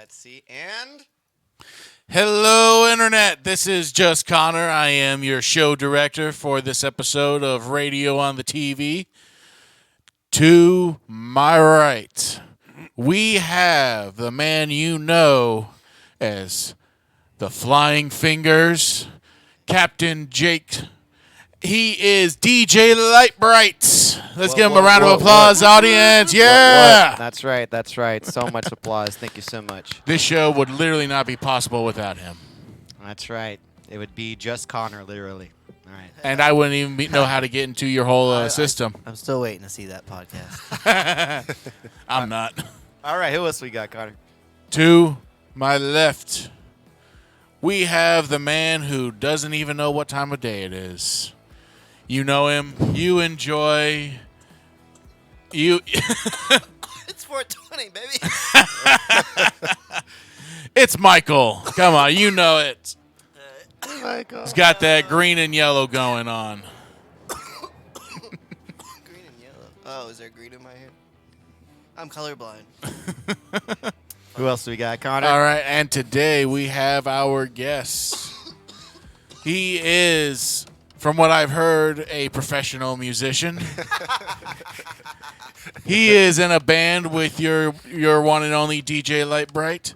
Let's see. And Hello, Internet. This is Just Connor. I am your show director for this episode of Radio on the TV. To my right, we have the man you know as the Flying Fingers, Captain Jake. He is DJ Lightbright. Let's give him a round of applause, audience. Yeah! That's right. That's right. So much applause. Thank you so much. This show would literally not be possible without him. That's right. It would be just Connor, literally. All right. And I wouldn't even know how to get into your whole system. I'm still waiting to see that podcast. I'm not. All right. Who else we got, Connor? To my left, we have the man who doesn't even know what time of day it is. You know him. You enjoy. You. It's 420, baby. It's Michael. Come on, you know it. Michael. He's got that green and yellow going on. Green and yellow. Oh, is there green in my hair? I'm colorblind. Who else we got, Connor? All right, and today we have our guest. He is, from what I've heard, a professional musician. He is in a band with your one and only DJ Lightbright.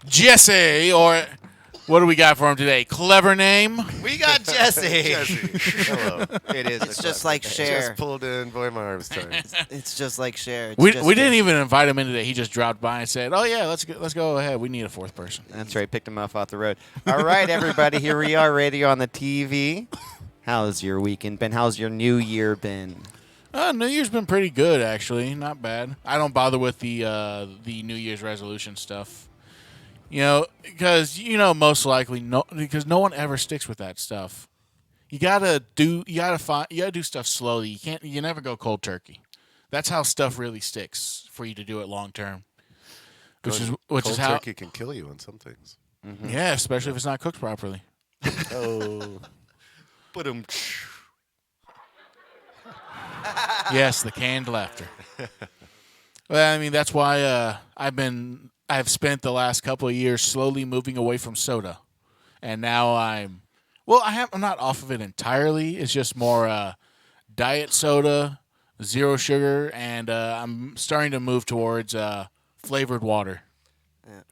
Jesse, or what do we got for him today? Clever name? We got Jesse. Jesse. Hello. It is. It's just like Cher. Just pulled in, boy, my arms tight. It's just like Cher. It's We just didn't even invite him in today. He just dropped by and said, "Oh yeah, let's go ahead. We need a fourth person." That's right. Picked him off the road. All right, everybody. Here we are, Radio on the TV. How's your weekend been? How's your new year been? New Year's been pretty good, actually. Not bad. I don't bother with the New Year's resolution stuff. You know, because most likely because no one ever sticks with that stuff. You gotta do stuff slowly. You never go cold turkey. That's how stuff really sticks for you to do it long term. Which is how turkey can kill you on some things. Mm-hmm. Yeah, especially if it's not cooked properly. Oh. Yes, the canned laughter. Well, I mean that's why I've spent the last couple of years slowly moving away from soda, and now I'm not off of it entirely. It's just more diet soda, zero sugar, and I'm starting to move towards flavored water.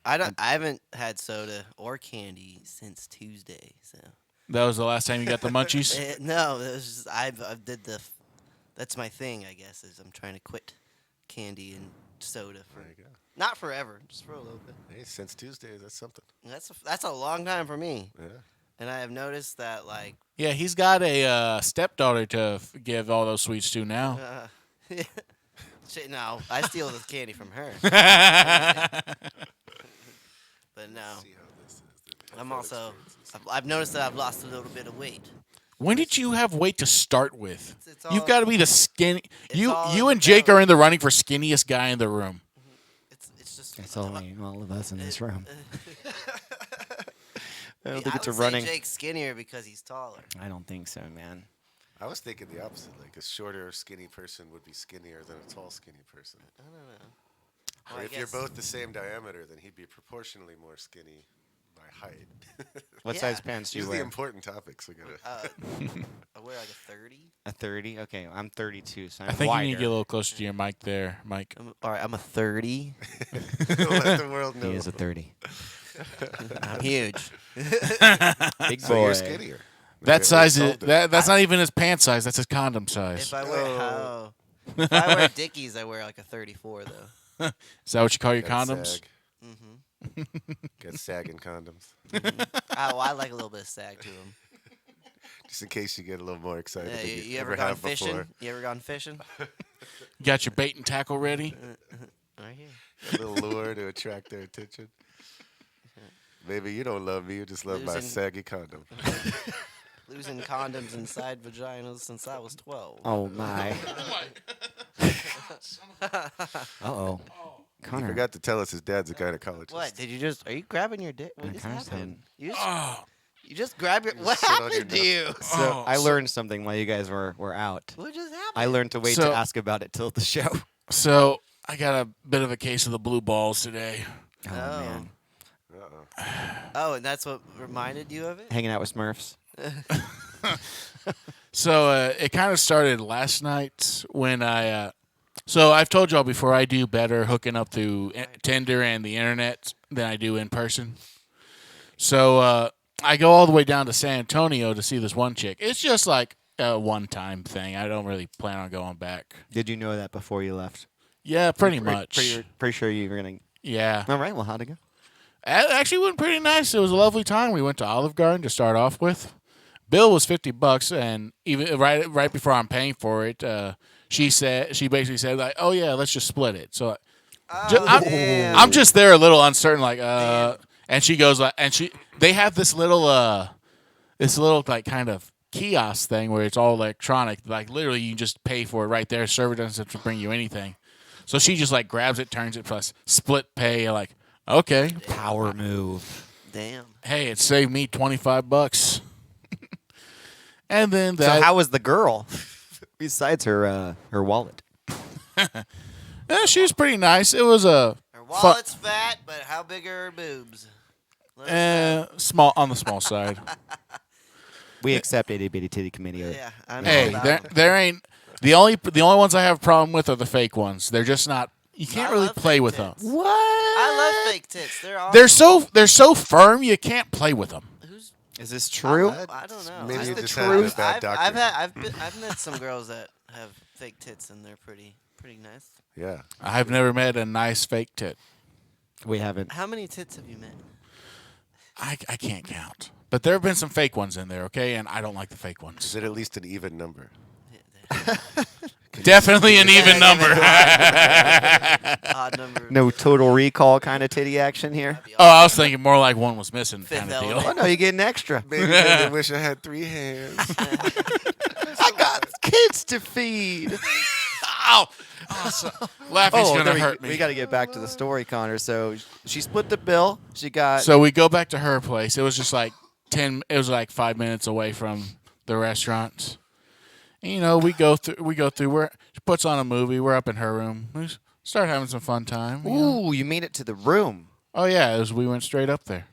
I haven't had soda or candy since Tuesday. So That was the last time you got the munchies? no, it was just, I did the. That's my thing, I guess. Is I'm trying to quit candy and soda for There you go. not forever, just for a little bit. Hey, since Tuesday, that's something. That's a long time for me, Yeah. and I have noticed that like. Yeah, he's got a stepdaughter to give all those sweets to now. Shit, no, I steal the candy from her. But no, See how this is. I'm also. I've noticed that I've lost a little bit of weight. When did you have weight to start with? It's You've all- got to be the skinny. It's You all you in and the Jake belly. are in the running for skinniest guy in the room. It's just. It's only all of us in this room. I don't I think it's a would running. say Jake's skinnier because he's taller. I don't think so, man. I was thinking the opposite. Like a shorter, skinny person would be skinnier than a tall, skinny person. I don't know. Or Well, I if you're guess- both the same diameter, then he'd be proportionally more skinny by height. What Yeah. size pants do These you are the wear? important topics. We gotta. I wear like a 30. A 30? Okay, I'm 32, so I'm I think wider. you need to get a little closer to your mic there, Mike. All right, I'm a 30. Let the world know. He is a 30. I'm huge. Big So boy. you're skinnier. That We size is solved it. that's not even his pant size. That's his condom size. If I wear if I wear Dickies, I wear like a 34 though. Is that what you call your Got condoms? Sag. Mm-hmm. Got sagging condoms. I like a little bit of sag to them. Just in case you get a little more excited Yeah, than you, you, you ever ever gone have fishing? before. You ever gone fishing? You got your bait and tackle ready? Right here. A little lure to attract their attention. Maybe you don't love me. You just love my Losing- saggy condom. Losing condoms inside vaginas since I was 12. Oh, my. Uh-oh. He Connor. forgot to tell us his dad's a gynecologist. What? Did you just? Are you grabbing your dick? What I just kinda happened? said- You just, Oh, you just grab your. Just What sit on your happened to you? So I so- learned something while you guys were out. What just happened? I learned to wait So- to ask about it till the show. so I got a bit of a case of the blue balls today. Oh, Oh. man. Oh, and that's what reminded you of it? Hanging out with Smurfs. So it kind of started last night when so I've told y'all before I do better hooking up through Tinder and the internet than I do in person. So I go all the way down to San Antonio to see this one chick. It's just like a one-time thing. I don't really plan on going back. Did you know that before you left? Yeah, pretty much. Pretty sure you were gonna. Yeah. All right. Well, how'd it go? It actually went pretty nice. It was a lovely time. We went to Olive Garden to start off with. Bill was $50, and even right before I'm paying for it, she basically said like, "Oh yeah, let's just split it." So Damn. I'm just there a little uncertain, like, and she goes like, they have this little like kind of kiosk thing where it's all electronic. Like literally, you just pay for it right there. Server doesn't have to bring you anything. So she just like grabs it, turns it, plus split pay. Like, okay, Power move. Damn. hey, it saved me $25. And then So that, how was the girl? Besides her wallet. yeah, she was pretty nice. It was a Her wallet's fat, but how big are her boobs? Let us know. small on the small side. We accept itty bitty titty committee. Yeah, I know. Hey, there ain't the only ones I have a problem with are the fake ones. They're just not. You can't I really love play fake with them. tits. What? I love fake tits. They're awesome. They're so firm you can't play with them. Who's Is this true? I don't know. Maybe I- you the just truth. had a bad doctor. I've met some girls that have fake tits and they're pretty nice. Yeah. I've never met a nice fake tit. We haven't. How many tits have you met? I can't count. But there have been some fake ones in there, okay? And I don't like the fake Is ones. it at least an even number? Definitely an even Yeah, number. Odd number. No Total Recall kind of titty action here. That'd be Oh, I was thinking more like one was missing Fifth kind of deal. Element. Oh no, you get an extra. Maybe I wish I had 3 hands. I got kids to feed. Ow! Oh, so, Laffy's Oh, gonna hurt we me. got to get back to the story, Connor. So she split the bill. She got. So we go back to her place. It was just like 10. It was like 5 minutes away from the restaurant. And, you know, we go through. She puts on a movie. We're up in her room. We start having some fun time. you know. Ooh, you made it to the room. Oh yeah, we went straight up there.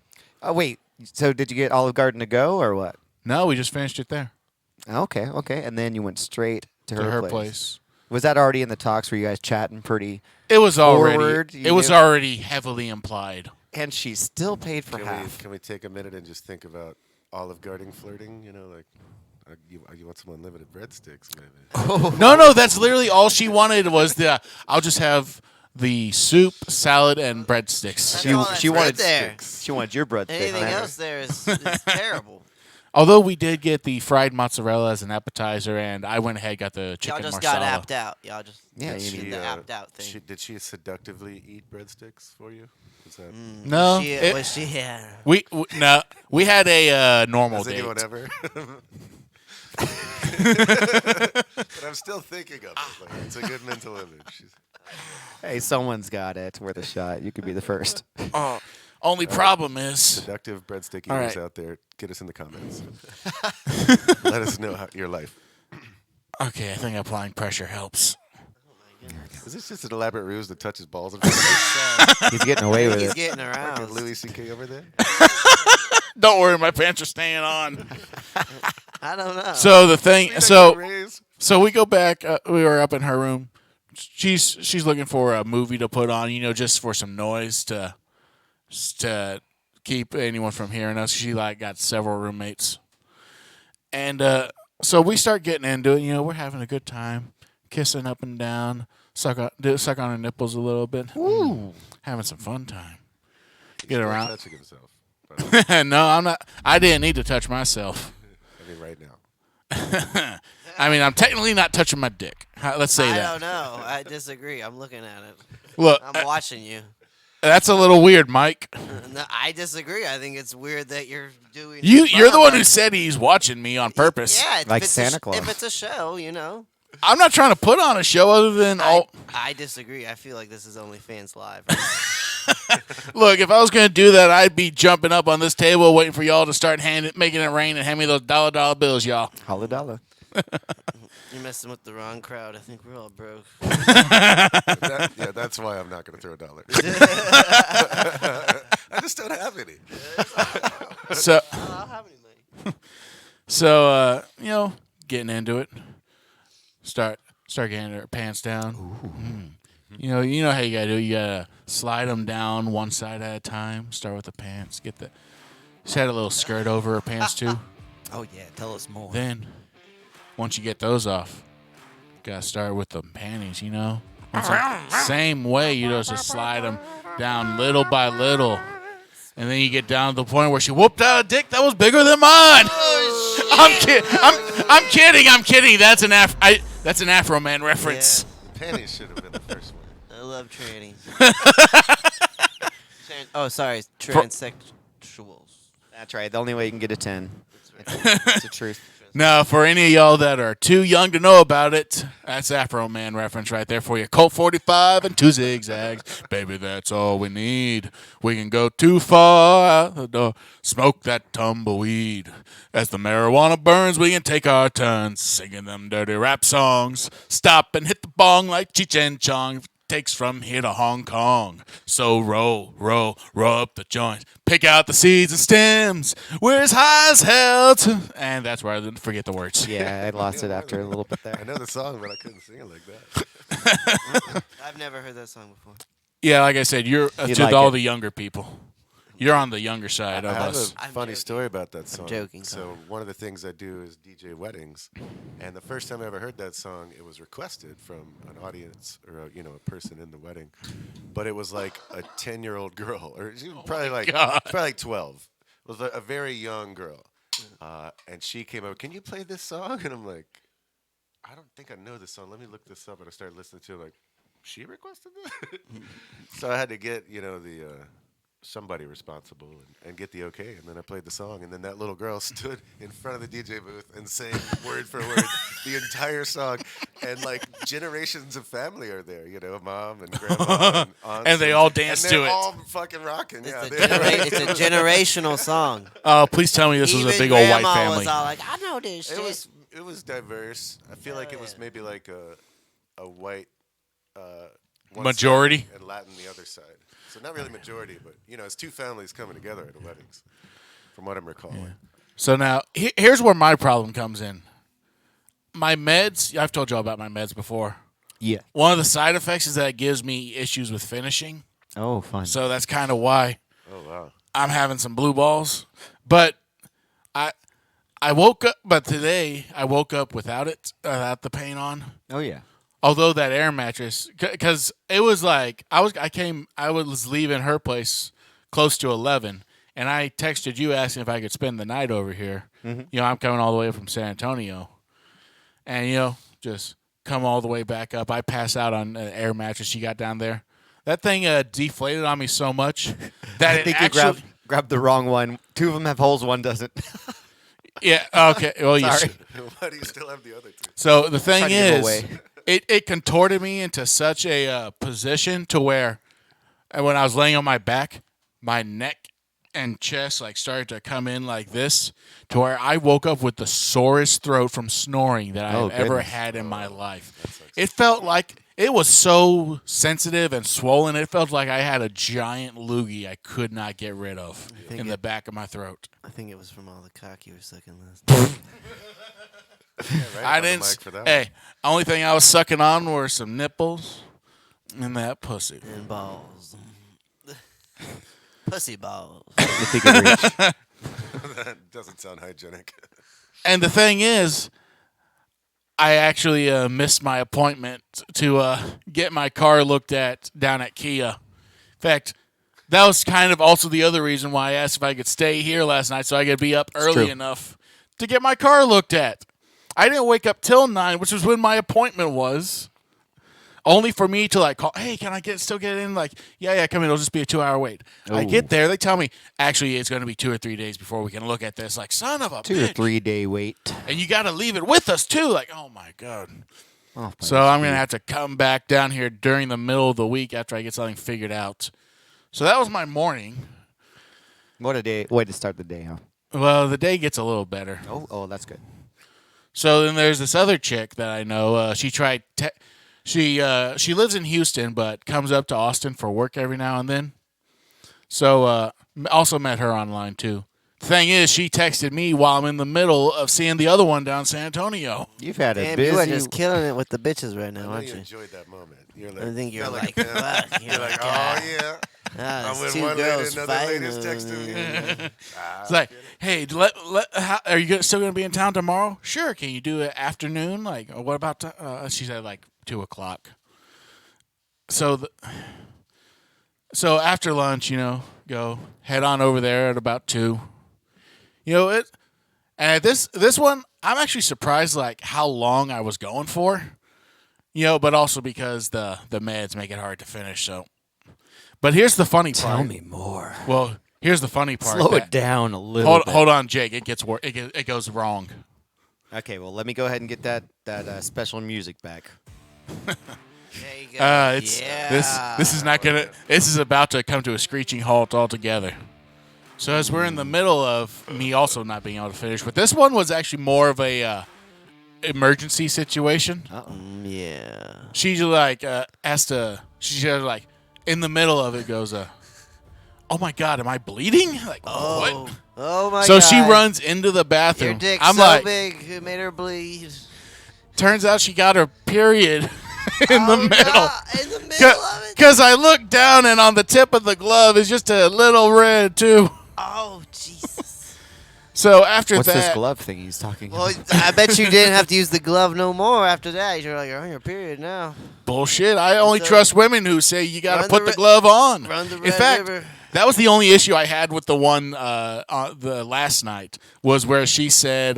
Oh wait. So did you get Olive Garden to go or what? No, we just finished it there Okay, okay. And then you went straight to to her, her place. Was that already in the talks? Were you guys chatting pretty? It was already. Forward, you It was knew- already heavily implied. And she still paid for Can half. we take a minute and just think about Olive Garden flirting? You know, like you want some unlimited breadsticks, maybe. No, that's literally all she wanted was I'll just have the soup, salad, and breadsticks. That's all that's She right wanted there. She wanted your bread. Anything else there is terrible. Although we did get the fried mozzarella as an appetizer, and I went ahead and got the Y'all chicken just marsala. got apped out. Y'all just Yeah, you did mean- the apped out thing. Did she seductively eat breadsticks for you? Is that, No, Was she? Yeah. we had a normal has date. anyone ever? But I'm still thinking of it. Like, it's a good mental image. Hey, someone's got it. Worth a shot. You could be the first. Only problem is, Seductive breadstick All eaters right. out there, get us in the comments. Let us know your life. okay, I think applying pressure helps. Is this just an elaborate ruse to touch his balls? He's getting away with He's it. getting Like around. Louis C.K. over there? Don't worry, my pants are staying on. I don't know. So the thing, Please so take a raise. So we go back. We were up in her room. She's looking for a movie to put on, you know, just for some noise to keep anyone from hearing us. She got several roommates, and so we start getting into it. You know, we're having a good time, kissing up and down, suck on her nipples a little bit. Ooh, having some fun time. Get He's around. touching himself. But, No, I'm not. I didn't need to touch myself. I mean, right now. I mean, I'm technically not touching my dick. Let's say I that. don't know. I disagree. I'm looking at it. Look, I'm watching you. that's a little weird, Mike. No, I disagree. I think it's weird that you're doing. You're the fun, one who but- said he's watching me on purpose. Yeah, if Like it's Santa Claus. If it's a show, you know. I'm not trying to put on a show other than all. I disagree. I feel like this is OnlyFans Live. Look, if I was going to do that, I'd be jumping up on this table waiting for y'all to start making it rain and hand me those dollar bills, y'all. Holla dollar. You're messing with the wrong crowd. I think we're all broke. That's why I'm not going to throw $1. I just don't have So, I don't have any money. so getting into it. Start getting her pants down. You know how you gotta do. You gotta slide them down one side at a time. Start with the pants. Just had a little skirt over her pants too. Oh yeah, tell us more. Then, once you get those off, you gotta start with the panties. It's like same way. Just slide them down little by little, and then you get down to the point where she whooped out a dick that was bigger than mine. I'm kidding. I'm kidding. That's an Afro Man reference. Panties should have been the first one. I love trannies. Sorry, transsexuals. That's right. The only way you can get a 10. It's the truth. Now, for any of y'all that are too young to know about it, that's Afro Man reference right there for you. Colt 45 and 2 zigzags. Baby, that's all we need. We can go too far out the door. Smoke that tumbleweed. As the marijuana burns, we can take our turns singing them dirty rap songs. Stop and hit the bong like Cheech and Chong. Takes from here to Hong Kong. So roll up the joint. Pick out the seeds and stems. We're as high as hell. And that's where I didn't forget the words. Yeah, I lost it after a little bit I there. know the song, but I couldn't sing it like that. I've never heard that song before. Yeah, like I said, you're You'd to like all it. the younger people. You're on the younger side I of have us. a I'm funny joking. story about that song. joking, So Connor. one of the things I do is DJ weddings, and the first time I ever heard that song, it was requested from an audience or a person in the wedding, but it was like a 10-year-old girl, or she was probably like 12. It was a very young girl, and she came up. Can you play this song? And I'm like, I don't think I know this song. Let me look this up. And I started listening to it, like, she requested this? So I had to get the somebody responsible and get the okay, and then I played the song, and then that little girl stood in front of the DJ booth and sang word for word the entire song, and like generations of family are there, mom and grandma and aunts, And they all dance and to they're it. all fucking rocking. It's, Yeah, a they're- it's a generational song. Oh, please tell me this was Even a big old white Grandma family. was all like, I know this shit. it was diverse. I feel like it was maybe like a white one Majority? side and Latin the other side. So not really majority, but it's two families coming together at the weddings, from what I'm recalling. So now, here's where my problem comes in. My meds, I've told y'all about my meds before. Yeah. One of the side effects is that it gives me issues with finishing. Oh, fun. So that's kind of why Oh wow. I'm having some blue balls. But I woke up, but today I woke up without the pain on. Oh, yeah. Although that air mattress, because it was like I was leaving her place close to 11, and I texted you asking if I could spend the night over here. Mm-hmm. I'm coming all the way from San Antonio, and just come all the way back up. I pass out on an air mattress you got down there. That thing deflated on me so much that I think you grabbed the wrong one. 2 of them have holes, 1 doesn't. Yeah. Okay. Well, Sorry. Why do you still have the other two? So the thing Try to give is, away. it contorted me into such a position to where, and when I was laying on my back, my neck and chest started to come in like this, to where I woke up with the sorest throat from snoring that I've ever goodness. had in my life. It felt like it was so sensitive and swollen. It felt like I had a giant loogie I could not get rid of in the back of my throat. I think it was from all the cock you were sucking last night. Yeah, right I on the didn't. mic for that Hey, only thing I was sucking on were some nipples and that pussy. And balls. Pussy balls. If he could reach. one. That doesn't sound hygienic. And the thing is, I actually missed my appointment to get my car looked at down at Kia. In fact, that was kind of also the other reason why I asked if I could stay here last night so I could be up early true. enough to get my car looked at. I didn't wake up till 9, which was when my appointment was. Only for me to call, hey, can I still get in? Yeah, come in. It'll just be a 2-hour wait. I get there. They tell me, actually, it's going to be 2 or 3 days before we can look at this. Son of a 2 bitch. or 3 day wait. And you got to leave it with us, too. Oh, my God. Oh, So I'm going to have to come back down here during the middle of the week after I get something figured out. So that was my morning. What a day. Way to start the day, huh? Well, the day gets a little better. Oh, that's good. So then there's this other chick that I know. She tried. She lives in Houston, but comes up to Austin for work every now and then. So also met her online too. Thing is, she texted me while I'm in the middle of seeing the other one down San Antonio. You've had a Damn, busy. you are just killing it with the bitches right I now, know aren't you you? enjoyed that moment. You're like, I think you're felt like, yeah. fuck. You're like, God. oh yeah. Ah, I'm it's with two one lady, girls another fighting. lady's texting me. It's like, hey, are you still going to be in town tomorrow? Sure. Can you do it afternoon? Like, what about? She said like 2:00. So after lunch, go head on over there at about 2. It. And this one, I'm actually surprised like how long I was going for. But also because the meds make it hard to finish. So, but here's the funny part. Tell me more. Well, here's the funny part. Slow it down a little bit. Hold on, Jake. It gets it goes wrong. Okay, well, let me go ahead and get that special music back. There you go. This is not gonna. This is about to come to a screeching halt altogether. So as we're in the middle of me also not being able to finish, but this one was actually more of a emergency situation. Yeah. She like asked she's like in the middle of it goes oh my God, am I bleeding? Like what? Oh my So God. she runs into the bathroom. Your dick's I'm so like, big, it made her bleed. turns out she got her period in the middle. God, in the middle of it. Because I looked down and on the tip of the glove is just a little red too. Oh, Jesus. So after What's that, this glove thing he's talking Well, about? I bet you didn't have to use the glove no more after that. You're like, you're on your period now. bullshit. I only So- trust women who say you got to Run put the the re- glove on. Run the In Red fact, River. that was the only issue I had with the one the last night was where she said,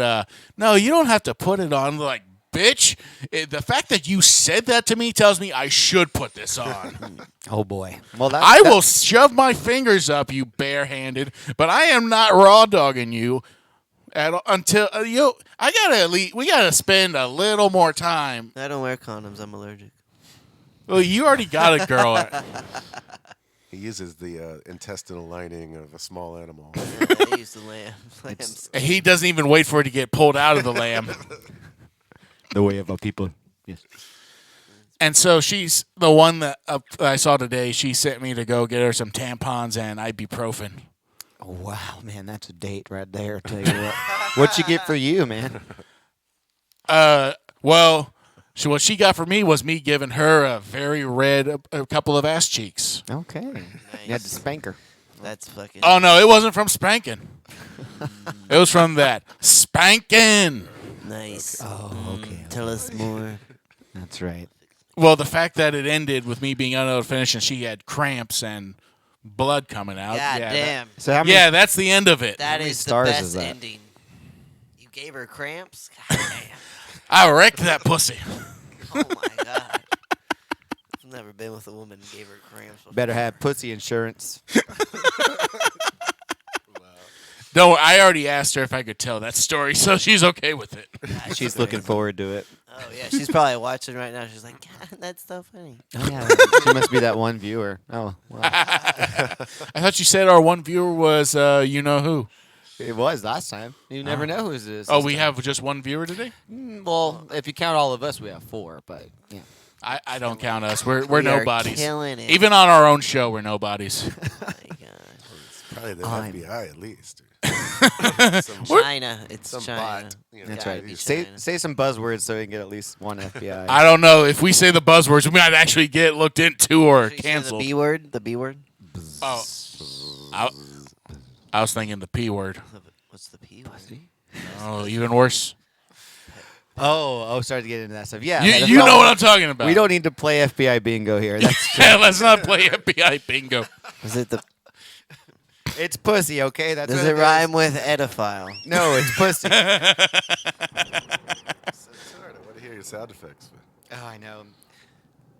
"No, you don't have to put it on." Like, bitch, the fact that you said that to me tells me I should put this on. Oh boy. Well, I will shove my fingers up, you barehanded, but I am not raw dogging you until I gotta we gotta spend a little more time. I don't wear condoms. I'm allergic. Well, you already got a girl. He uses the intestinal lining of a small animal. I use the lambs. He doesn't even wait for it to get pulled out of the lamb. the way of a people. Yes. And so she's the one that I saw today. She sent me to go get her some tampons and ibuprofen. Oh, wow, man, that's a date right there. I'll tell you what. What'd you get for you, man? Well, what she got for me was me giving her a very red, a couple of ass cheeks. Okay. You had to spank her. That's fucking. Oh no, it wasn't from spanking. It was from that spanking. Nice. Oh, okay. Tell us more. That's right. Well, the fact that it ended with me being unable to finish and she had cramps and blood coming out. God yeah, damn. So how many? Yeah, that's the end of it. That many is the stars best is that? ending. You gave her cramps? God damn. I wrecked that pussy. Oh my God. I've never been with a woman who gave her cramps before. Better have pussy insurance. No, I already asked her if I could tell that story, so she's okay with it. She's looking forward to it. Oh yeah, she's probably watching right now. She's like, God, that's so funny. Oh, yeah. She must be that one viewer. Oh, wow. I thought you said our one viewer was you know who. It was last time. You never know who's this. Oh, we have just one viewer today? Well, if you count all of us, we have 4, but yeah. I don't count us. We're We are nobodies. killing it. Even on our own show, we're nobodies. Oh my God. Probably the I'm- FBI at least. some China. It's some China. bot. You know, That's Gotta right. be Say China. say some buzzwords so we can get at least one FBI. I don't know. If we say the buzzwords, we might actually get looked into or Did you say canceled. The B word. The B word. Oh, I was thinking the P word. What's the P word? Oh, even worse. Sorry to get into that stuff. Yeah. You know what I'm talking about. We don't need to play FBI bingo here. That's Yeah, let's not play FBI bingo. Is it the? it's pussy, okay? That's Does what it rhyme with edophile? No, it's pussy. Sorry, I want to hear your sound effects. Oh, I know.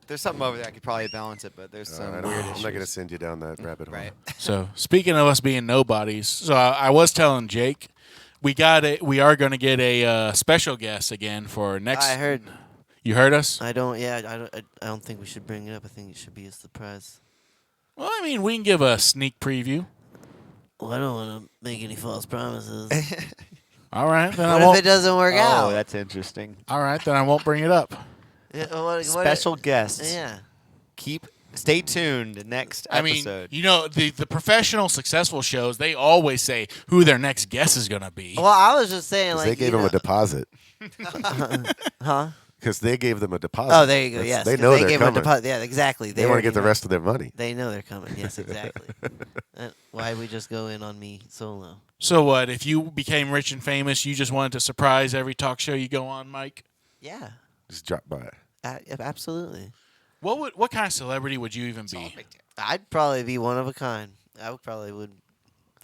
There's something over there. I could probably balance it, but there's some I'm weird not issues. going to send you down that rabbit hole. Right. So speaking of us being nobodies, so I was telling Jake, we are going to get a special guest again for next. I heard. You heard us? I don't. Yeah. I don't think we should bring it up. I think it should be a surprise. Well, I mean, we can give a sneak preview. Well, I don't want to make any false promises. All right, then I What if won't. it doesn't work Oh, out? that's interesting. All right, then I won't bring it up. Yeah, what Special guests. Yeah. Keep Stay tuned. Next I mean, episode. the professional successful shows, they always say who their next guest is going to be. Well, I was just saying, 'Cause like, they gave him a deposit. huh? Because they gave them a deposit. Oh, there you go. Yes, They 'cause know they they're gave him a coming. deposit. Yeah, exactly. They want to already get the know. rest of their money. They know they're coming. Yes, exactly. Why we just go in on me solo? So what? If you became rich and famous, you just wanted to surprise every talk show you go on, Mike? Yeah, Just drop by. absolutely. What kind of celebrity would you even be? I'd probably be one of a kind.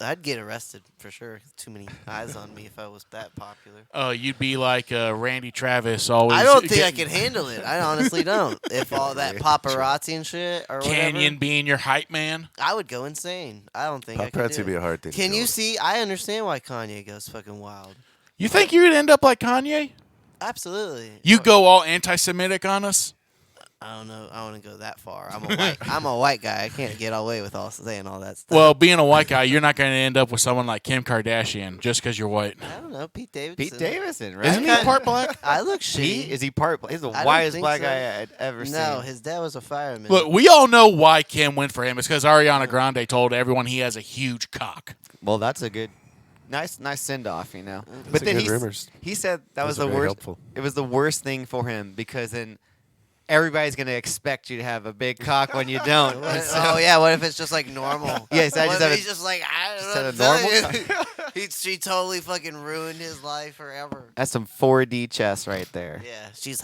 I'd get arrested for sure. Too many eyes on me if I was that popular. Oh, you'd be like Randy Travis. Always. I don't think I could handle it. I honestly don't. If all that paparazzi and shit or Canyon whatever, being your hype man. I would go insane. I don't think I could Paparazzi do would be it. a hard thing. Can to you deal see? I understand why Kanye goes fucking wild. You think you'd end up like Kanye? Absolutely. You go all anti-Semitic on us? I don't know. I want to go that far. I'm a white guy. I can't get away with all saying all that stuff. Well, being a white guy, you're not going to end up with someone like Kim Kardashian just because you're white. I don't know. Pete Davidson. Pete Davidson, right? Isn't he part black? I look He shitty. is he part? He's the I don't whitest think black so. guy I'd ever seen. No, his dad was a fireman. Look, we all know why Kim went for him. It's because Ariana Grande told everyone he has a huge cock. Well, that's a good, nice send off, you know. That's But a then good rumors. he said that was Those are the very worst. helpful. It was the worst thing for him because then everybody's gonna expect you to have a big cock when you don't. And so- Oh yeah, what if it's just like normal? Yes, I What just if have he's a- just like I just don't have know. a normal She totally fucking ruined his life forever. That's some 4D chess right there. Yeah, he's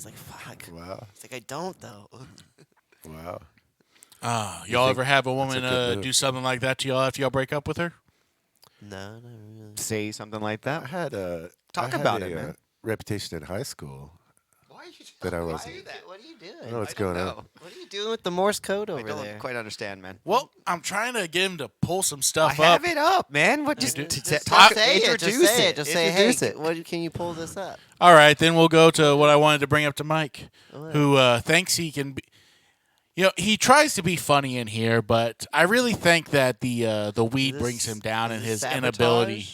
like fuck. Wow. It's like I don't though. Wow. Y'all think ever have a that's a woman good move? do something like that to y'all after y'all break up with her? No, not really. Say something like I that. had a Talk I had about a, it, man. Reputation in high school Why are you that I why wasn't. are you that? What are you doing? I don't know what's going on. What are you doing with the Morse code I over don't there? quite understand, man. Well, I'm trying to get him to pull some I stuff have up. it up, man. What just, do? talk, say it. introduce Just say it. Just say, hey, Introduce it. what can you pull this up? All right, then we'll go to what I wanted to bring up to Mike, What? who thinks he can be. He tries to be funny in here, but I really think that the weed Is brings this- him down is in this his sabotage? inability.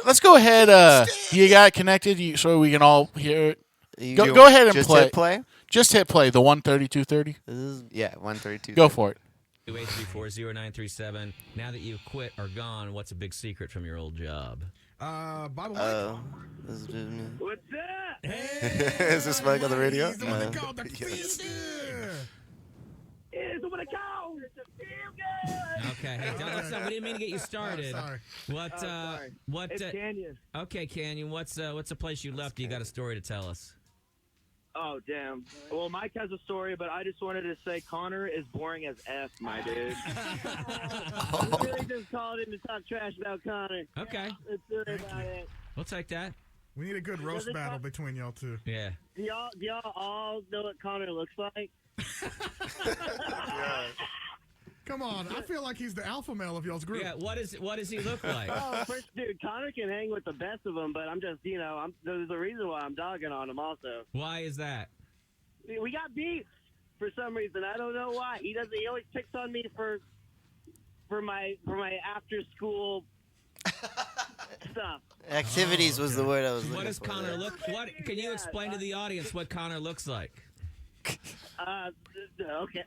Let's go ahead. You got it connected so we can all hear it. You Go, do- go ahead and Just play. hit play. Just hit play. The 13230. This is- Yeah, 132. Go for it. 28340937. Now that you've quit or gone, what's a big secret from your old job? Bible Oh, this is just me. What's that? Is this Mike on the radio? He's the one that called the Yes. It's what I call. Okay, hey, let's not, we didn't mean to get you started. Sorry. What? sorry. What? It's Canyon. Okay, Canyon. What's a place you left? You got a story to tell us? Oh, damn. Well, Mike has a story, but I just wanted to say Connor is boring as F, my dude. I really just called in to talk trash about Connor. Okay, That's really about it. we'll take that. We need a good roast it battle cost- between y'all two. Yeah. Do y'all all know what Connor looks like? Come on, I feel like he's the alpha male of y'all's group. Yeah. What does he look like? Oh, first, dude, Connor can hang with the best of them, but I'm just, there's a reason why I'm dogging on him also. Why is that? We got beef for some reason. I don't know why. He always picks on me for my after school stuff. Activities was the word I was looking What does for Connor there. look? What? Can you explain to the audience what Connor looks like? Okay.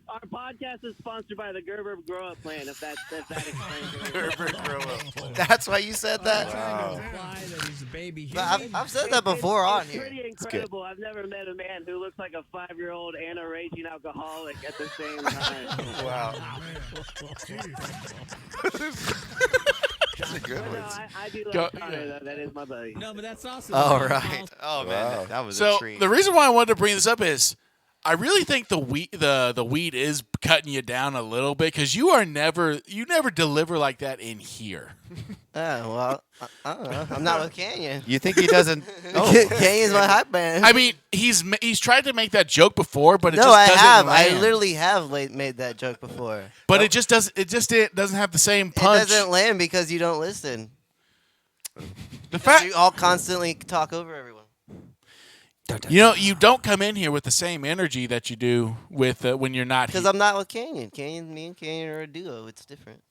Our podcast is sponsored by the Gerber Grow Up Plan. If that explains it. That's why you said that. Trying to imply that he's a baby But human. I've said that before on It's here. pretty incredible. I've never met a man who looks like a 5-year-old and a raging alcoholic at the same time. Wow. Jeez. That's a good No, one. I do Go- love Connor, though. That is my buddy. No, but that's awesome. All right. Oh man, Wow. that was a So treat. the reason why I wanted to bring this up is I really think the weed is cutting you down a little bit because you never deliver like that in here. Oh, well, I don't know. I'm not with Canyon. You think he doesn't? Canyon's my hype man. I mean, he's tried to make that joke before, but it no, just I doesn't have. land. I literally have made that joke before. But it just doesn't have the same It punch. doesn't land because you don't listen. The fact You all constantly talk over everyone. you don't come in here with the same energy that you do with when you're not Because here. I'm not with Canyon. Me and Canyon are a duo. It's different.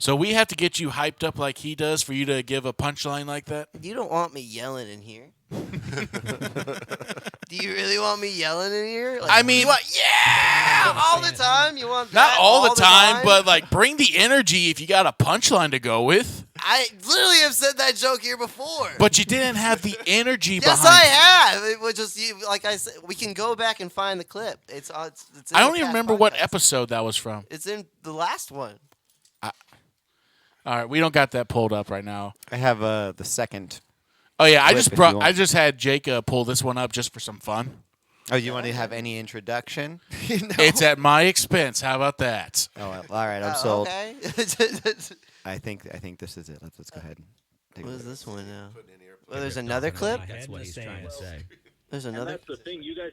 So we have to get you hyped up like he does for you to give a punchline like that? You don't want me yelling in here. Do you really want me yelling in here? Like, I mean- you want, yeah, all the time. You want Not that all the time, but like bring the energy if you got a punchline to go with. I literally have said that joke here before. But you didn't have the energy yes, behind I it. have. It was just like I said. We can go back and find the clip. It's in I don't the even past remember what podcast. episode that was from. It's in the last one. All right, we don't got that pulled up right now. I have the second. Oh yeah, Clip if you want. I just had Jake pull this one up just for some fun. Oh, you want to have any introduction? No. It's at my expense. How about that? Oh, well, all right. I'm Oh, sold. Okay. I think this is it. Let's go ahead and take What a is look. this one now? Well, there's another clip. That's what he's trying to say. There's And another. that's the thing. You guys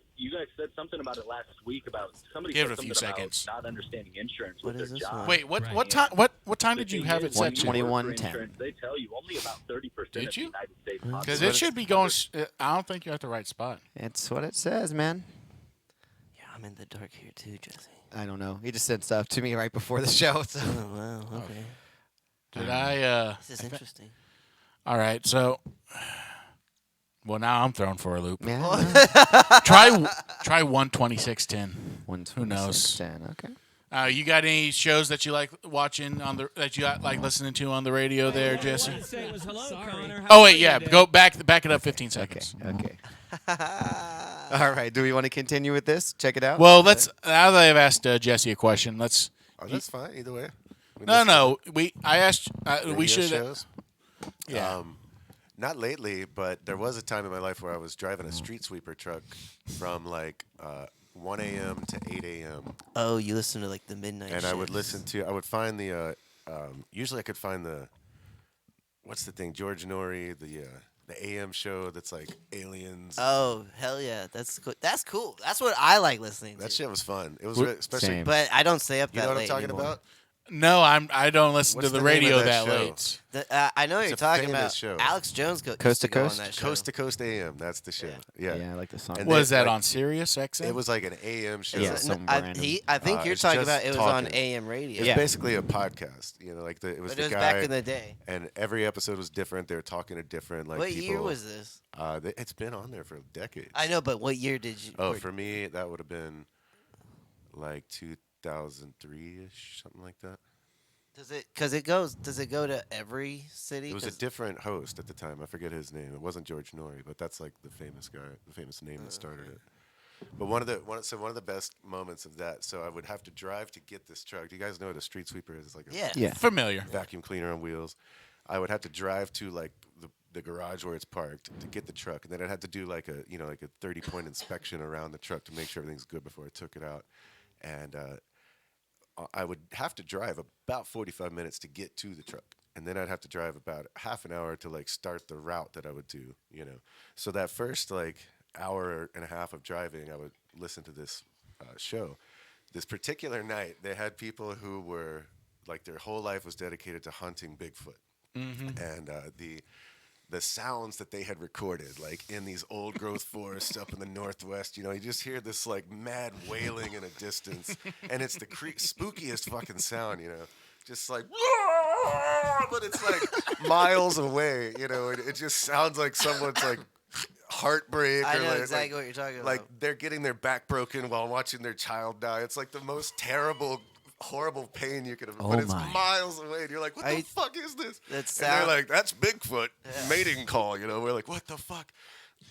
said something about it last week about somebody Give said it a few something seconds. about not understanding insurance What with is their this job. one? Wait, what? Right, What yeah. time? What time The did you thing have is, it when set you to? work for 21:10. insurance, They tell you only about 30% Did of the you? United States Because population. it should be going. I don't think you're at the right spot. It's what it says, man. Yeah, I'm in the dark here too, Jesse. I don't know. He just said stuff to me right before the show. So. Oh wow. Okay. Did I? This is interesting. All right, so. Well, now I'm thrown for a loop. Yeah. Try 12610. Who knows? 126:10. Okay. You got any shows that you like watching on the that you like listening to on the radio there, Jesse? All I wanted to say was hello, Connor. How Oh are wait, you yeah. today? Go back it up 15 Okay. seconds. Okay. All right. Do we want to continue with this? Check it out. Well, let's. Now that I've asked Jesse a question, let's. Oh, that's fine either way. We No, listen no. I asked. to We radio should. shows. Yeah. Not lately, but there was a time in my life where I was driving a street sweeper truck from like 1 a.m. to 8 a.m. Oh, you listen to like the midnight. and I would shifts. listen to. I would find the. Usually, I could find the. What's the thing? George Norrie, the AM show that's like aliens. Oh hell yeah, that's cool. That's cool. That's what I like listening to. that shit was fun. It was Wh- especially. Same. But I don't stay up You that know what I'm late talking anymore. about? No, I don't listen What's to the the name of radio that that show? late. I know what It's you're a talking famous about. show. Alex Jones Coast used to go on Coast? that show. Coast to Coast AM. That's the show. Yeah. Yeah, I like this song. And Was they- that like, on Sirius XM? It was like an AM show. Yeah, No, some I, random- I think you're it's talking just about it was on talking. AM radio. It's Yeah. basically a podcast. You know, like it was But the it was guy. back in the day. and every episode was different. They were talking to different like What people. year was this? It's been on there for decades. I know, but what year did you? Oh, were- for me, that would have been like 2003-ish, something like that. Does it go to every city? It was a 'Cause- different host at the time. I forget his name. It wasn't George Norrie, but that's like the famous guy, the famous name that started it. But one of the best moments of that. So I would have to drive to get this truck. Do you guys know what a street sweeper is? It's like a yeah. Yeah. Familiar. vacuum cleaner on wheels. I would have to drive to like the garage where it's parked to get the truck, and then I'd have to do like a 30-point inspection around the truck to make sure everything's good before I took it out. And I would have to drive about 45 minutes to get to the truck, and then I'd have to drive about half an hour to like start the route that I would do. So that first like hour and a half of driving, I would listen to this show. This particular night, they had people who were like their whole life was dedicated to hunting Bigfoot, and the sounds that they had recorded, like in these old growth forests up in the Northwest, you just hear this like mad wailing in a distance, and it's the spookiest fucking sound, just like, but it's like miles away, it just sounds like someone's like heartbreak. I or know like, exactly what you're talking about. like they're getting their back broken while watching their child die. It's like the most terrible, horrible pain you could have. Oh but it's my. miles away, and you're like, "What the I- fuck is this?" That And sound- they're like, "That's Bigfoot mating call." We're like, "What the fuck?"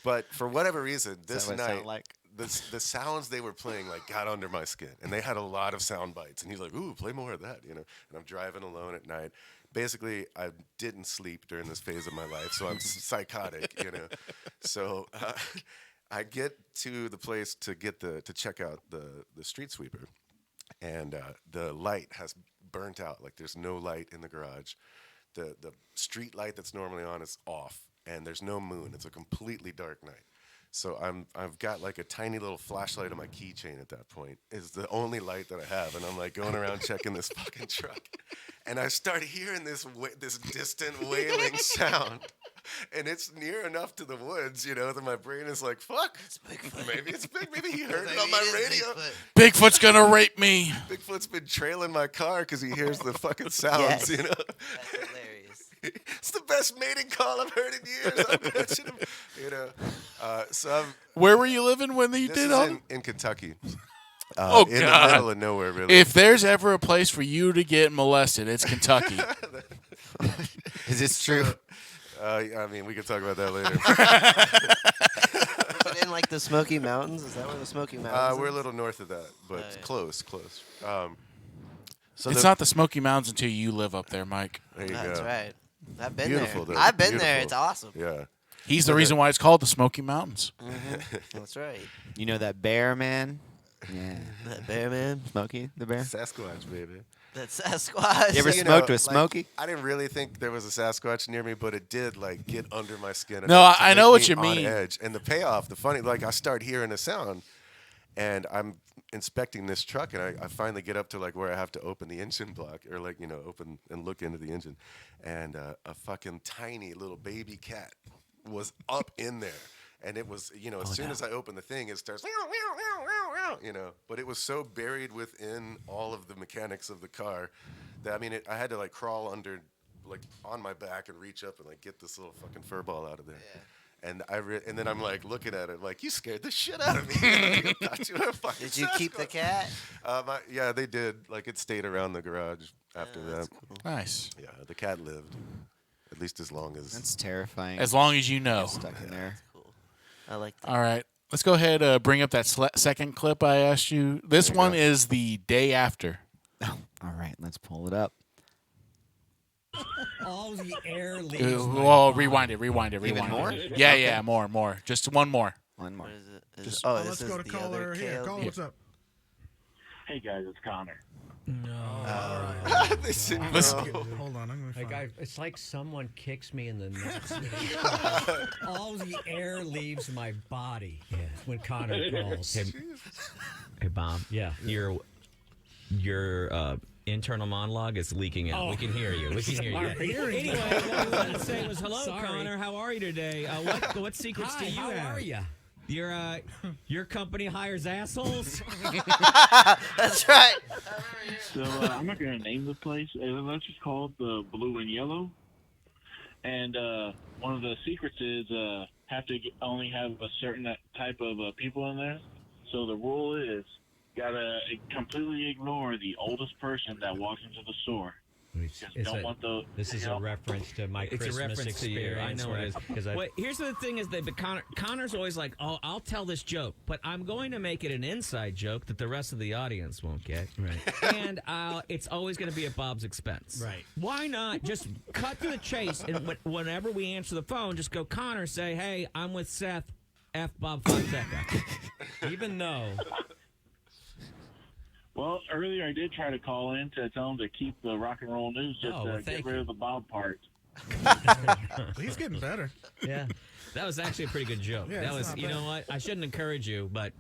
But for whatever reason, this what it sound night, like? the sounds they were playing like got under my skin, and they had a lot of sound bites. And he's like, "Ooh, play more of that," And I'm driving alone at night. Basically, I didn't sleep during this phase of my life, so I'm psychotic, So I get to the place to check out the street sweeper, and the light has burnt out. Like there's no light in the garage. The street light that's normally on is off, and there's no moon. It's a completely dark night. So I've got like a tiny little flashlight on my keychain at that point. Is the only light that I have, and I'm like going around checking this fucking truck, and I start hearing this distant wailing sound, and it's near enough to the woods, that my brain is like, fuck. It's Bigfoot. Maybe it's big. Maybe he heard it Maybe on my it is radio. Bigfoot. Bigfoot's gonna rape me. Bigfoot's been trailing my car because he hears the fucking sounds, Yes. That's hilarious. It's the best mating call I've heard in years. I'm pitching him, So Where were you living when you this did is all? in Kentucky. Oh, in God. the middle of nowhere, really. If there's ever a place for you to get molested, it's Kentucky. Is this true? I mean, we can talk about that later. Is it in like the Smoky Mountains? Is that where the Smoky Mountains? We're a is? little north of that, but yeah. close. So It's not the Smoky Mountains until you live up there, Mike. There you That's go. right. I've been Beautiful, there. though. I've been there. Beautiful. It's awesome. Yeah. He's the reason why it's called the Smoky Mountains. That's right. You know that bear man? Yeah. That bear man. Smokey the bear? Sasquatch, baby. That Sasquatch. You ever You smoked know, with like, Smokey? I didn't really think there was a Sasquatch near me, but it did get under my skin. No, enough to I know make what me you on mean. Edge. And the payoff, I start hearing a sound, and I'm inspecting this truck, and I finally get up to where I have to open the engine block, or open and look into the engine, and a fucking tiny little baby cat was up in there. And it was, as soon as I open the thing, it starts, but it was so buried within all of the mechanics of the car that, I had to crawl under, on my back and reach up and get this little fucking fur ball out of there. Yeah. And and then I'm looking at it you scared the shit out of me. I thought you were a fucking Did you keep the cat? yeah, they did. It stayed around the garage after that. Cool. Nice. Yeah, the cat lived. At least as long as. That's terrifying. As long as you know. Stuck in there. Cool. I like that. All right. Let's go ahead bring up that second clip I asked you. This one is the day after. Oh, all right, let's pull it up. All the air leaves. Whoa, rewind it. Even more? Yeah, more. Just one more. One more. What is it? Is Just- it- oh, Let's this is go to the caller other here. KLB. Caller, what's up? Hey guys, it's Connor. Listen. Hold on, I'm gonna find it. It's like someone kicks me in the nuts. All the air leaves my body when Connor calls. Hey, Bob. Yeah. Your internal monologue is leaking out. We can hear you. We can hear you. Anyway, what I wanted to say was hello, Sorry. Connor. How are you today? What secrets do you have? How are you? Your company hires assholes. That's right. So I'm not going to name the place. Let's just call it the Blue and Yellow. And one of the secrets is have to only have a certain type of people in there. So the rule is gotta completely ignore the oldest person that walks into the store. This is a reference to my It's Christmas a reference to you. I experience. know it is. Wait, here's the thing: is that Connor's always like, "Oh, I'll tell this joke, but I'm going to make it an inside joke that the rest of the audience won't get." Right. And it's always going to be at Bob's expense. Right. Why not just cut to the chase and whenever we answer the phone, just go, Connor, say, "Hey, I'm with Seth, F Bob Fonseca." Even though. Well, earlier I did try to call in to tell him to keep the rock and roll news, just to get rid of the Bob part. He's getting better. Yeah. That was actually a pretty good joke. Yeah, That it's was, not you bad. know what? I shouldn't encourage you, but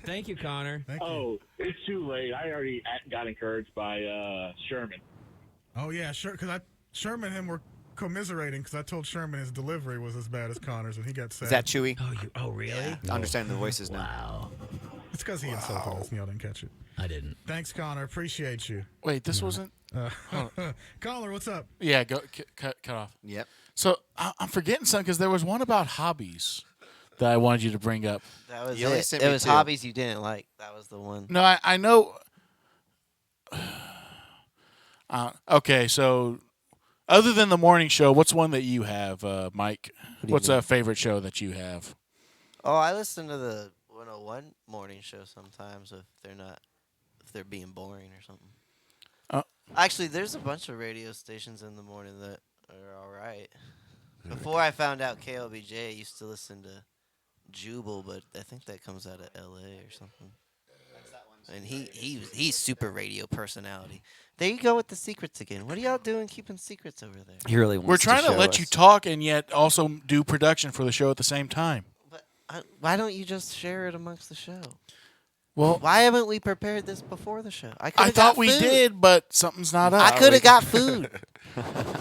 thank you, Connor. Thank you. Oh, it's too late. I already got encouraged by Sherman. Oh yeah, sure. Because Sherman and him were commiserating because I told Sherman his delivery was as bad as Connor's, and he got sad. Is that Chewy? Oh, really? Understand the voices now. Wow. It's because he insulted us and y'all didn't catch it. I didn't. Thanks, Connor. Appreciate you. Wait, this wasn't. Caller, what's up? Yeah, go cut off. Yep. So I'm forgetting something because there was one about hobbies that I wanted you to bring up. That was You only it. sent It me was two. hobbies you didn't like. That was the one. No, I know. Okay, so other than the morning show, what's one that you have, Mike? do you What's mean? a favorite show that you have? Oh, I listen to the 101 morning show sometimes if they're being boring or something. Actually, there's a bunch of radio stations in the morning that are all right. Before I found out KLBJ, I used to listen to Jubal, but I think that comes out of L.A. or something. And he's super radio personality. There you go with the secrets again. What are y'all doing keeping secrets over there? He really wants We're trying to show let us. you talk and yet also do production for the show at the same time. But why don't you just share it amongst the show? Well, Why haven't we prepared this before the show? I coulda thought got we food. did, but something's not up. I could have got food.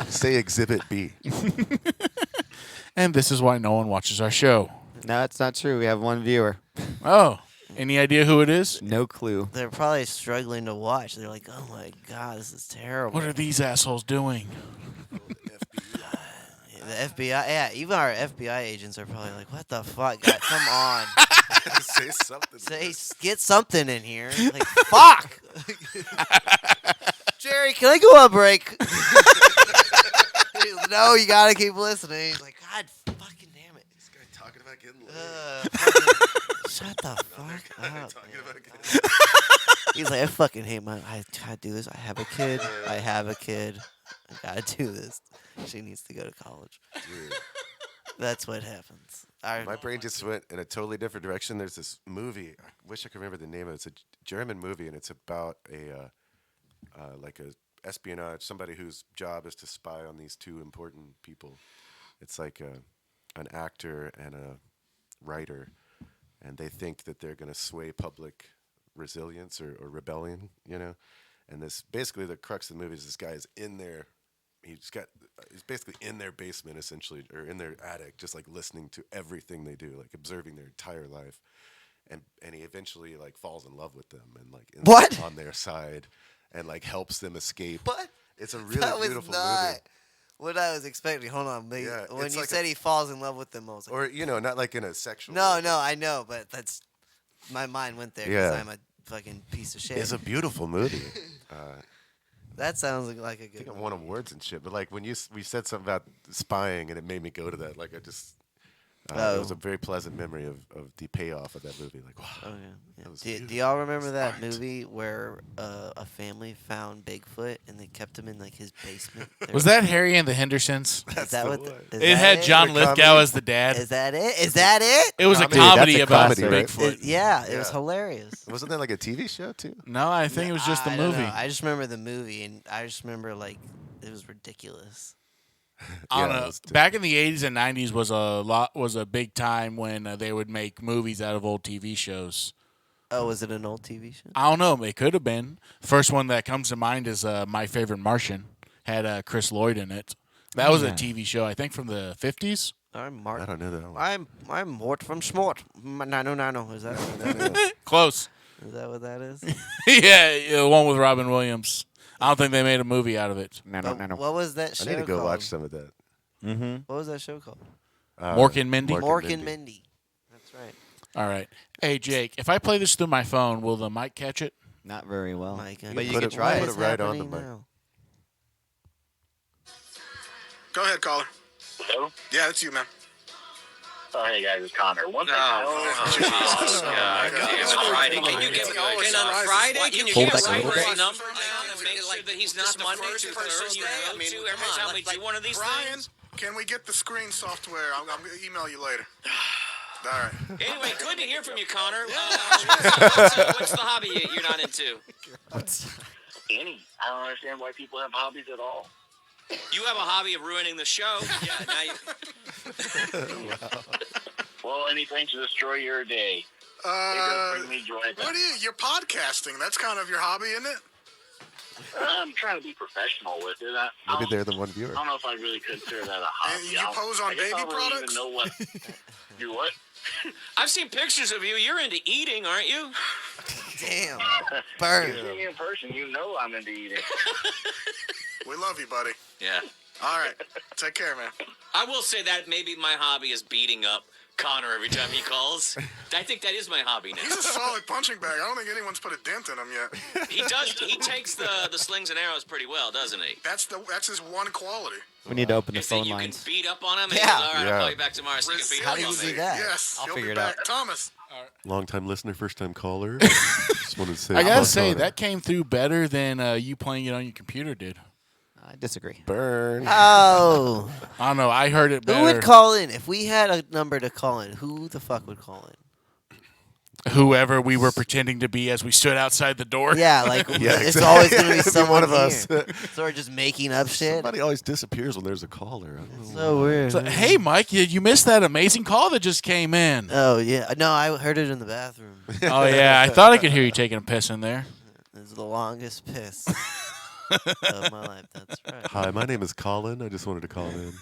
Say Exhibit B. And this is why no one watches our show. No, it's not true. We have one viewer. Oh, any idea who it is? No clue. They're probably struggling to watch. They're like, oh my god, this is terrible. What are these assholes doing? The FBI, yeah, even our FBI agents are probably like, what the fuck, guy? Come on. Say something. Get something in here. Like, fuck! Jerry, can I go on break? He's like, no, you gotta keep listening. He's like, God fucking damn it. This guy talking about getting laid. Shut the fuck up. Talking about getting He's like, I fucking hate I gotta do this. I have a kid. I gotta do this. She needs to go to college. Dude. That's what happens. My brain just went in a totally different direction. There's this movie. I wish I could remember the name of it. It's a German movie, and it's about a espionage. Somebody whose job is to spy on these two important people. It's like an actor and a writer, and they think that they're going to sway public resilience or rebellion. And this basically the crux of the movie is this guy is in there. He's basically in their basement essentially, or in their attic, just like listening to everything they do, like observing their entire life, and he eventually like falls in love with them and like ends up on their side, and like helps them escape. What? It's a really beautiful not movie. what I was expecting. Hold on, when it's you like said he falls in love with them, I was like, Or not like in a sexual. no, way. I know, but that's my mind went there because I'm a fucking piece of shit. It's a beautiful movie. That sounds like a I good. think I won awards and shit, but like when we said something about spying, and it made me go to that. Like I just, it was a very pleasant memory of the payoff of that movie. Like wow. Oh yeah. That was Do beautiful. y'all remember that Smart. movie where a family found Bigfoot and they kept him in like his basement? Was that Harry and the Hendersons? Is that what? Is It that had John The Lithgow comedy? as the dad. Is that it? Is that it? It was a Comedy. comedy That's a about comedy, right? Bigfoot. It was Yeah. hilarious. Wasn't there like a TV show too? No, I think it was just the I don't movie. know. I just remember the movie, and I just remember like it was ridiculous. I don't Yeah, it know. was Back in the 80s and 90s was a big time when they would make movies out of old TV shows. Oh, was it an old TV show? I don't know. It could have been. First one that comes to mind is My Favorite Martian. Had Chris Lloyd in it. That was a TV show, I think, from the 50s. I'm Mark. I don't know that one. I'm Mort from Schmort. Nano. Is that what that is? Close. Is that what that is? Yeah, the one with Robin Williams. I don't think they made a movie out of it. But what was that show I need to go called? watch some of that. Mm-hmm. What was that show called? Mork and Mindy? Mork and Mindy. That's right. All right. Hey, Jake, if I play this through my phone, will the mic catch it? Not very well. My God. But you Put can it- try put it. it right on the happening mic. now? Go ahead, caller. Hello? Yeah, it's you, man. Oh, hey guys, it's Connor. One thing Friday. Can you give on Friday? Can you Hold give back a little right bit. number down and make sure that he's not Monday to Thursday? I mean, every time we do one of these Brian, things. can we get the screen software? I'm going to email you later. All right. Anyway, good to hear from you, Connor. What's the hobby you're not into? Any. I don't understand why people have hobbies at all. You have a hobby of ruining the show. Yeah, now you. Well, anything to destroy your day. It does bring me joy. What are you? You're podcasting. That's kind of your hobby, isn't it? I'm trying to be professional with it. Maybe they're the one viewer. I don't know if I really consider that a hobby. And you pose on I guess baby I don't really products? even know what. Do what? I've seen pictures of you. You're into eating, aren't you? Damn. You Burn. see me in person, you know I'm into eating. We love you, buddy. Yeah. All right. Take care, man. I will say that maybe my hobby is beating up Connor every time he calls. I think that is my hobby now. He's a solid punching bag. I don't think anyone's put a dent in him yet. He does. He takes the slings and arrows pretty well, doesn't he? That's his one quality. We need to open the Is that phone you lines. can beat up on him? And Yeah. he goes, all right, Yeah. I'll call you back tomorrow so you can beat How up do on you me. do that? Yes, I'll he'll figure be it back. out. Thomas. Long time listener, first time caller. Just wanted to say. I got to hello, say, Connor. that came through better than you playing it on your computer did. I disagree. burn. Oh. I don't know. I heard it better. Who would call in? If we had a number to call in, who the fuck would call in? Whoever we were pretending to be as we stood outside the door. Yeah, like Yeah, it's exactly. always going to be It'd be someone one of us. here. So we're just making up shit. Somebody always disappears when there's a caller. I don't know. So weird. So, hey, Mike, you missed that amazing call that just came in. Oh yeah, no, I heard it in the bathroom. Oh, yeah. I thought I could hear you taking a piss in there. It's the longest piss of my life. That's right. Hi, my name is Colin. I just wanted to call in.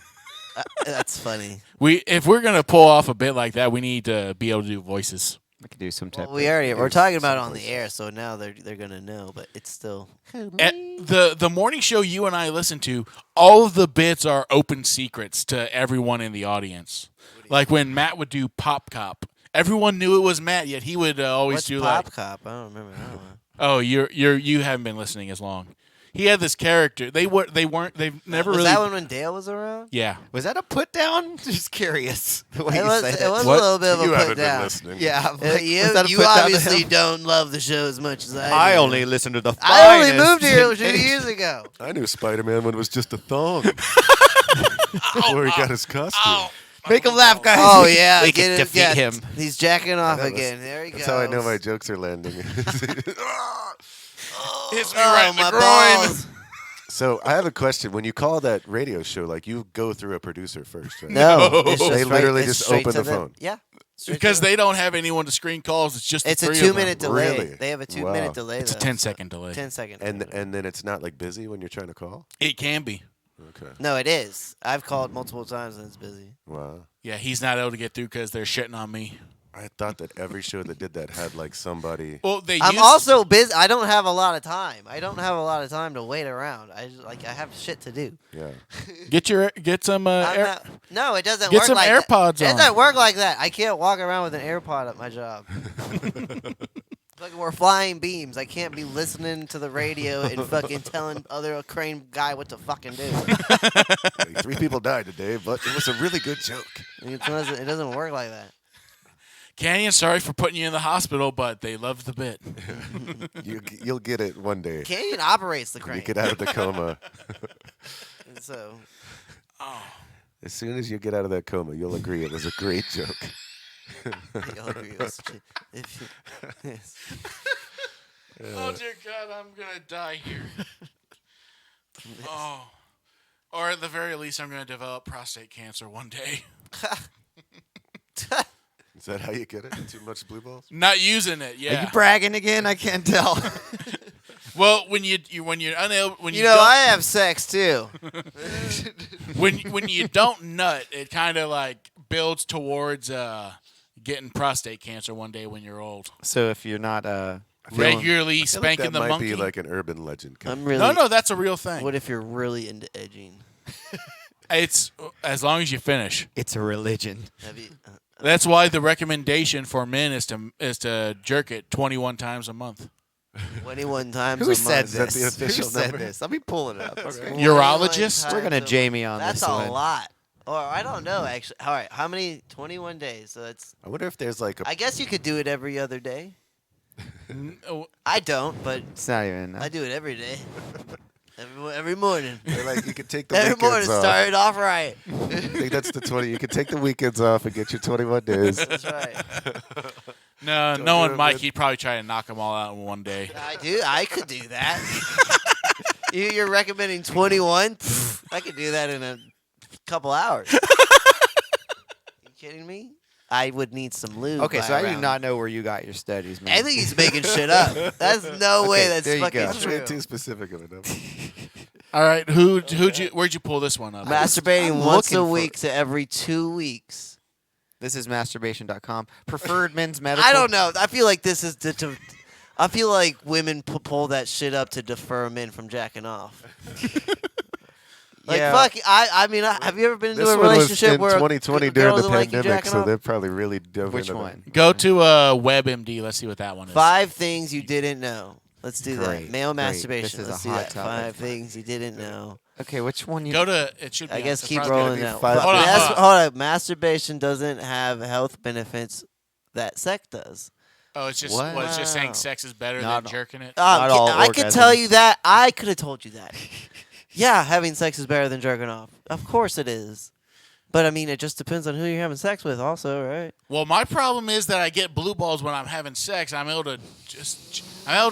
That's funny. If we're gonna pull off a bit like that, we need to be able to do voices. We could do some type. Well, we're talking about it on the air, so now they're gonna know. But it's still The morning show you and I listen to, all of the bits are open secrets to everyone in the audience. Like when Matt would do Pop Cop, everyone knew it was Matt, yet he would always What's do Pop like. Cop? I don't remember that one. Oh, you haven't been listening as long. He had this character. They've never Was really. that one when Dale was around? Yeah. Was that a put down? Just curious. The way It you was. said It was What? a little bit of a You put haven't been down. listening. Yeah. Uh, was that a you put down to obviously him? don't love the show as much as I do. I only listen to the. I only finest moved here vintage. 2 years ago. I knew Spider-Man when it was just a thong. Before he got his costume. Make him laugh, guys. Oh yeah, we get can it, defeat yeah, him. He's jacking off That was- again. There he goes. That's how I know my jokes are landing. Hits me right in the my groin. balls. So I have a question. When you call that radio show, like you go through a producer first, right? No, it's just They right- literally it's just straight open to the phone. Yeah, straight Because to they don't have anyone to screen calls. It's just It's the a three of 2-minute them. delay. Really? They have a 2 Wow. minute delay. It's a though. 10-second delay. 10-second. And then it's not like busy when you're trying to call. It can be. Okay. No, it is. I've called multiple times and it's busy. Wow. Yeah, he's not able to get through because they're shitting on me. I thought that every show that did that had like somebody. Well, they I'm used- also busy. I don't have a lot of time. I don't have a lot of time to wait around. I have shit to do. Yeah. get some I'm air, not- no, it doesn't get work some like AirPods that. It on. doesn't work like that. I can't walk around with an AirPod at my job. Like we're flying beams. I can't be listening to the radio and fucking telling other crane guy what to fucking do. Like, 3 people died today, but it was a really good joke. It doesn't work like that. Canyon, sorry for putting you in the hospital, but they loved the bit. You'll get it one day. Canyon operates the When crane. you get out of the coma. And so As soon as you get out of that coma, you'll agree it was a great joke. you'll agree with us. Yes. Oh dear God, I'm gonna die here. Oh, or at the very least, I'm gonna develop prostate cancer one day. Is that how you get it? Too much blue balls? Not using it, Are yeah. you bragging again? I can't tell. Well, when you're unable, when You know, I have sex too. when you don't nut, it kind of like builds towards getting prostate cancer one day when you're old. So if you're not Regularly I feel like spanking that the might monkey. be like an urban legend. I'm really. No, that's a real thing. What if you're really into edging? It's as long as you finish. it's a religion. Have you? That's why the recommendation for men is to jerk it 21 times a month. 21 times Who a said month. Is that this? the official Who said number? this? Let me pull it up. 21 Urologist? times We're gonna a Jamie month. on That's this a one. lot. Or I don't know actually. All right, how many? 21 days. So that's. I wonder if there's like a. I guess you could do it every other day. Oh, I don't, but It's not even. I do it every day. Every morning. They're like you could take the Every morning, weekends off. start it off right. I think that's the 20. You could take the weekends off and get your 21 days. That's right. no, Don't knowing do it, Mike, man. he'd probably try to knock them all out in one day. I do. I could do that. You're recommending 21? I could do that in a couple hours. You kidding me? I would need some lube. Okay, by so I do around- not know where you got your studies, man. I think he's making shit up. That's no way Okay, that's there you fucking go. That's true. way too specific of a number. All right, where'd you pull this one up? Masturbating I'm once looking a for- week to every 2 weeks. This is masturbation.com. Preferred men's medical. I don't know. I feel like this is I feel like women pull that shit up to defer men from jacking off. Like Yeah. fuck, I mean, have you ever been into This a one was relationship in where 2020 a girl during the doesn't like you pandemic, jacking so off? they probably really dove Which into one? Go to WebMD. Let's see what that one is. 5 things you didn't know. Let's do that. Great, Male great. masturbation. This is Let's a do hot that. topic. 5 things you didn't know. Okay, which one you? Go to. It should. Be I on- guess it's keep probably gonna rolling be out. 5 Hold on, hold on. Hold on. Masturbation doesn't have health benefits that sex does. Oh, it's just. What? Well, it's just saying Wow. sex is better Not than all. jerking it. Not all I could tell orgasms. you that. I could have told you that. Yeah, having sex is better than jerking off. Of course it is. But I mean, it just depends on who you're having sex with, also, right? Well, my problem is that I get blue balls when I'm having sex. I'm able to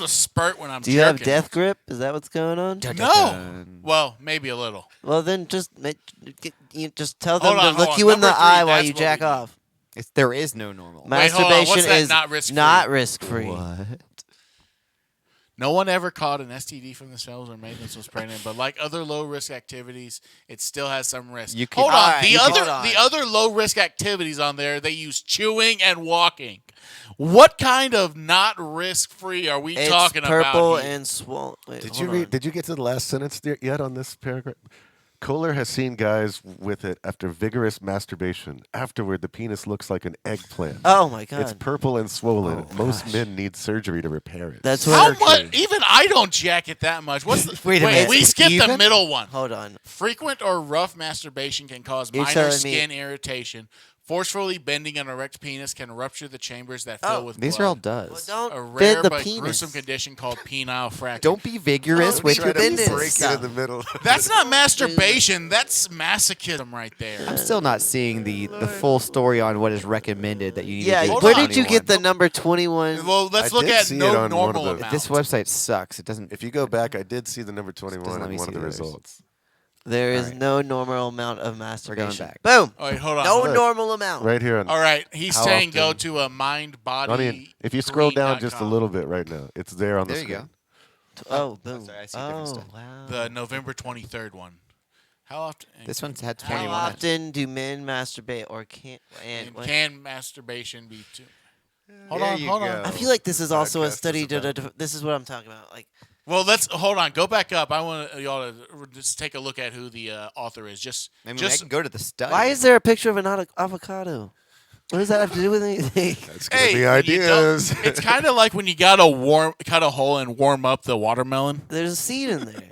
spurt when I'm. Do you have jerking. death grip? Is that what's going on? No. Well, maybe a little. Well, then just tell them Hold on, to look hold on. you in the Number 3, eye while that's you what jack we do. off. There is no normal. Wait, hold on. Masturbation What's that is not risk-free? not risk-free. What? No one ever caught an STD from themselves or made themselves pregnant, but like other low risk activities, it still has some risk. You could- Hold on. Alright, The hold on. other low risk activities on there, they use chewing and walking. What kind of not risk free are we It's talking purple about? Here? and swollen. Did you read? Did you get to the last sentence yet on this paragraph? Kohler has seen guys with it after vigorous masturbation. Afterward, the penis looks like an eggplant. Oh my god. It's purple and swollen. Oh, Most gosh. men need surgery to repair it. That's How what. much? Even I don't jack it that much. What's the, Wait a minute. we It's skipped the even? middle one. Hold on. Frequent or rough masturbation can cause You're minor telling me- skin irritation. Forcefully bending an erect penis can rupture the chambers that fill Oh. with These blood. are all does. Well, A don't rare bend the but penis. gruesome condition called penile fracture. Don't be vigorous Don't with be your Try to business. penis. break it Stop. in the middle. That's not masturbation. That's masochism right there. I'm still not seeing the full story on what is recommended that you need Yeah, to do. Hold where on. did you get the number 21? Well, let's I look did at see it no on one of normal the- amount. This website sucks. It doesn't. If you go back, I did see the number 21 Doesn't let in me one see of the the others. results. There is Alright. no normal amount of masturbation. back. Boom. Oh, wait, hold on. No Look. normal amount. Right here. On, All right, he's How saying go often- to a mind body. I mean, if you scroll down just a little bit right now, it's there on the There you screen. go. Oh, boom. sorry, I see different Oh, stuff. wow. The November 23rd one. How often? This one's had How 21. in it. often do men masturbate or can't? And what- can masturbation be too? Hold There on, you hold go. on. I feel like this is also a Podcast study. is about- This is what I'm talking about. Like, Well, let's hold on. Go back up. I want y'all to just take a look at who the author is. Just, I mean, I just can go to the study. why is there a picture of an avocado? What does that have to do with anything? That's hey, gonna be you don't- ideas. It's kind of like when you gotta cut a hole and warm up the watermelon. There's a seed in there.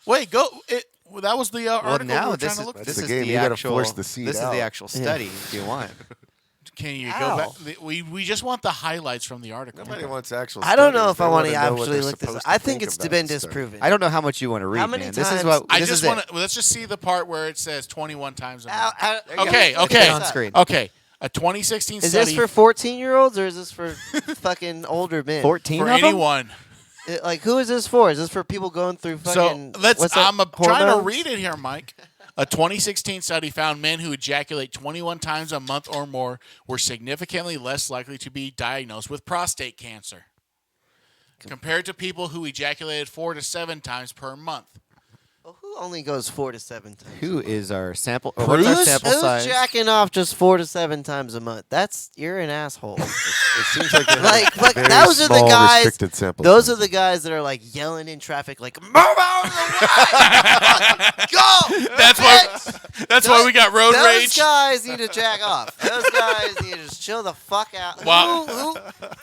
Wait, go. That was the Well, article we now were this trying to is look. That's this the is game. the You gotta actual. force the seed This is out. the actual study. If you want. Can you Ow. go back? We just want the highlights from the article. Nobody wants actual. I don't know studies. if They I want to wanna know what actually they're look this up. supposed I to think it's about been the study. disproven. I don't know how much you want to read, many man. This is times- what. I this just is it. want to. Let's just see the part where it says 21 times a month. Ow, there you go. Okay, Look okay. this on up. screen. Okay, a 2016 Is study this for 14-year-olds or is this for fucking older men? 14 for of them? anyone. Like, who is this for? Is this for people going through fucking? So let's. what's that, I'm trying to hormones? read it here, Mike. A 2016 study found men who ejaculate 21 times a month or more were significantly less likely to be diagnosed with prostate cancer compared to people who ejaculated 4 to 7 times per month. Well, who only goes 4 to 7 times? Who is our sample? Or what's our Who's- sample Who's size? jacking off just 4 to 7 times a month? You're an asshole. It seems like they have Like, a look, very those are the small, guys. restricted sample Those size. are the guys that are like yelling in traffic, like "Move out of the way! Go!" That's why. That's why we got road Those rage. guys need to jack off. Those guys need to just chill the fuck out. Wow. Who?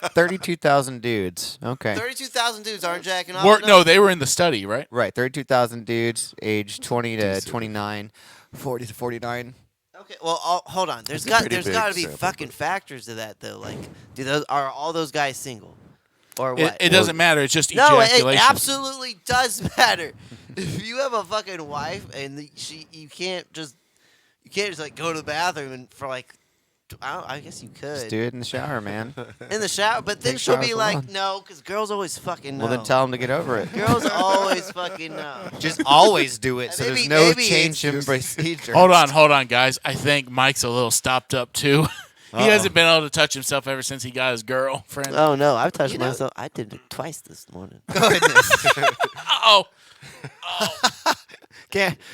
32,000 dudes. Okay. 32,000 dudes aren't jacking off. No, enough? they were in the study, right? Right. 32,000 dudes, age 20 to 29, 40 to 49. Okay, well, hold on. There's That's a got pretty there's big got to be sample, fucking but- factors to that though. Like, are all those guys single, or what? It doesn't matter. It's just No, it ejaculation. absolutely does matter. If you have a fucking wife and you can't just like go to the bathroom and for like, I guess you Just could do it in the shower, man. in the shower, but then Take she'll be showers like, alone. no, because girls always fucking know. Well, then tell them to get over it. Girls always fucking know. Just always do it, so Maybe- there's no maybe change in it's procedure. Hold on, guys. I think Mike's a little stopped up too. He Uh-oh. hasn't been able to touch himself ever since he got his girlfriend. Oh no, I've touched You know- myself. I did it twice this morning. Goodness. Oh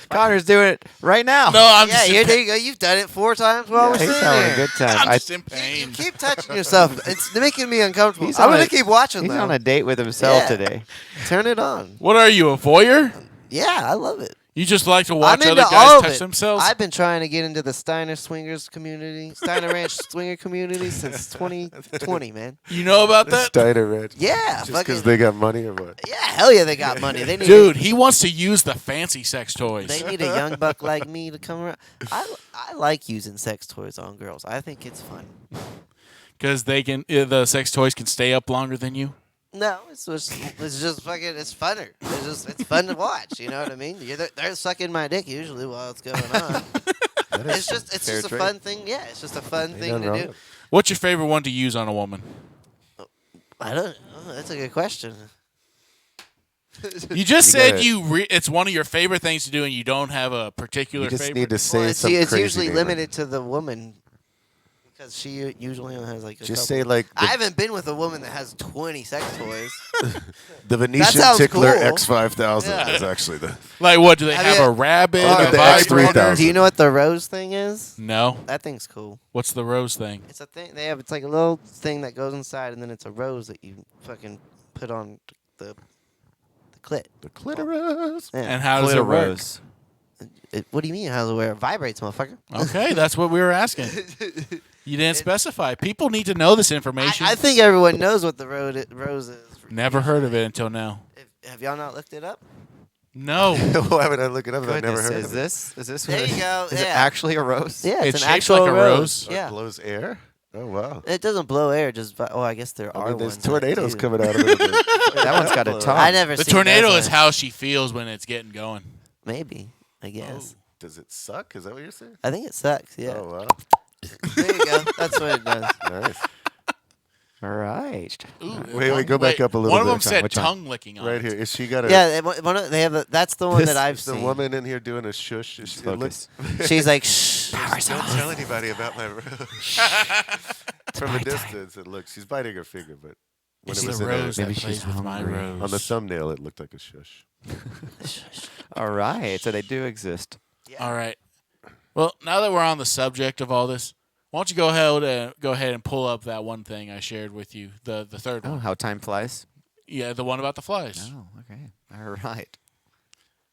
Connor's doing it right now. no, I'm Yeah, just here in there you go. You've done it 4 times while we're He's sitting having a here. good time. I'm I, just in You pain. keep touching yourself. It's making me uncomfortable. He's I'm on gonna a- keep watching he's though. on a date with himself Yeah. today. Turn it on. What are you, a voyeur? Yeah, I love it. You just like to watch I'm other into all guys of touch it. themselves? I've been trying to get into the Steiner swingers community, Steiner Ranch swinger community since 2020, man. You know about that? Steiner Ranch. Yeah, Just fucking. because they got money or what? Yeah, hell yeah, they got money. They need Dude, he wants to use the fancy sex toys. They need a young buck like me to come around. I like using sex toys on girls. I think it's fun. Because the sex toys can stay up longer than you. No, it's just fucking. It's funner. It's fun to watch. You know what I mean? They're sucking my dick usually while it's going on. It's just fair a trade. fun thing. Yeah, it's just a fun Ain't thing nothing to wrong do. with it. What's your favorite one to use on a woman? I don't know. That's a good question. You just You said gotta- it's one of your favorite things to do, and you don't have a particular You just favorite. need to say Well, some it's crazy usually name. limited to the woman. Because she usually only has like a Just couple. say like I haven't been with a woman that has 20 sex toys. the Venetian sounds Tickler cool. X5000 Yeah. is actually the. Like, what do they Have have? you- A rabbit? Oh, a the vibrator? X3000. Do you know what the rose thing is? No. That thing's cool. What's the rose thing? It's a thing they have. It's like a little thing that goes inside, and then it's a rose that you fucking put on the clit. The clitoris. Yeah. And how does it work? Rose. What do you mean? How's it wear? It vibrates, motherfucker. Okay, that's what we were asking. You didn't specify. People need to know this information. I think everyone knows what the rose is. Never heard of it until now. Have y'all not looked it up? No. Why would I look it up? I've never Goodness, heard is of it. this? There you go. Is it Yeah. actually a rose? Yeah, It's an shaped actual like a rose. Oh, it Yeah. blows air? Oh, wow. It doesn't blow air. Just I guess there are. There's ones that tornadoes do. coming out of it. That one's got a tongue. I never. The seen tornado those is ones. how she feels when it's getting going. Maybe. I guess. Does it suck? Is that what you're saying? I think it sucks. Yeah. Oh, wow. There you go. That's what it does. Nice. All right. Ooh, Wait, go back up a little One of bit. them said Which one? tongue licking on Right it. here. Is she got a... Yeah. They have. That's the one that I've Is the seen. woman in here doing a shush? Is it looks, She's like, shh. don't tell anybody about my rose. From a distance, it looks... She's biting her finger, but... When It's it was the in rose Maybe that she's plays with my hungry. rose. on the thumbnail, it looked like a shush. All right. So they do exist. All right. Well, now that we're on the subject of all this, why don't you go ahead and pull up that one thing I shared with you, the third Oh, one. how time flies. Yeah, the one about the flies. Oh, okay. All right.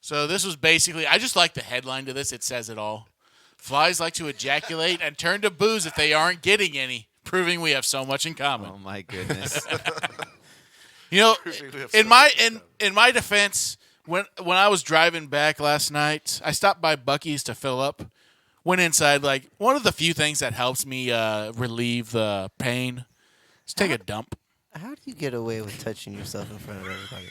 So this was basically, I just like the headline to this. It says it all. Flies like to ejaculate and turn to booze if they aren't getting any, proving we have so much in common. Oh my goodness. You know, We have in so my much in in my defense, when I was driving back last night, I stopped by Buc-ee's to fill up. Went inside. Like, one of the few things that helps me relieve the pain is take a dump. How do you get away with touching yourself in front of everybody?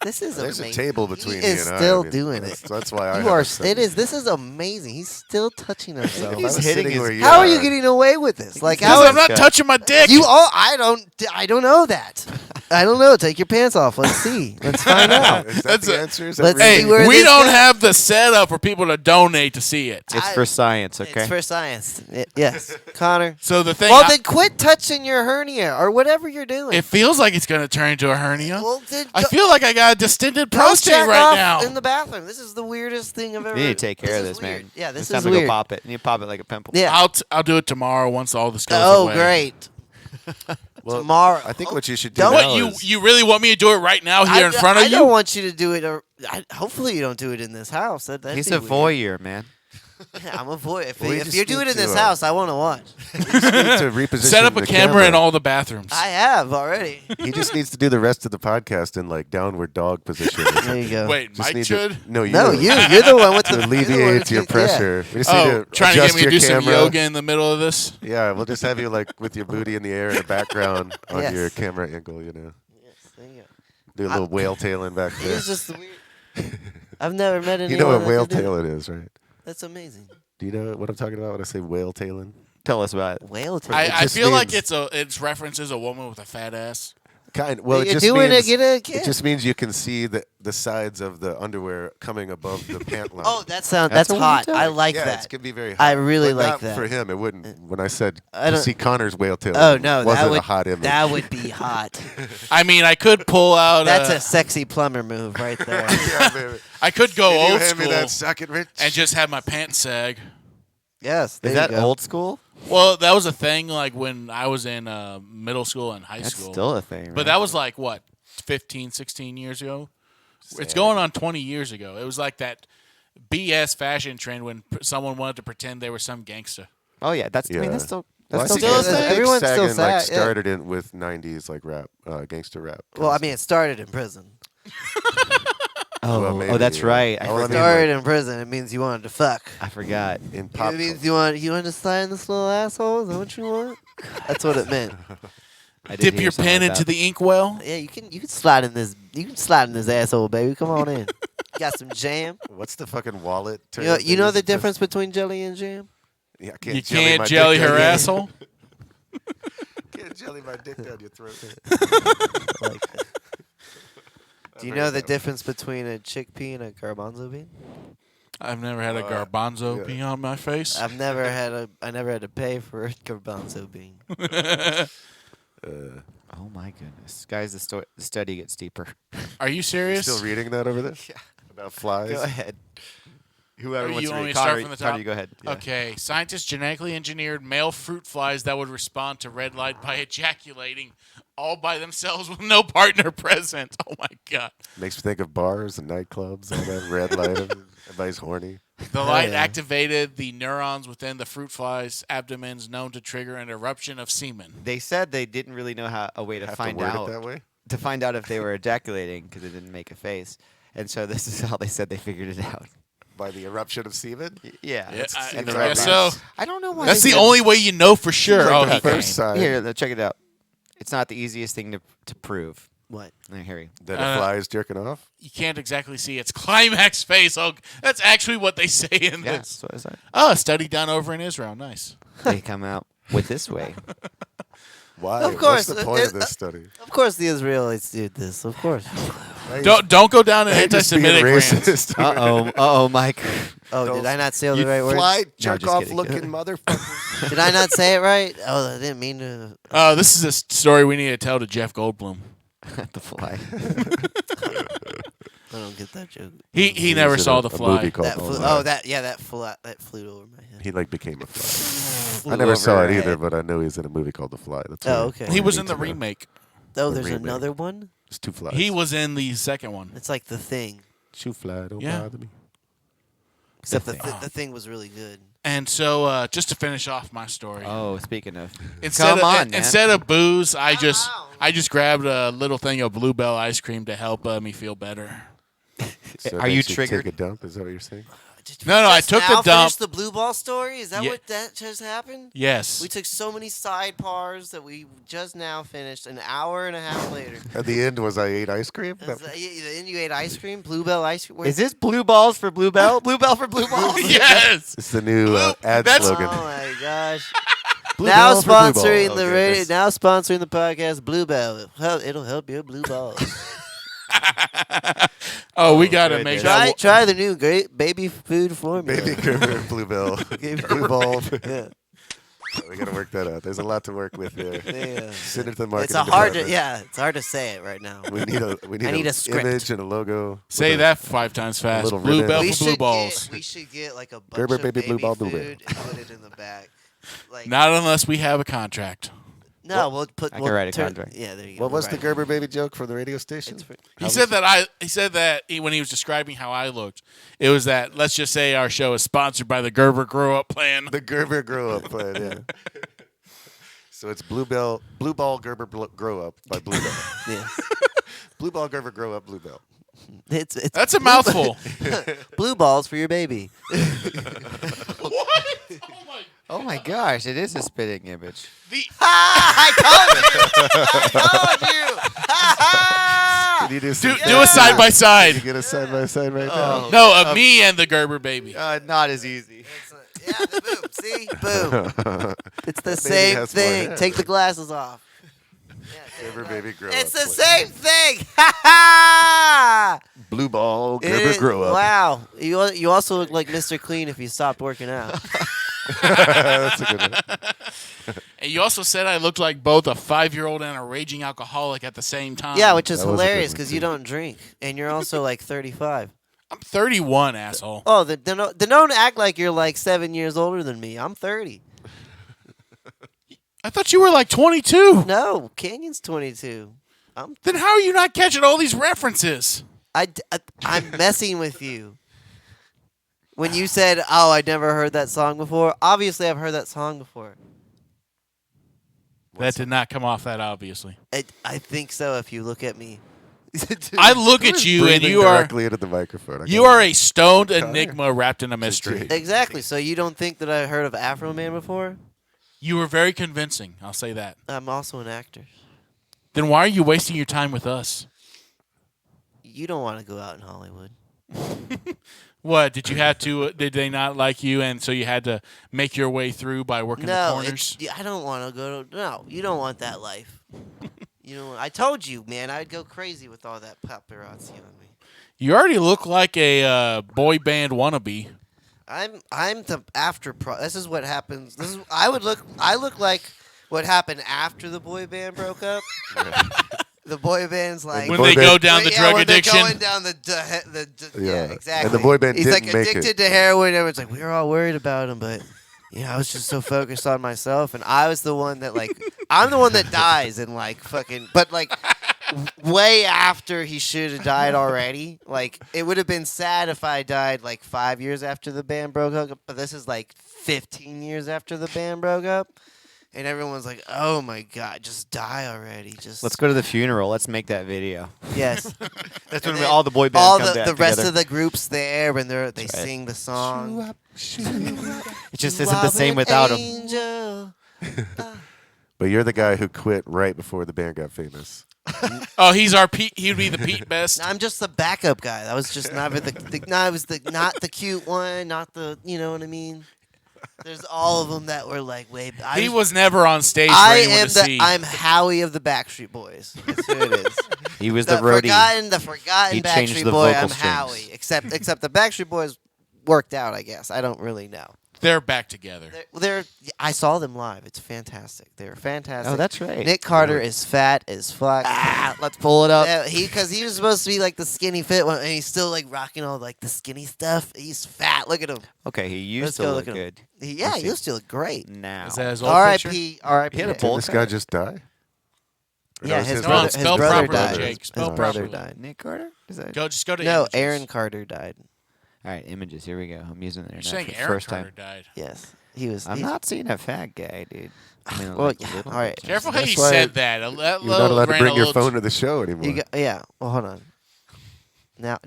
This is There's amazing. a table between He you is and I. still I mean, doing that's, it. That's why I You have are. a second. It is. This is amazing. He's still touching himself. If I was hitting sitting his- where you How are you getting away with this? Like, how Because I'm is not touching my dick. you all? I don't know that. I don't know. Take your pants off. Let's see. Let's find out. Is that That's the a- answer? Is that let's really- see Hey, where we this don't goes. have the setup for people to donate to see it. It's for science, okay? It's for science. Yes, Connor. So the thing, Well, then quit touching your hernia or whatever you're doing. it feels like it's going to turn into a hernia. well, then I go- feel like I got a distended go prostate jack right off now. in the bathroom. This is the weirdest thing I've ever. You need to take care of is this, weird. man. Yeah, this it's is time to weird. go pop it. And you pop it like a pimple. Yeah. I'll do it tomorrow once all this goes Oh, away. great. Well, Tomorrow. I think what you should do Don't- now What, is... you really want me to do it right now here in front of I you? don't want you to do it. Hopefully, you don't do it in this house. That'd He's be a weird. voyeur, man. Yeah, I'm a voyeur. If, Well, you if just you do need it in to, this house, I want to watch. He just needs to reposition Set up a the camera in all the bathrooms. I have already. He just needs to do the rest of the podcast in like downward dog position. or There something. you go. Wait, Just Mike need should? to, no, you. No, you're the one with the To you're the one alleviate with your the- pressure. We just Oh, need to trying to adjust get me to your do some camera. yoga in the middle of this? Yeah, we'll just have you like with your booty in the air in the background on Yes. your camera angle, you know. Yes, there you go. Do a little whale tailing back there. It's just weird. I've never met anyone. You know what that whale could do it. tailing is, right? That's amazing. Do you know what I'm talking about when I say whale tailing? Tell us about it. Whale tail. I just feel like means- it's references a woman with a fat ass. Kind. Well, it You're just doing means it. Get a kid. it just means you can see the sides of the underwear coming above the pant line. Oh, that sounds. That's That's what hot. we do. I like yeah, that. it can be very. Hot. I really But like not that. For him, it wouldn't. When I said I to don't- see Connor's whale tail, Oh it no, wasn't that would a hot image. that would be hot. I mean, I could pull out. That's a sexy plumber move right there. Yeah, baby. I could go Can you old hand me school that socket, Rich? and just have my pants sag. Yes, there Is you that go. old school? Well, that was a thing like when I was in middle school and high That's school. still a thing. But that was like what, 15, 16 years ago? It's going on 20 years ago. It was like that BS fashion trend when someone wanted to pretend they were some gangster. Oh yeah, that's. I Yeah. mean, that's still. Well, I That's think still. still a I thing. think Everyone's still sagging, like sag, yeah. started in with '90s like rap, gangster rap. Well, I mean, it started in prison. Oh, Well, maybe, oh, that's yeah. right. I Oh, I forgot. mean, Started in prison. It means you wanted to fuck. I forgot. in pop. It means you want to slide in this little asshole. Is that what you want? That's what it meant. I did Dip hear your something pen like into that. the inkwell. Yeah, you can slide in this. You can slide in this asshole, baby. Come on in. Got some jam. What's the fucking wallet? You know, term? the Is it difference between jelly and jam? Just, yeah, I You jelly can't my jelly dick her down your- asshole. Can't jelly my dick down your throat. Like that. Do you know the difference between a chickpea and a garbanzo bean? I've never had a garbanzo bean on my face. I never had to pay for a garbanzo bean. Oh my goodness, guys! The study gets deeper. Are you serious? Still reading that over there? Yeah. About flies? Go ahead. Whoever Or wants you to want read. me to start Connor, from the Connor, top? you go ahead. Yeah. Okay. Scientists genetically engineered male fruit flies that would respond to red light by ejaculating all by themselves with no partner present. Oh my god. Makes me think of bars and nightclubs, all that red light. Everybody's horny. The light activated the neurons within the fruit fly's abdomens known to trigger an eruption of semen. They said they didn't really know a way to Have find to word out it that way? to find out if they were ejaculating because it didn't make a face, and so this is how they said they figured it out. By the eruption of semen? Yeah. Yeah, And the I red guess lights. so. I don't know why. That's they the said- only way you know for sure. Like Oh, the he first came. sign Here, check it out. It's not the easiest thing to prove. What? Here you. that a fly is jerking off? You can't exactly see its climax face. Oh, that's actually what they say in Yeah, this. that's what I said. Oh, a study done over in Israel. Nice. They come out with this way. Why? Of course, What's the point of this study? Of course, the Israelis did this. Of course. Don't go down an Hey, just being anti-Semitic rant. racist. Mike. Oh, did I not say the You right word? fly, No, jerk just off kidding. looking motherfucker. Did I not say it right? Oh, I didn't mean to. Oh, this is a story we need to tell to Jeff Goldblum. The fly. I don't get that joke. He never was in saw a- the a fly. movie called That flew, Owlien. that flew over my head. He became a fly. Flew I never over saw her it either, head. but I know he's in a movie called The Fly. That's Oh, what okay. He I was need in the to know. remake. Oh, The there's remake. another one. It's two flies. He was in the second one. It's like The Thing, Two fly, don't Yeah. bother me. except The the thing was really good. And so, just to finish off my story, Oh, speaking of. instead Come of, on, man. instead of booze, I just grabbed a little thing of Bluebell ice cream to help me feel better. So it Are you makes triggered? Take a dump? Is that what you're saying? No, I Just took now the dump. Finish the blue ball story. Is that Yeah. what that just happened? Yes. We took so many sidebars that we just now finished an hour and a half later. At the end, was I ate ice cream? Then you ate ice cream, Bluebell ice cream. Is this blue balls for Bluebell? Bluebell for blue balls? Yes. It's the new ad that's- slogan. Oh my gosh! Blue Now ball for blue ball. sponsoring Oh, the radio. goodness. Now sponsoring the podcast, Bluebell. It'll help your blue balls. Oh, we got to goodness. make try that. try the new great baby food formula. Baby Gerber Bluebell. Blue ball. Yeah. We got to work that out. There's a lot to work with there. Yeah. Send it to the marketing It's a hard to department. it's hard to say it right now. We need I need a a script. image and a logo. Say with a- that 5 times fast. little Bluebell ribbon. for blue balls. We should get like a bunch Gerber of baby baby blue ball, food blueberry. and put it in the back. Like Not unless we have a contract. no, we'll put. I can we'll write a turn- contract. Yeah, there you go. What was the Right. Gerber baby joke from the radio station? It's for- He said that when he was describing how I looked, it was that let's just say our show is sponsored by the Gerber Grow Up Plan. The Gerber Grow Up plan, yeah. So it's Blue Ball Gerber Grow Up by Bluebell. Yes. Blue Ball Gerber Grow Up Bluebell. It's That's a blue mouthful. blue balls for your baby. What? Oh my! Oh my gosh, it is a spitting image. I told you! Can you do, some- Do a side by Can you side. get a side by side right now? No, of me and the Gerber baby. Not as easy. Yeah, the boom. See? Boom. It's the Baby same has more thing. hair. Take the glasses off. Gerber baby grow It's up. the same thing. Ha ha! Blue Ball It Gerber is- Grow Up. Wow. You also look like Mr. Clean if you stopped working out. That's a good one. And you also said I looked like both a 5-year-old and a raging alcoholic at the same time. Yeah, which is That was a good hilarious one, because too. you don't drink. And you're also like 35. I'm 31, asshole. Oh, then don't act like you're like 7 years older than me. I'm 30. I thought you were like 22. No, Canyon's 22. Then how are you not catching all these references? I'm messing with you. When you said, "Oh, I never heard that song before," obviously I've heard that song before. That did not come off that obviously. I think so. If you look at me, I look at you and Breathing you are directly into the microphone. you are a stoned enigma wrapped in a mystery. exactly. So you don't think that I heard of Afro Man before? You were very convincing. I'll say that. I'm also an actor. Then why are you wasting your time with us? You don't want to go out in Hollywood. What did you have to? Did they not like you, and so you had to make your way through by working the No, corners? I don't want to go to. No, you don't want that life. You know, I told you, man, I'd go crazy with all that paparazzi on me. You already look like a boy band wannabe. I'm the after pro. This is what happens. I look like what happened after the boy band broke up. The boy band's like When they go down the drug when addiction. They're going down Yeah. exactly. And the boy band He's didn't like make addicted it. to heroin. Everyone's like, we were all worried about him, but I was just so focused on myself, and I was the one that I'm the one that dies and but way after he should have died already. Like it would have been sad if I died 5 years after the band broke up, but this is 15 years after the band broke up. And everyone's like, "Oh my God, just die already!" Let's go to the funeral. Let's make that video. Yes, That's when all the boy bands come back the rest together. of the groups there when they right. sing the song. It just isn't the same without him. Angel. But you're the guy who quit right before the band got famous. Oh, he's our Pete. He'd be the Pete Best. I'm just the backup guy. That was just not I was not the cute one, not the you know what I mean. There's all of them that were way. He was never on stage for I anyone am to see. I'm Howie of the Backstreet Boys. That's who it is. He was the roadie. The forgotten He changed Backstreet the Boy. vocal I'm strings. Howie. Except the Backstreet Boys worked out. I guess I don't really know. They're back together. I saw them live. It's fantastic. They were fantastic. Oh, that's right. Nick Carter is fat as fuck. Let's pull it up. Yeah, because he was supposed to be the skinny fit one, and he's still rocking all the skinny stuff. He's fat. Look at him. Okay, he used Let's to go look look at him. good. He used to look great. Now. Is that his old picture? R.I.P. R.I.P. He had a Nick. bowl Did this guy just die? Or Yeah, that was his Come on, brother. His spell brother properly, died. Jake. Spell His brother properly. died. Nick Carter? Is that? Just go to No, images. Aaron Carter died. All right, images. Here we go. I'm using the You're internet saying for the Aaron first Carter time. died. Yes, he was. I'm not seeing a fat guy, dude. I mean, Well, a yeah, little all right. bit. Careful how That's you why said that. That You're not allowed to ran bring a your little phone to the show anymore. Yeah. Well, hold on. Now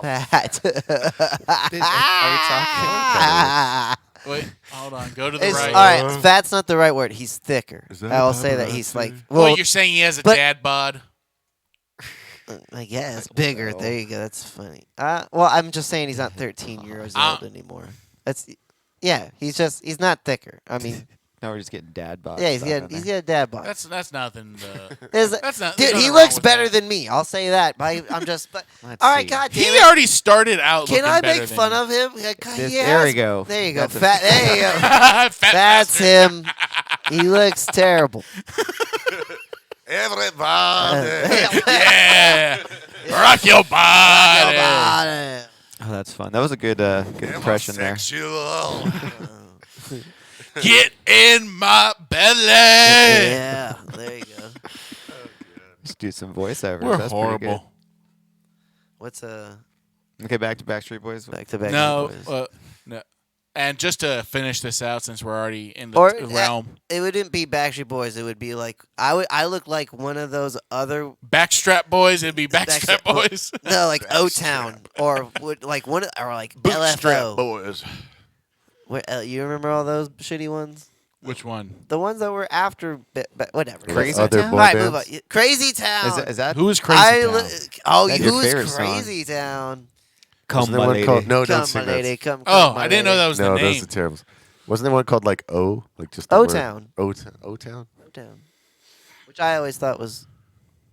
fat. Are Wait, hold on. Go to the It's, right. all right, fat's not the right word. He's thicker. Is that I will a say that paparazzi? he's like. Well, Well, you're saying he has a but- dad bod. I guess bigger. There you go. That's funny. Well, I'm just saying he's not 13 years old anymore. That's. Yeah, he's not thicker. I mean, No, we're just getting dad bod. yeah, he's stuff got in he's there. got a dad bod. That's nothing. There's- That's not. Dude, there's he nothing looks wrong with better that. than me. I'll say that. I'm just. But Let's all right, see. God damn He it. already started out. Can looking I better make than fun you. of him? Like, he There has- we go. There you go. That's a- Fat. There you go. Fat That's bastard. him. He looks terrible. Everybody. Yeah. Rock your body. Oh, that's fun. That was a good impression there. Sexual. Get in my belly. Yeah, there you go. Just do some voiceovers. We're That's pretty good. horrible. What's Okay, back to Backstreet Boys. back to back? No, Boys. no. And just to finish this out, since we're already in the Or realm, it wouldn't be Backstreet Boys. It would be I look like one of those other Backstrap Boys. It'd be Backstrap Boys. no like O Town or one or like Bootstrap LFO. boys. You remember all those shitty ones? Which one? The ones that were after, whatever. Crazy Other Town? boy All right, bands? move on. Crazy Town. Is that Who is Crazy I Town? li- That's your who's favorite song. Crazy Town? Come Wasn't there My one Lady? called? No, Come, don't sing my lady, that. come. Oh, my I didn't know lady. that was No, the those name. are terrible. Wasn't there one called O? Like just the word? O-Town. O-Town. O-Town. Motown. Which I always thought was,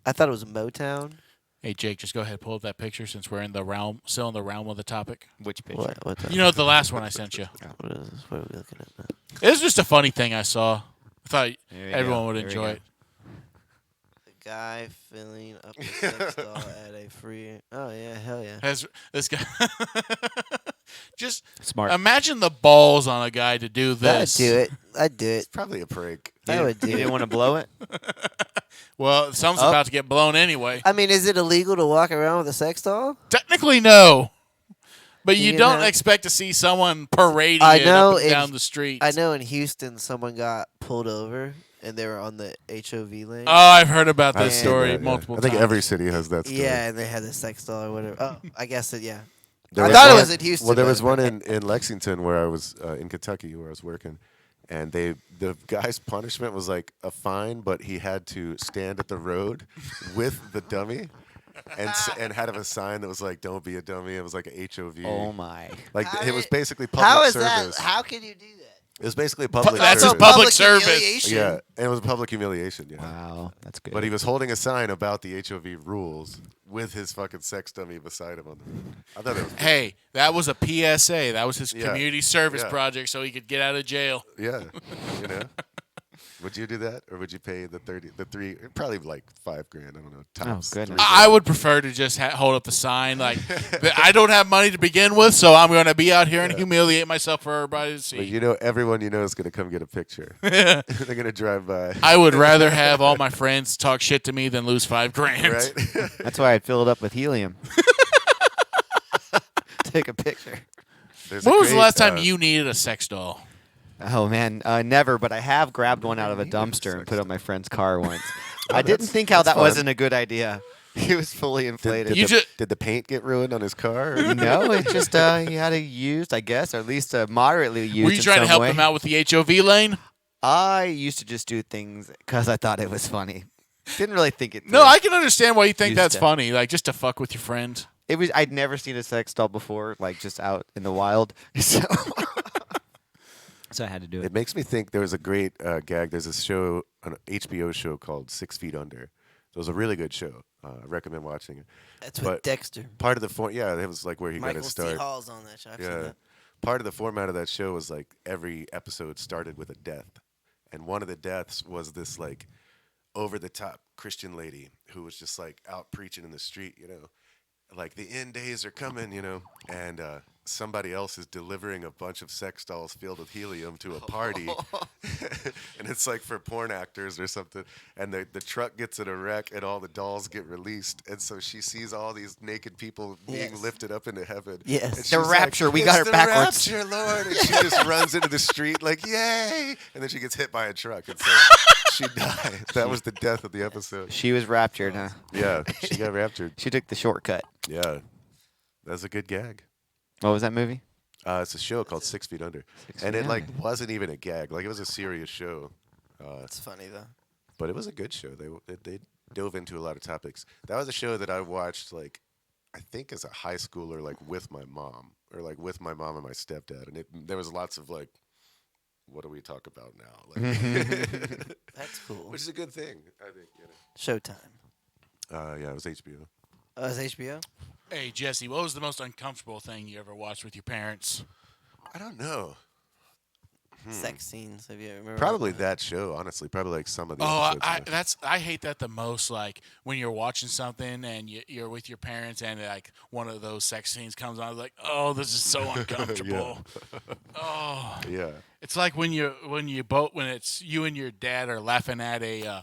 I thought it was Motown. Hey Jake, just go ahead and pull up that picture since we're in the realm, still in the realm of the topic. Which picture? What the, You know the last one I sent you. what is this? What are we looking at now? It was just a funny thing I saw. I thought There we everyone go. would There we enjoy go. it. The guy filling up a sex doll at a free. Oh yeah, hell yeah. Has this guy just Smart. imagine the balls on a guy to do I'd this. do it. I'd do It's it. probably a prank. I would do You it. didn't want to blow it? Well, someone's Oh. about to get blown anyway. I mean, is it illegal to walk around with a sex doll? Technically, no. But you You don't know- expect to see someone parading I it know up and in- down the street. I know in Houston, someone got pulled over and they were on the HOV lane. Oh, I've heard about I've this seen story that, yeah. multiple I think times. every city has that story. yeah, and they had a sex doll or whatever. Oh, I guess it. Yeah. There I was thought it one- was in Houston. Well, there but- was one in Lexington where I was in Kentucky where I was working, and the guy's punishment was like a fine, but he had to stand at the road with the dummy, and had a sign that was like "Don't be a dummy." It was like a HOV. Oh my. Like How it was did- basically public How is service. that? How can you do that? It was basically a public. That's Also his public public service. humiliation. Yeah, and it was a public humiliation. Yeah. Wow, that's good. But he was holding a sign about the HOV rules with his fucking sex dummy beside him on the road. I thought it was. Hey, that was a PSA. That was his Yeah. community service Yeah. project so he could get out of jail. Yeah, you know. Would you do that, or would you pay the three, probably like $5,000? I don't know. Tops. goodness. I would prefer to just hold up the sign like, I don't have money to begin with, so I'm going to be out here and humiliate myself for everybody to But see. you know, everyone you know is going to come get a picture. They're going to drive by. I would rather have all my friends talk shit to me than lose $5,000. Right? That's why I'd fill it up with helium. Take a picture. There's a When was the great, last time you needed a sex doll? Oh man, never. But I have grabbed one out of a dumpster and put it on my friend's car once. I didn't think how that fun. wasn't a good idea. He was fully inflated. Did the paint get ruined on his car? Or? No, it just he had it used, I guess, or at least moderately used. Were you trying to help him out with the HOV lane? I used to just do things because I thought it was funny. Didn't really think it. No, I can understand why you think Used that's to. funny, like just to fuck with your friend. It was. I'd never seen a sex doll before, like just out in the wild. So, so I had to do it. It makes me think there was a great gag. There's a show, an HBO show called 6 Feet Under. It was a really good show. I recommend watching it. That's with But Dexter. Part of the it was like where he Michael got his C. start. Hall's on that show. I've seen Yeah. that. Part of the format of that show was like every episode started with a death. And one of the deaths was this like over the top Christian lady who was just like out preaching in the street, you know. Like the end days are coming, you know, and somebody else is delivering a bunch of sex dolls filled with helium to a party, and it's like for porn actors or something. And the truck gets in a wreck, and all the dolls get released, and so she sees all these naked people being Yes. lifted up into heaven. Yes. And The she's like, rapture, we got "It's her the backwards." Rapture, Lord, and she just runs into the street like yay, and then she gets hit by a truck, and so she died. That was the death of the episode. She was raptured, huh? Yeah, she got raptured. She took the shortcut. Yeah, that's a good gag. What was that movie? It's a show called 6 Feet Under, and it like wasn't even a gag. Like it was a serious show. It's funny though. But it was a good show. They dove into a lot of topics. That was a show that I watched like I think as a high schooler, like with my mom or like with my mom and my stepdad, and there was lots of like, what do we talk about now? Like, That's cool. which is a good thing, I think. You Showtime. Yeah, it was HBO. Oh, it's HBO? Hey, Jesse, what was the most uncomfortable thing you ever watched with your parents? I don't know. Sex scenes. Have you remember? Probably that show, honestly. Probably like some of the Oh, episodes. I hate that the most. Like when you're watching something and you're with your parents and like one of those sex scenes comes on, like, oh, this is so uncomfortable. Oh, Yeah. it's like when it's you and your dad are laughing at a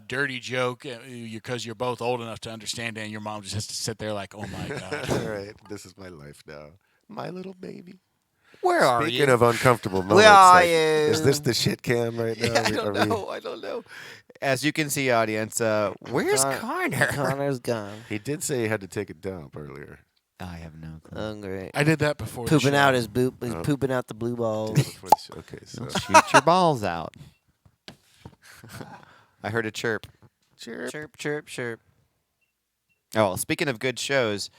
dirty joke because you're both old enough to understand it, and your mom just has to sit there like, oh my god. All right. This is my life now. My little baby. Where are Speaking you? of uncomfortable moments, Where are like, you? is this the shit cam right now? I don't know. I don't know. As you can see, audience, where's Connor? Connor's gone. He did say he had to take a dump earlier. I have no clue. Oh, great. I did that before. the Pooping show. out his boop. He's Oh. pooping out the blue balls. Before the show. Okay, so Shoot your balls out. I heard a chirp. Chirp, chirp, chirp. Oh, well, speaking of good shows,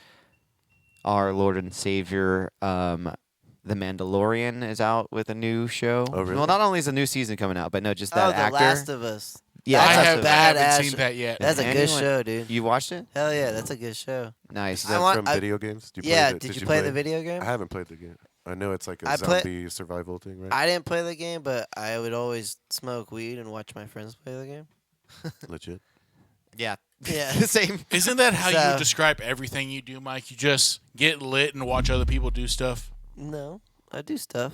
our Lord and Savior, The Mandalorian, is out with a new show. Oh, really? Well, not only is a new season coming out, but no, just Oh, that The actor. Last of Us. Yeah, I That's a haven't badass seen that yet. That's a good Anyone- show, dude. You watched it? Hell yeah, that's a good show. Nice. is I that want- from I- video games? Did you Yeah, play did you play the video game? I haven't played the game. I know it's like a I play- zombie survival thing, right? I didn't play the game, but I would always smoke weed and watch my friends play the game. Legit. Yeah. Yeah. The same. Isn't that how So- you describe everything you do, Mike? You just get lit and watch other people do stuff? No, I do stuff.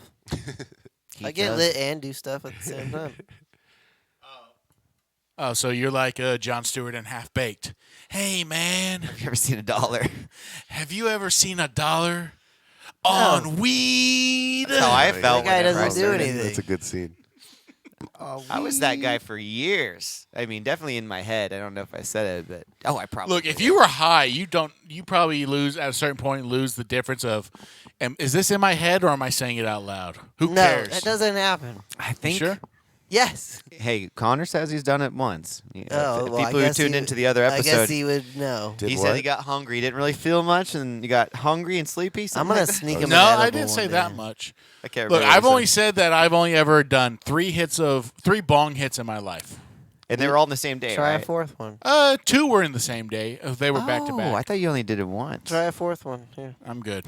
He I get does. lit and do stuff at the same time. Oh, so you're like Jon Stewart and Half Baked. Hey, man, Have you ever seen $1? have you ever seen $1 on weed? That's how I Oh, felt. That guy whenever I doesn't do started. anything. That's a good scene. I was that guy for years. I mean, definitely in my head. I don't know if I said it, but I probably Look, if did. you were high, you probably lose at a certain point. Lose the difference of, is this in my head or am I saying it out loud? Who No, cares? that doesn't happen. I think Sure? Yes. Hey, Connor says he's done it once. Yeah, Oh, if well, I people who guess tuned he into would- the other I guess episode, he would know. Did he what? said he got hungry. He didn't really feel much, and you got hungry and sleepy. I'm something gonna like that? sneak him. No, an I edible didn't say one that day. much. I can't Look, remember. I've what he only said that I've only ever done 3 bong hits in my life. and they were all in the same day, Try right? a fourth one. 2 were in the same day. They were back to Oh, I back. thought you only did it once. Try a fourth one. Here. I'm good.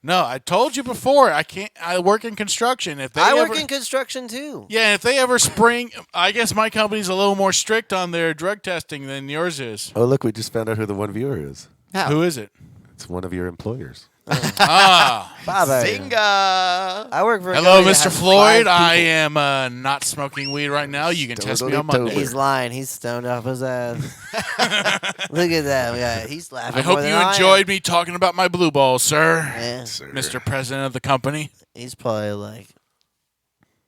No, I told you before. I can't. I work in construction. If they I ever, work in construction too. yeah, if they ever spring, I guess my company's a little more strict on their drug testing than yours is. Oh, look, we just found out who the one viewer is. Who is it? It's one of your employers. Ah, Bye-bye. Zinga! I work for. a hello, company that Mr. has Floyd. 5 I people. am not smoking weed right now. You can test me on Totally Monday. He's lying. He's stoned off his ass. Look at that. Yeah, he's laughing. I hope more you than I am. enjoyed me talking about my blue balls, sir, Yeah. Sir. Mr. President of the company. He's probably like,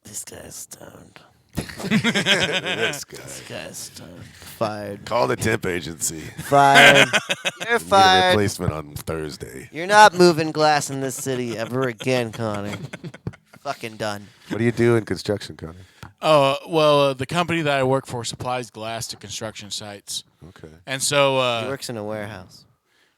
this guy's stoned. This guy. This guy's stoned. Fired. Call the temp agency. Fired. You're Need a fired. replacement on Thursday. You're not moving glass in this city ever again, Connor. Fucking done. What do you do in construction, Connor? Well, the company that I work for supplies glass to construction sites, Okay. and so He works in a warehouse.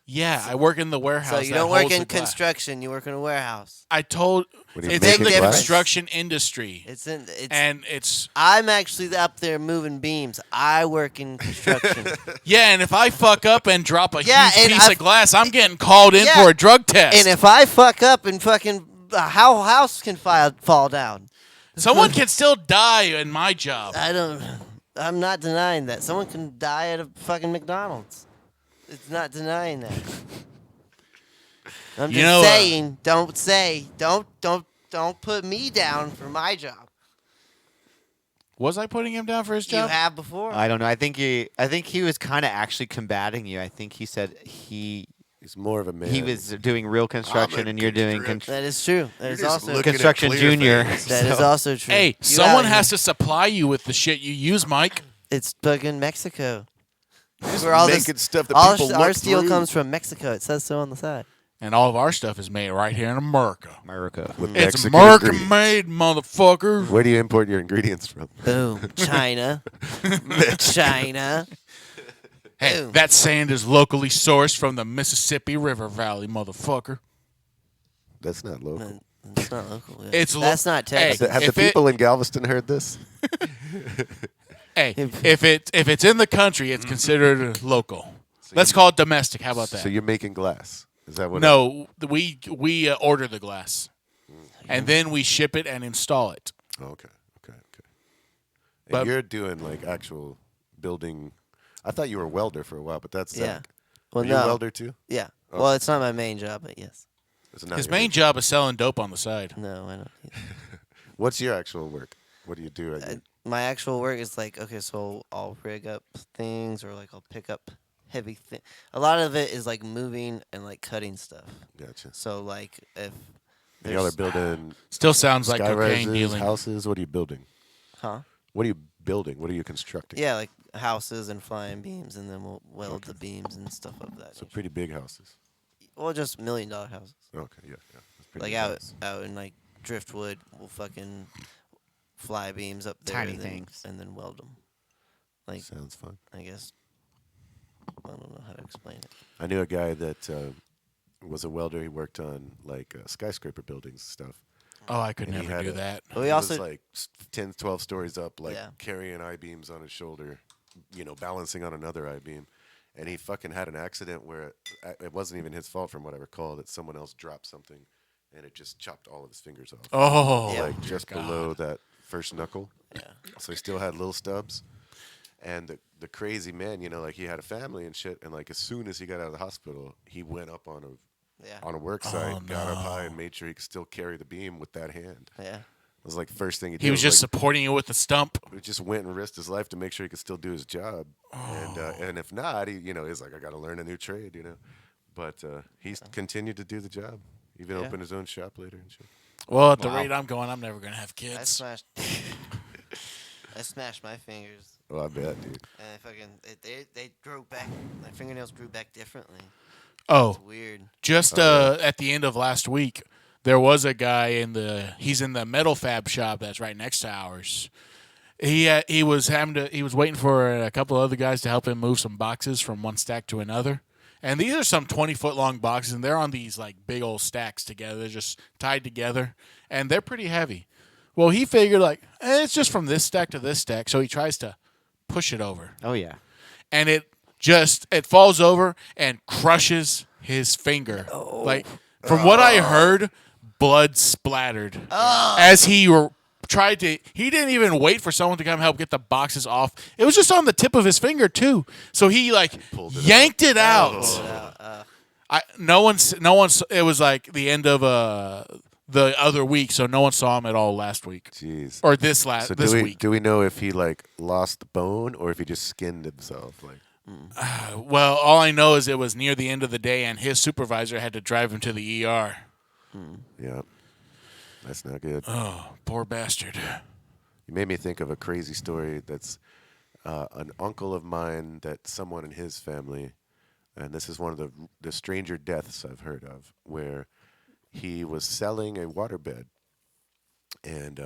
yeah, I work in the warehouse. So you that don't work holds in the glass. construction. You work in a warehouse. I told What do you it's make in the it glass? construction industry, It's in. It's. and it's I'm actually up there moving beams. I work in construction. yeah. And if I fuck up and drop a Yeah, huge and piece I've- of glass, I'm getting called in Yeah, for a drug test. and if I fuck up and fucking how house can fall down. Someone can still die in my job. I'm not denying that. Someone can die at a fucking McDonald's. It's not denying that. I'm You just know, saying, don't put me down for my job. Was I putting him down for his You job? have before. I don't know. I think he was kind of actually combating you. I think he said He's more of a man. he was doing real construction and you're doing That is true. That is just also looking at construction clear junior. things. that is so- also true. Hey, You someone out has here. to supply you with the shit you use, Mike. It's fucking Mexico. Just Where all making this stuff that all people our look steel through. comes from Mexico. It says so on the side. And all of our stuff is made right here in America. America. With It's Mexican American ingredients. made, motherfucker. Where do you import your ingredients from? Boom. China. China. Hey, Boom. that sand is locally sourced from the Mississippi River Valley, motherfucker. That's not local. It's not local. Yeah. It's lo- That's not Hey, Texas. Have the if it- people in Galveston heard this? Hey, if it's in the country, it's considered local. Let's call it domestic. How about that? So you're making glass? Is that what? No, we order the glass, and then we ship it and install it. Oh, okay. And But- you're doing like actual building. I thought you were a welder for a while, but that's Yeah. Zach. Well, Are you a no. welder too? Yeah. Oh. Well, it's not my main job, but yes. Is it not His your main job is selling dope on the side. No, I don't. What's your actual work? What do you do? My actual work is like, okay, so I'll rig up things or like I'll pick up heavy things. A lot of it is like moving and like cutting stuff. Gotcha. So like if And y'all are there's building Still sounds like sky cocaine rises, dealing. houses. What are you building? huh? What are you building? What are you constructing? Yeah, like houses and flying beams, and then we'll weld the beams and stuff of that. So nature. pretty big houses. Well, just $1 million houses. Okay, yeah. That's pretty Like big out house. in like driftwood, we'll fucking fly beams up there Tiny and then, things. and then weld them. Like Sounds fun. I guess I don't know how to explain it. I knew a guy that was a welder. He worked on like skyscraper buildings and stuff. Oh, I could And he never had do a- that. But we He also was like 10, 12 stories up, like Yeah. carrying I-beams on his shoulder, balancing on another I-beam. And he fucking had an accident where it wasn't even his fault, from what I recall, that someone else dropped something, and it just chopped all of his fingers off. Oh, Yeah. Like just God. below that first knuckle. yeah. So he still had little stubs. And the crazy man, like he had a family and shit. And like as soon as he got out of the hospital, he went up on a work site, got up high, and made sure he could still carry the beam with that hand. Yeah. It was like the first thing he did. He was just like, supporting it with the stump. he just went and risked his life to make sure he could still do his job. And if not, he's like, I got to learn a new trade, But he's continued to do the job. Even Yeah. opened his own shop later and shit. Well, at the Wow. rate I'm going, I'm never gonna have I kids. smashed. I smashed my fingers, Oh, I bet, dude. and I fucking they grew back. My fingernails grew back differently. Oh, It's weird. just at the end of last week, there was a guy he's in the metal fab shop that's right next to ours. He was waiting for a couple of other guys to help him move some boxes from one stack to another. And these are some 20-foot long boxes, and they're on these like big old stacks together. They're just tied together, and they're pretty heavy. Well, he figured it's just from this stack to this stack, so he tries to push it over. Oh yeah. And it falls over and crushes his finger. Like from what I heard, blood splattered as he tried to. He didn't even wait for someone to come help get the boxes off. It was just on the tip of his finger too. So he yanked it out. No one's. It was like the end of the other week, so no one saw him at all last week. Jeez. Or this week. Do we know if he lost the bone or if he just skinned himself? Well, all I know is it was near the end of the day, and his supervisor had to drive him to the ER. Yeah. That's not good. Oh, poor bastard. You made me think of a crazy story that's an uncle of mine that someone in his family, and this is one of the stranger deaths I've heard of, where he was selling a waterbed, and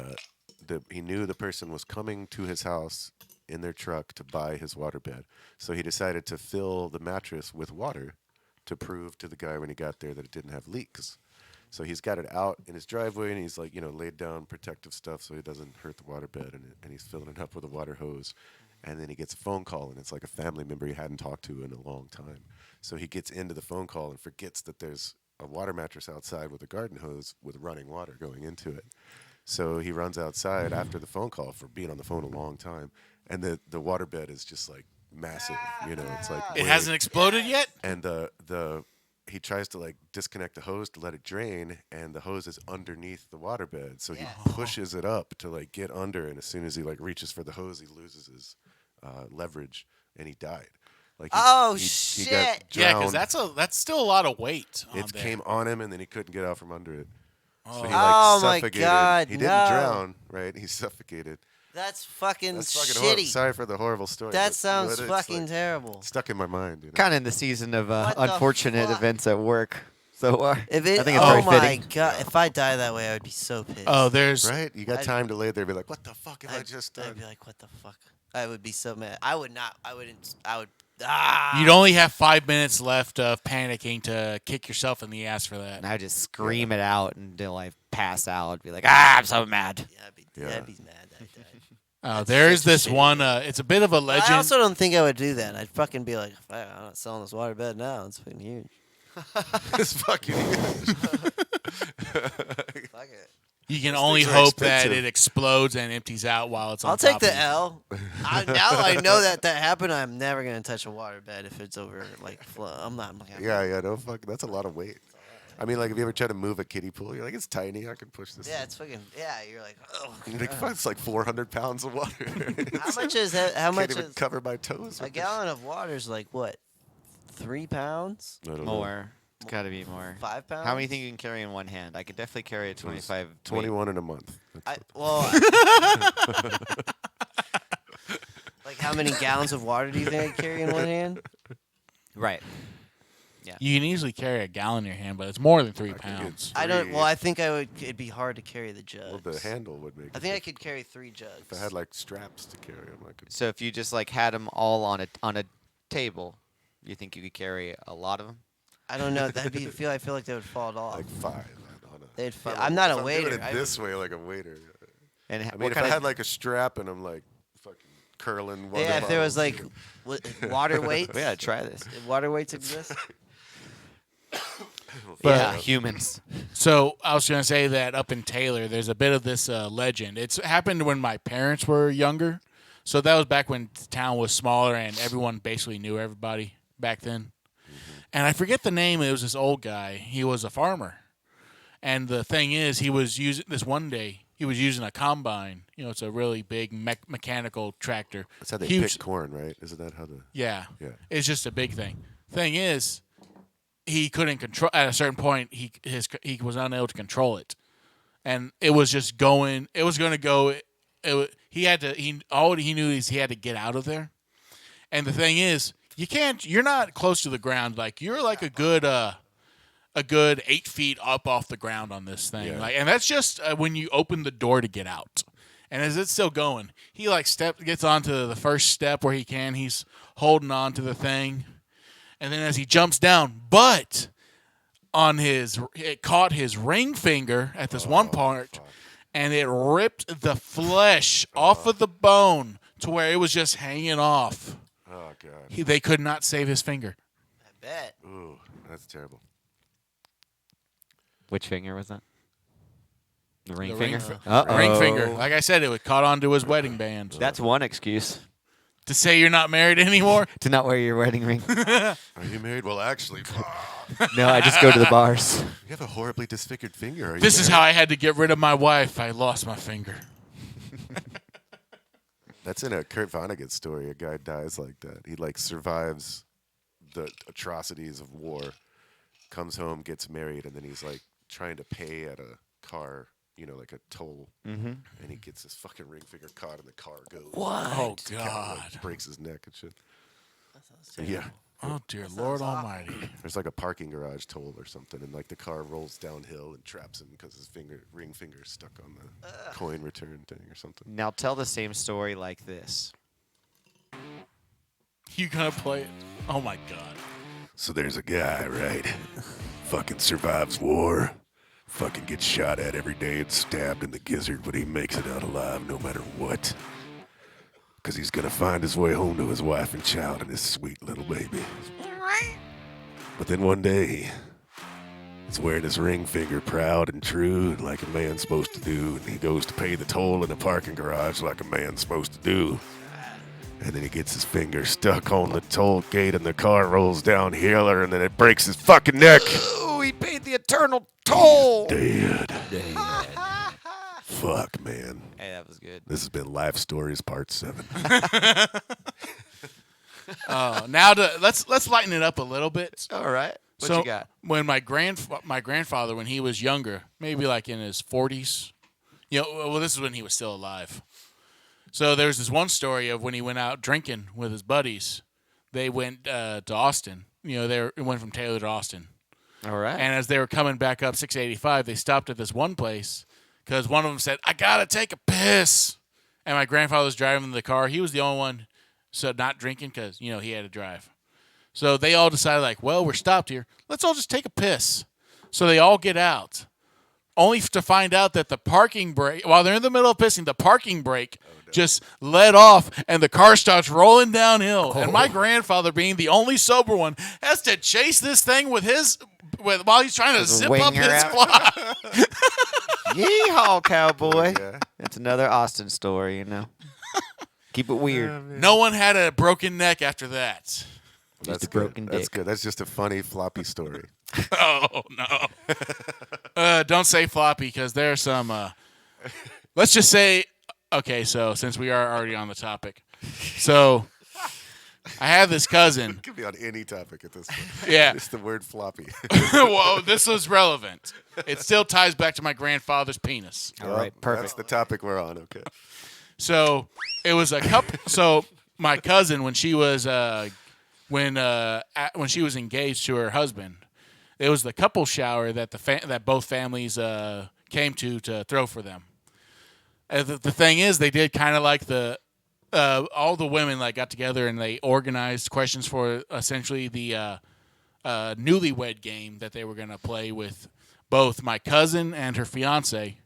he knew the person was coming to his house in their truck to buy his waterbed. So he decided to fill the mattress with water to prove to the guy when he got there that it didn't have leaks. So he's got it out in his driveway, and he's laid down protective stuff so he doesn't hurt the waterbed, and he's filling it up with a water hose. And then he gets a phone call, and it's like a family member he hadn't talked to in a long time. So he gets into the phone call and forgets that there's a water mattress outside with a garden hose with running water going into it. So he runs outside after the phone call for being on the phone a long time, and the waterbed is just massive. It's like It hasn't exploded yet? And he tries to disconnect the hose to let it drain, and the hose is underneath the waterbed. So he pushes it up to get under, and as soon as he reaches for the hose, he loses his leverage, and he died. He shit! got Yeah, drowned. because that's still a lot of weight. It came on him, and then he couldn't get out from under it. So he Oh, my suffocated. God, He didn't no. drown, right? He suffocated. That's fucking Horrible. shitty. Sorry for the horrible story. That but, sounds it's, fucking terrible. Stuck in my mind. Kind of in the season of What the unfortunate fuck? events at work. So If it, I think it's oh very my fitting. god! If I die that way, I would be so pissed. Oh, there's Right? You got I'd- time to lay there and be like, what the fuck have I just done? I'd be like, what the fuck? I would be so mad. I would not. I wouldn't. I would. Ah. You'd only have 5 minutes left of panicking to kick yourself in the ass for that. And I just scream it out until I pass out. I'd be like, I'm so mad. Yeah, I'd be mad that I died. There's such a this shitty one. It's a bit of a But legend. I also don't think I would do that. I'd fucking be like, "Fuck, I'm not selling this waterbed now. It's fucking huge. It's fucking Fuck it. You can Those only things are hope that expensive. it explodes and empties out while it's on I'll take top the of you. L. Now I know that happened. I'm never gonna touch a waterbed if it's over flow. I'm not. Yeah, no, fuck. That's a lot of weight. I mean, have you ever tried to move a kiddie pool? You're like, it's tiny. I can push this. Yeah, it's fucking. Yeah, you're like, oh. You're like, fuck, it's like 400 pounds of water. How much is that? How much Can't even is cover my toes? a with this. gallon of water? Is like what? 3 pounds? I don't know. More. It's got to be more. 5 pounds? How many think you can carry in one hand? I could definitely carry a 25. 21 in a month. Like how many gallons of water do you think I carry in one hand? Right. You can easily carry a gallon in your hand, but it's more than 3 I can pounds. I don't. Well, I think I would. It'd be hard to carry the jugs. Well, the handle would make. I think I could carry 3 jugs. If I had straps to carry them, I could. So if you just had them all on a table, you think you could carry a lot of them? I don't know. That'd be. I feel like they would fall off. Like 5. They'd. If I'm- I'm not if a I'm waiter. doing it this way, like a waiter. And I what mean, if kind I of had a strap and I'm fucking curling water. Yeah, if there was bottles, water weights. Yeah, try this. If water weights exist. Yeah, humans. So I was going to say that up in Taylor, there's a bit of this legend. It's happened when my parents were younger. So that was back when the town was smaller and everyone basically knew everybody back then. And I forget the name. It was this old guy. He was a farmer. And the thing is, he was using this one day. He was using a combine. It's a really big mechanical tractor. That's how they Huge- pick corn, right? Isn't that how the? Yeah. Yeah. It's just a big thing. Thing is, he couldn't control. At a certain point, he was unable to control it, and it was just going. It was going to go. He had to. All he knew is he had to get out of there. And the thing is, you can't. You're not close to the ground. You're like a a good 8 feet up off the ground on this thing. Yeah. And that's just when you open the door to get out. And as it's still going, he gets onto the first step where he can. He's holding on to the thing. And then as he jumps down, but it caught his ring finger at this one part, fuck. and it ripped the flesh off of the bone to where it was just hanging off. Oh, God. They could not save his finger. I bet. Ooh, that's terrible. Which finger was that? The ring The finger? Ring finger. Like I said, it caught onto his wedding band. That's one excuse To say you're not married anymore? to not wear your wedding ring. Are you married? Well, actually, No, I just go to the bars. you have a horribly disfigured finger. Are you This is married? how I had to get rid of my wife. I lost my finger. That's in a Kurt Vonnegut story. A guy dies like that. He survives the atrocities of war, comes home, gets married, and then he's trying to pay at a car, like a toll, and he gets his fucking ring finger caught, and the car goes. What? Oh, Kinda, God. breaks his neck and shit. That sounds terrible. Yeah. Oh, dear Lord Almighty. There's a parking garage toll or something, and the car rolls downhill and traps him because his ring finger is stuck on the coin return thing or something. Now tell the same story like this. You gonna play it? Oh, my God. So there's a guy, right? Fucking survives war. Fucking gets shot at every day and stabbed in the gizzard, but he makes it out alive no matter what. Because he's gonna find his way home to his wife and child and his sweet little baby. But then one day, he's wearing his ring finger proud and true, like a man's supposed to do, and he goes to pay the toll in the parking garage like a man's supposed to do. And then he gets his finger stuck on the toll gate, and the car rolls downhill, and then it breaks his fucking neck. Oh, he paid the eternal toll. Dead. Fuck, man. Hey, that was good. This has been Life Stories Part 7. Now let's lighten it up a little bit. All right. What So you got? when my grandfather, when he was younger, maybe in his 40s, well, this is when he was still alive. So there's this one story of when he went out drinking with his buddies. They went to Austin. It went from Taylor to Austin. All right. And as they were coming back up 685, they stopped at this one place because one of them said, "I gotta take a piss." And my grandfather was driving the car. He was the only one, so not drinking because he had to drive. So they all decided, well, we're stopped here. Let's all just take a piss. So they all get out, only to find out that the parking brake, while they're in the middle of pissing, the parking brake just let off, and the car starts rolling downhill. And my grandfather, being the only sober one, has to chase this thing while he's trying to zip wing up her his out. fly. Yeehaw, cowboy. Yeah. That's another Austin story, Keep it weird. No one had a broken neck after that. That's a broken good. That's dick. good. That's just a funny floppy story. Oh, no. Don't say floppy because there's some, let's just say, okay, so since we are already on the topic. So I have this cousin. It could be on any topic at this point. Yeah. Just the word floppy. Whoa, this was relevant. It still ties back to my grandfather's penis. All right, perfect. That's the topic we're on. Okay. So it was a couple. So my cousin, when she was when she was engaged to her husband, it was the couple shower that that both families came to throw for them. The thing is, they did kind of like all the women got together and they organized questions for essentially the newlywed game that they were going to play with both my cousin and her fiance,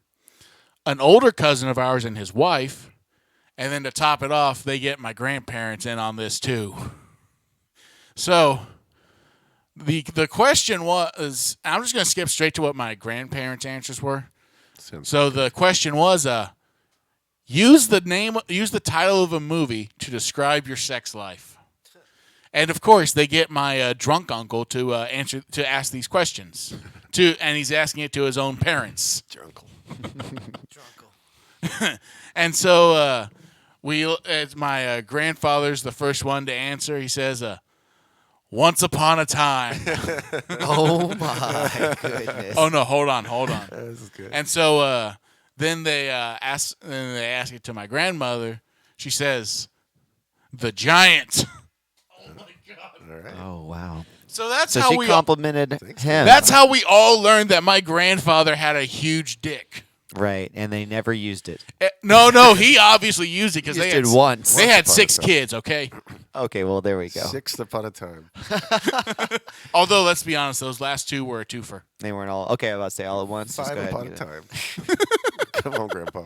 an older cousin of ours and his wife, and then to top it off, they get my grandparents in on this too. So the question was, I'm just going to skip straight to what my grandparents' answers were. So the question was, use the title of a movie to describe your sex life. And of course, they get my drunk uncle to ask these questions. And he's asking it to his own parents. Drunkle. And so it's my grandfather's the first one to answer. He says, "Once upon a time." Oh my goodness. Oh no, hold on. This is good. And so then they ask it to my grandmother. She says, "The giant." Oh my God. All right. Oh wow. So that's So how she we. complimented him. That's how we all learned that my grandfather had a huge dick. right, and they never used it. No, he obviously used it because Used they had it once. They had Once upon a 6 time. kids. Okay. Okay, well there we go. Sixth upon a time. Although let's be honest, those last 2 were a twofer. They weren't all okay. I was about to say all at once. Just Five go ahead upon and a get it. time. Come on, Grandpa.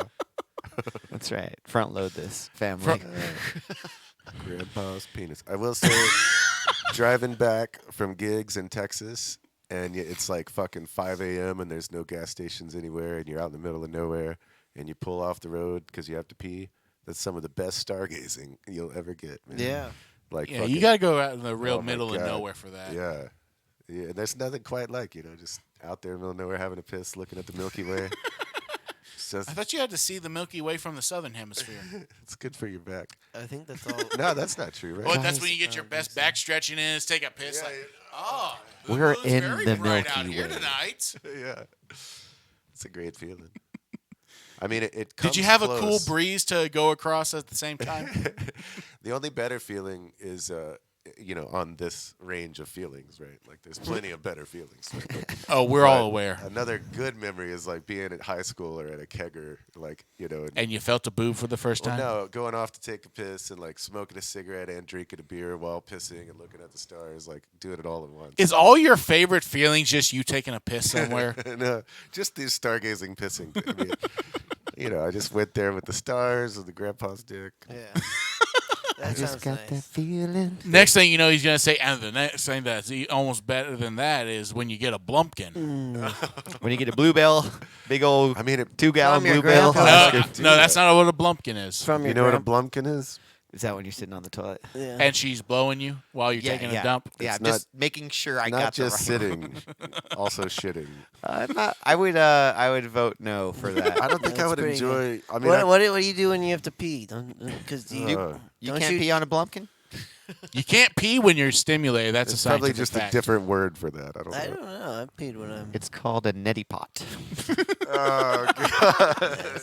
That's right. Front load this family. Grandpa's penis. I will say, driving back from gigs in Texas, and it's like fucking 5 a.m. and there's no gas stations anywhere, and you're out in the middle of nowhere, and you pull off the road because you have to pee. That's some of the best stargazing you'll ever get, man. Yeah. Like Yeah, fucking, you gotta go out in the real oh my middle of God. nowhere for that. Yeah. Yeah, there's nothing quite like, just out there in the middle of nowhere having a piss, looking at the Milky Way. It's just, I thought you had to see the Milky Way from the southern hemisphere. it's good for your back. I think that's all. No, that's not true, right? Well, that's when you get your best back stretching in. Is take a piss. Yeah, Like, oh, We're moon's in very the bright out Milky here Way. tonight. Yeah. It's a great feeling. I mean, it comes Did you have a cool close. breeze to go across at the same time? The only better feeling is, on this range of feelings, right? Like, there's plenty of better feelings. Right? Oh, we're all But aware. Another good memory is, like, being at high school or at a kegger, like, And you felt a boob for the first time? no, going off to take a piss and, like, smoking a cigarette and drinking a beer while pissing and looking at the stars, like, doing it all at once. Is all your favorite feelings just you taking a piss somewhere? No, just these stargazing pissing. I mean, I just went there with the stars and the grandpa's dick. Yeah. That Just sounds got nice. that feeling. Next thing you know, he's going to say, and the next thing that's almost better than that is when you get a blumpkin. When you get a bluebell, big old I mean, 2-gallon From your bluebell. grandpa. No, that's not what a blumpkin is. From your you know what a grandpa. blumpkin is? Is that when you're sitting on the toilet? Yeah. And she's blowing you while you're taking a dump. Yeah, It's just making sure I Not got just the right. sitting, also shitting. I would vote no for that. I don't think I That's would pretty enjoy. I mean, what do you do when you have to pee? Because you don't can't pee on a blumpkin. You can't pee when you're stimulated. That's it's a probably scientific just fact. a different word for that. I don't know. I don't know. I peed when I'm. It's called a neti pot. Oh, God.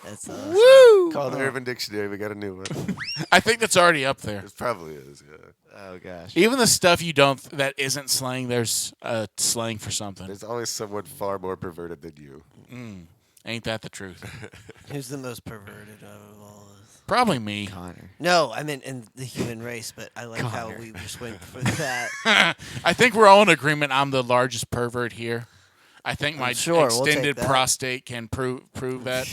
That's awesome. Woo! Call the Urban Dictionary. We got a new one. I think that's already up there. It probably is. Yeah. Oh gosh. Even the stuff that isn't slang, there's slang for something. There's always someone far more perverted than you. Ain't that the truth? Who's the most perverted out of all of us? Probably me. Connor. No, I meant in the human race, but I like how Connor. we just went for that. I think we're all in agreement. I'm the largest pervert here. I think my sure, we'll take extended that. prostate can prove that.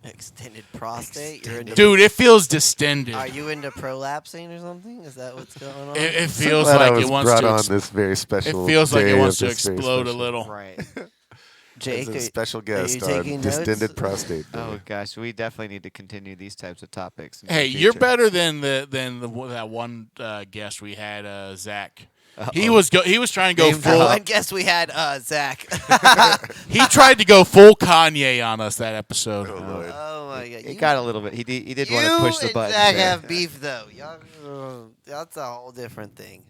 Extended prostate? You're into, Dude, it feels distended. are you into prolapsing or something? Is that what's going on? It feels Glad I like was it wants brought to. on this very special. It feels like day it wants of to this very explode a special- little. Right. Jake, As a are- special are guest you on taking notes? distended prostate. Oh gosh, we definitely need to continue these types of topics. in the Hey, you're future. better than that one guest we had, Zach. He was trying to go Name full. drop. I guess we had Zach. He tried to go full Kanye on us that episode. Oh, Lord. Oh my god! It got a little bit. He did want to You push the and button. Zach there. have beef though. Y'all, that's a whole different thing.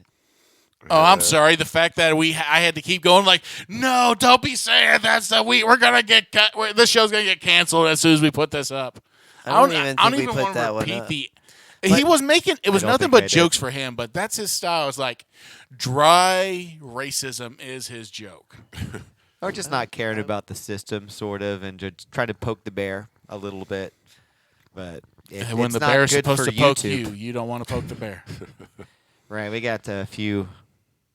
Oh, I'm sorry. The fact that I had to keep going like, no, don't be saying that's we're gonna get cut. This show's gonna get canceled as soon as we put this up. I don't even think we put want that to one repeat up. the. He was making it was don't nothing think I but did. jokes for him, but that's his style. It's like dry racism is his joke. Or just not caring about the system, sort of, and just trying to poke the bear a little bit. But And when it's the not bear's good supposed for to poke YouTube. you don't want to poke the bear. Right, we got a few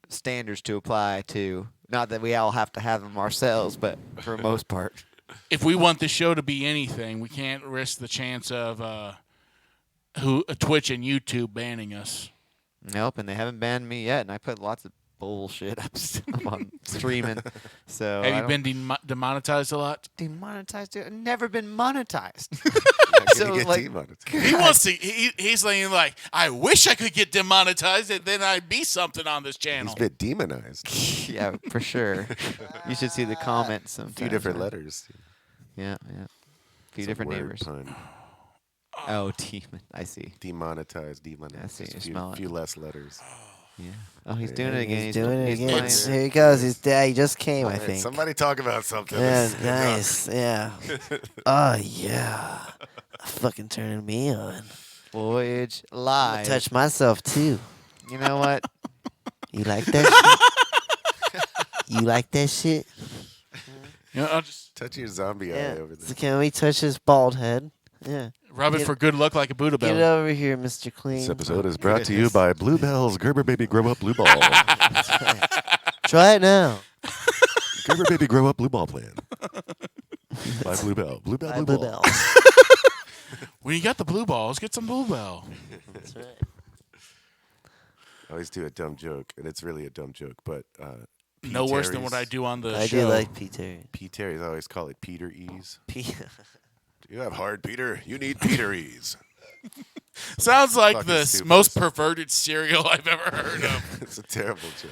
standards to apply to. Not that we all have to have them ourselves, but for the most part. If we want the show to be anything, we can't risk the chance of Twitch and YouTube banning us. Nope, and they haven't banned me yet, and I put lots of bullshit up on streaming. So Have I you don't- been demonetized a lot? demonetized? I've never been monetized. Not So, gonna get like- demonetized. He wants to. He's like, I wish I could get demonetized, and then I'd be something on this He's channel. been demonized. Yeah, for sure. You should see the comments A sometimes. few different man. letters. Yeah, yeah. A few It's a different word neighbors. pun. Oh, demon. I see. Demonetized. I see, Just you a few, smell it. few less letters. Yeah. Oh, he's doing Yeah, it again. He's doing it again. playing Here he goes. His dad. He just came. I Hey, think. somebody talk about something. Yeah, This is good nice. Yeah. Oh yeah. Fucking turning me on. Voyage I'm Live. gonna touch myself too. You know what? You like that shit? You like that shit? You know, I'll just Touch your zombie eye over So there. can we touch his bald head? Yeah. rub it Get- for good luck like a Buddha Get belly. over here, Mr. Clean. This episode is brought to you by Bluebell's Gerber Baby Grow Up Blue Ball. Try it now. Gerber Baby Grow Up Blue Ball Plan. By Bluebell. Bluebell By Blue Bluebell. Ball. When you got the blue balls, get some Bluebell. That's right. I always do a dumb joke, and it's really a dumb joke, but P. No worse than Terry's- what I do on the I show. do like Peter. P. Terry's always call it Peter Ease. P- Do you have hard Peter? You need Peter Ease. Sounds like Fucking the stupid. most perverted cereal I've ever heard of. It's a terrible joke.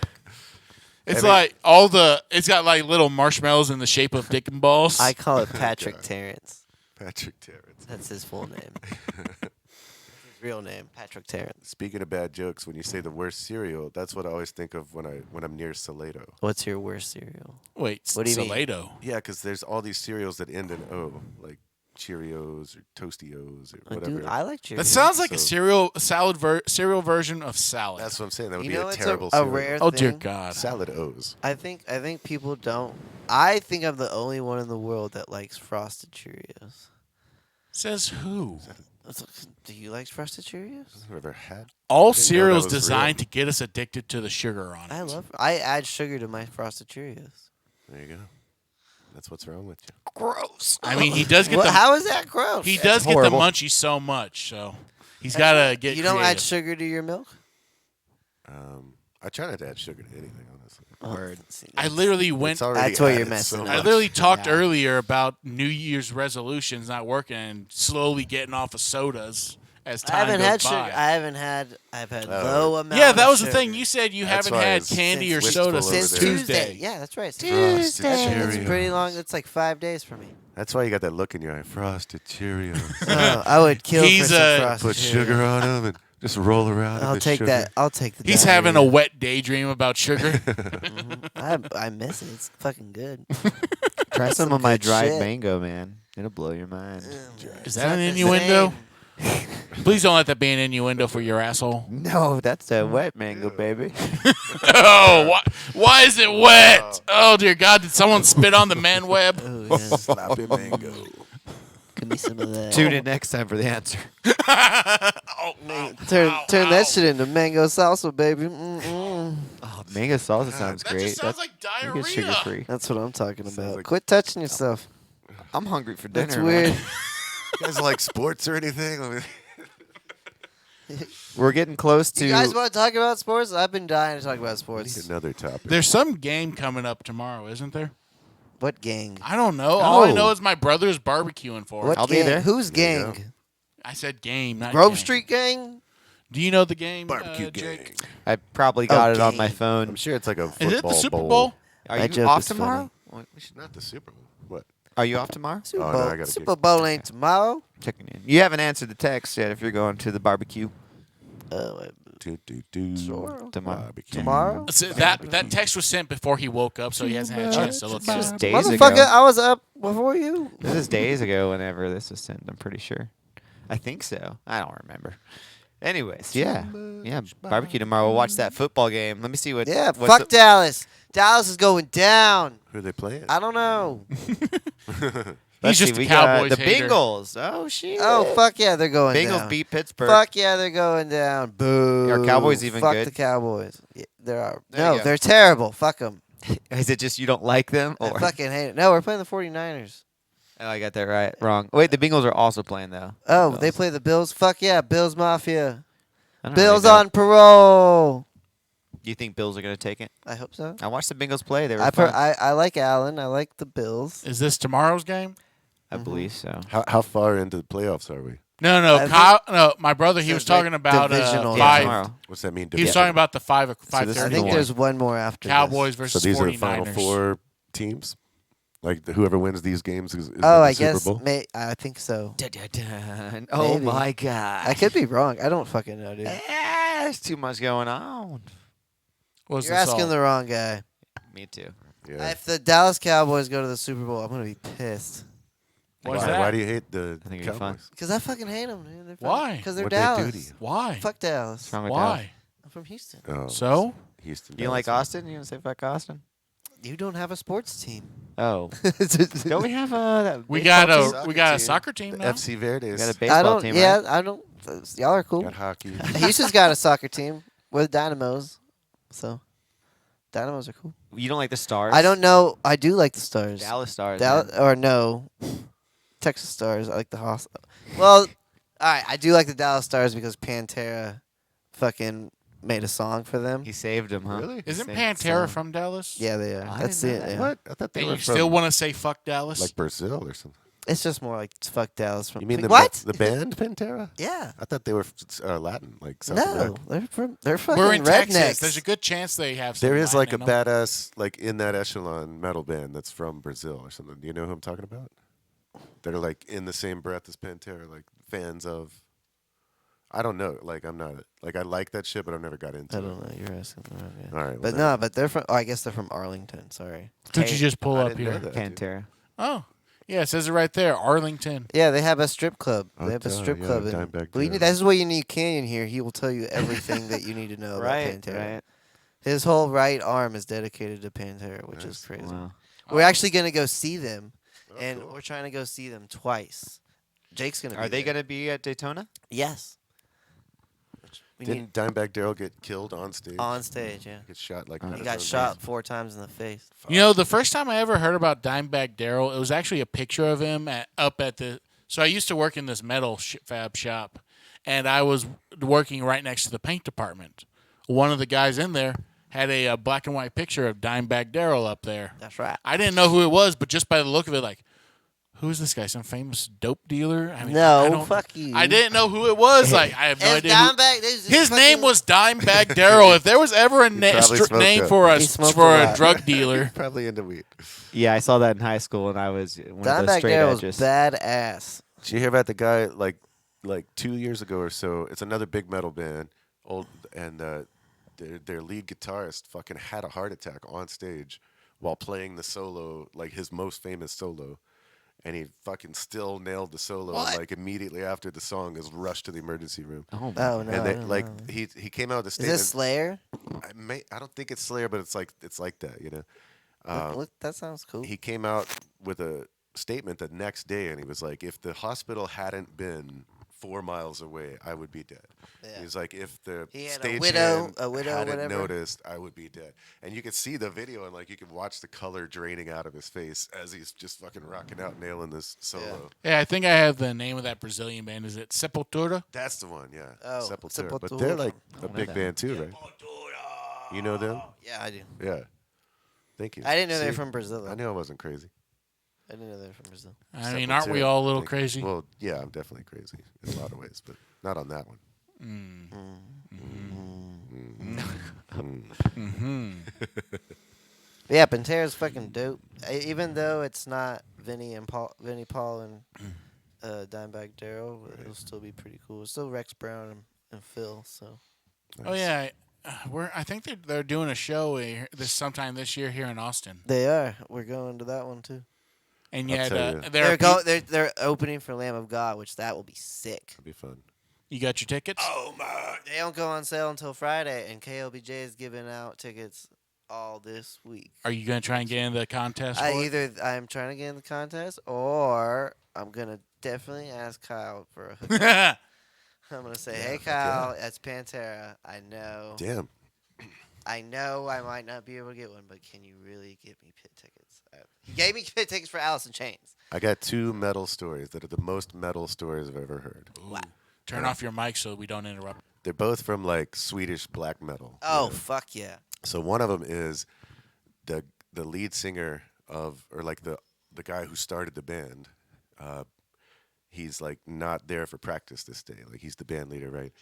It's I mean- like it's got like little marshmallows in the shape of dick and balls. I call it Patrick Terrence. Patrick Terrence. That's his full name. His real name, Patrick Terrence. Speaking of bad jokes, when you say the worst cereal, that's what I always think of when I'm near Salado. What's your worst cereal? Wait, What do you mean? Salado. Yeah, because there's all these cereals that end in O, like Cheerios or Tostios or whatever. Dude, I like Cheerios. That sounds like So- cereal version of salad. That's what I'm saying. That would You be know, a it's terrible a cereal. rare oh dear thing. God. Salad O's. I think people don't. I think I'm the only one in the world that likes frosted Cheerios. Says who? Do you like frosted Cheerios? I've ever had. All didn't know that cereals was designed real. to get us addicted to the sugar on it. I add sugar to my frosted Cheerios. There you go. That's what's wrong with you. Gross. I mean, he does get the How is that gross? he does get the horrible. munchies so much, so he's got to get. You don't add creative. sugar to your milk? I try not to add sugar to anything, honestly. Word. I literally went. It's already That's what you're added messing so up. I much. literally talked earlier about New Year's resolutions not working and slowly getting off of sodas as I time haven't goes had by. sugar. I've had Oh. low amount. Yeah, that of was the sugar. thing. You said you That's haven't why had it's candy or wistful soda over since there. Tuesday. Yeah, that's right. Frosted That's Cheerios. pretty long. It's like 5 days for me. That's why you got that look in your eye. Frosted Cheerios. I would kill He's, for some frosted Put Cheerios. sugar on them and just roll around. in I'll the take sugar. that. I'll take the. He's having a diarrhea. wet daydream about sugar. I miss it. It's fucking good. Try some of Some my good dried shit. mango, man. It'll blow your mind. Is It's that not an the innuendo? same. Please don't let that be an innuendo for your asshole. No, that's a wet mango, baby. Oh, why is it wet? Oh dear God! Did someone spit on the man web? Oh, yeah. Sloppy mango. Give me some of that. Tune in next time for the answer. Turn that shit into mango salsa, baby. Mm-mm. Oh, mango salsa sounds That great. just sounds like You diarrhea. get sugar free. That's what I'm talking about. like- Quit touching yourself. I'm hungry for dinner. That's man. weird. You guys like sports or anything? I mean, We're getting close to. You guys want to talk about sports? I've been dying to talk about need sports. another topic. There's some game coming up tomorrow, isn't there? What gang? I don't know. All I Oh. know is my brother's barbecuing for it. What I'll be gang? there. Who's There you gang? I said game, not Grove gang. Street gang? Do you know the game, Barbecue Jake? gang. I probably got it on Okay. my I'm phone. sure it's like a football Is it the Super bowl. Bowl? Are That you joke off is tomorrow? Well, we should- Not the Super Bowl. What? Are you off tomorrow? Super Oh, Bowl. no, I gotta Super Bowl ain't tomorrow. Checking in. You haven't answered the text yet. If you're going to the barbecue Sure. tomorrow. Barbecue. Tomorrow? So that text was sent before he woke up, so he hasn't had a chance to look It's at just it. days Motherfucker, ago. I was up before you. This is days ago. Whenever this was sent, I'm pretty sure. I think so. I don't remember. Anyways, yeah, barbecue tomorrow. We'll watch that football game. Let me see what. Yeah, what's fuck the- Dallas. Dallas is going down. Who are they playing? I don't know. Let's He's just see, a we got Cowboys the hater. Bengals. Oh shit. Oh, fuck yeah, they're going Bengals down. beat Pittsburgh. Fuck yeah, they're going down. Boo. Are Cowboys even Fuck good? the Cowboys. Yeah, there are. There you No, go. they're terrible. Fuck them. Is it just you don't like them? I Or fucking hate it. No, we're playing the 49ers. oh, I got that right. Wrong. Wait, the Bengals are also playing though. Oh, Bills. they play the Bills? Fuck yeah, Bills Mafia. I don't Bills really know. on parole. Do you think Bills are gonna take it? I hope so. I watched the Bengals play. They were I fun. I like Allen. I like the Bills. Is this tomorrow's game? I believe so. How far into the playoffs are we? No, I Kyle. No, my brother. He Says, was talking like, about divisional. Yeah, five. tomorrow. What's that mean? He was talking about the five this is 5:30 I think one. there's one more after Cowboys this. versus So these are the 49ers. final four teams. Like whoever wins these games is Oh, the I Super guess. Bowl. I think so. Dun-dun-dun. Oh Maybe. my god. I could be wrong. I don't fucking know, dude. There's too much going on. Was You're this asking all? the wrong guy. Me too. Yeah. If the Dallas Cowboys go to the Super Bowl, I'm gonna be pissed. What's Why, that? why do you hate the I think it'd be fun. Cowboys? Because I fucking hate them, dude. Why? Because they're What'd they do Dallas. to you? Why? Fuck Dallas. What's wrong with Why? I'm from Houston. Oh, So Houston. You don't like Dallas. Austin? You don't say fuck Austin? You don't have a sports team. Oh. Don't we have We baseball got team? a we got a team. soccer team The now. FC Verdes. We got a I baseball don't. team, Yeah, right? I don't. Y'all are cool. Got hockey. Houston's got a soccer team with Dynamos, so Dynamos are cool. You don't like the Stars? I don't know. I do like the Stars. Dallas Stars. Dallas man. or no, Texas Stars. I like the Well, all right. I do like the Dallas Stars because Pantera, fucking made a song for them. He saved him, huh? Really? Isn't Saved Pantera song. from Dallas? Yeah, they are. I That's didn't it. know that. Yeah. What? I thought they And were you from still want to say fuck Dallas? like Brazil or something. It's just more like fuck Dallas. From You mean the what? the band Pantera? Yeah. I thought they were Latin, like South No, American. they're fucking We're in rednecks. Texas. There's a good chance they have. Some There is like a Latin in them. badass, like in that echelon metal band that's from Brazil or something. Do you know who I'm talking about? That are like in the same breath as Pantera, like fans of. I don't know. Like I'm not like I like that shit, but I've never got into I it. don't know. You're asking the wrong guy. All right, But well, no, but they're from. Oh, I guess they're from Arlington. Sorry. Could you just pull I up didn't know here? that, dude. Pantera. Oh, yeah, it says it right there, Arlington. Yeah, they have a strip club. Oh, They have a duh, strip yeah, club. Dimebag This Darrell. is what you need Canyon here. He will tell you everything that you need to know Right, about Pantera. right. His whole right arm is dedicated to Pantera, which is Nice. crazy. Wow. We're actually gonna go see them, Oh, and cool. we're trying to go see them twice. Jake's gonna. Are be they there. going to be at Daytona? Yes. We need Didn't Dimebag Darrell get killed on stage? on stage. Yeah. Get shot like. He He out of got his shot own 4 times in the face. You know, the first time I ever heard about Dimebag Darrell, it was actually a picture of him up at the. So I used to work in this metal fab shop, and I was working right next to the paint department. One of the guys in there had a black and white picture of Dimebag Darrell up there. That's right. I didn't know who it was, but just by the look of it, like, who's this guy? Some famous dope dealer? I mean, No, I don't- fuck you. I didn't know who it was. Like, I have no It's idea. Who, Dimebag. This is his fucking- name was Dimebag Darrell. If there was ever a probably smoked name it. for He smoked for a a lot. drug dealer, Probably into weed. Yeah, I saw that in high school, and I was one of those Dimebag straight Darrell was edges. badass. Did you hear about the guy like 2 years ago or so? It's another big metal band, old, and their lead guitarist fucking had a heart attack on stage while playing the solo, like his most famous solo, and he fucking still nailed the solo. What? Like immediately after the song is rushed to the emergency room. Oh, my. Oh no. And I they don't like know. he came out with a Is statement. this Slayer? I don't think it's Slayer, but it's like that, you know. Look, that sounds cool. He came out with a statement the next day, and he was like, if the hospital hadn't been 4 miles away, I would be dead. Yeah. He was like, if the He had a stage widow, hadn't whatever. noticed, I would be dead. And you could see the video, and like you could watch the color draining out of his face as he's just fucking rocking out, nailing this solo. yeah, I think I have the name of that Brazilian band. Is it Sepultura? That's the one, yeah. Oh, Sepultura. But Sepultura. they're like I a don't know big that. band too, right? You know them? Yeah, I do. Yeah. Thank you. I didn't know they were See? from Brazil. Though. I knew I wasn't crazy. I didn't know they were from Brazil. I mean, aren't we Sepultura. all a little Thank- crazy? Well, yeah, I'm definitely crazy in a lot of ways, but not on that one. Yeah, Pantera's fucking dope. Even though it's not Vinny Paul and Dimebag Darrell, it'll still be pretty cool. It's still Rex Brown and Phil. So Oh yeah, I think they're doing a show sometime this year here in Austin. they are. We're going to that one too. And I'll yet tell you. They're opening for Lamb of God, which that will be sick. It'll be fun. you got your tickets? Oh my! They don't go on sale until Friday, and KLBJ is giving out tickets all this week. Are you gonna try and get in the contest? For it? Either I'm trying to get in the contest, or I'm gonna definitely ask Kyle for a hookup. I'm gonna say, "Hey Kyle, that's Pantera. I know, Damn. I might not be able to get one, but can you really give me pit tickets?" He gave me pit tickets for Alice in Chains. I got 2 metal stories that are the most metal stories I've ever heard. Ooh. Turn off your mic so we don't interrupt. They're both from like Swedish black metal. Oh you know? fuck yeah! So one of them is the lead singer of, or like the guy who started the band. He's like not there for practice this day. Like he's the band leader, right?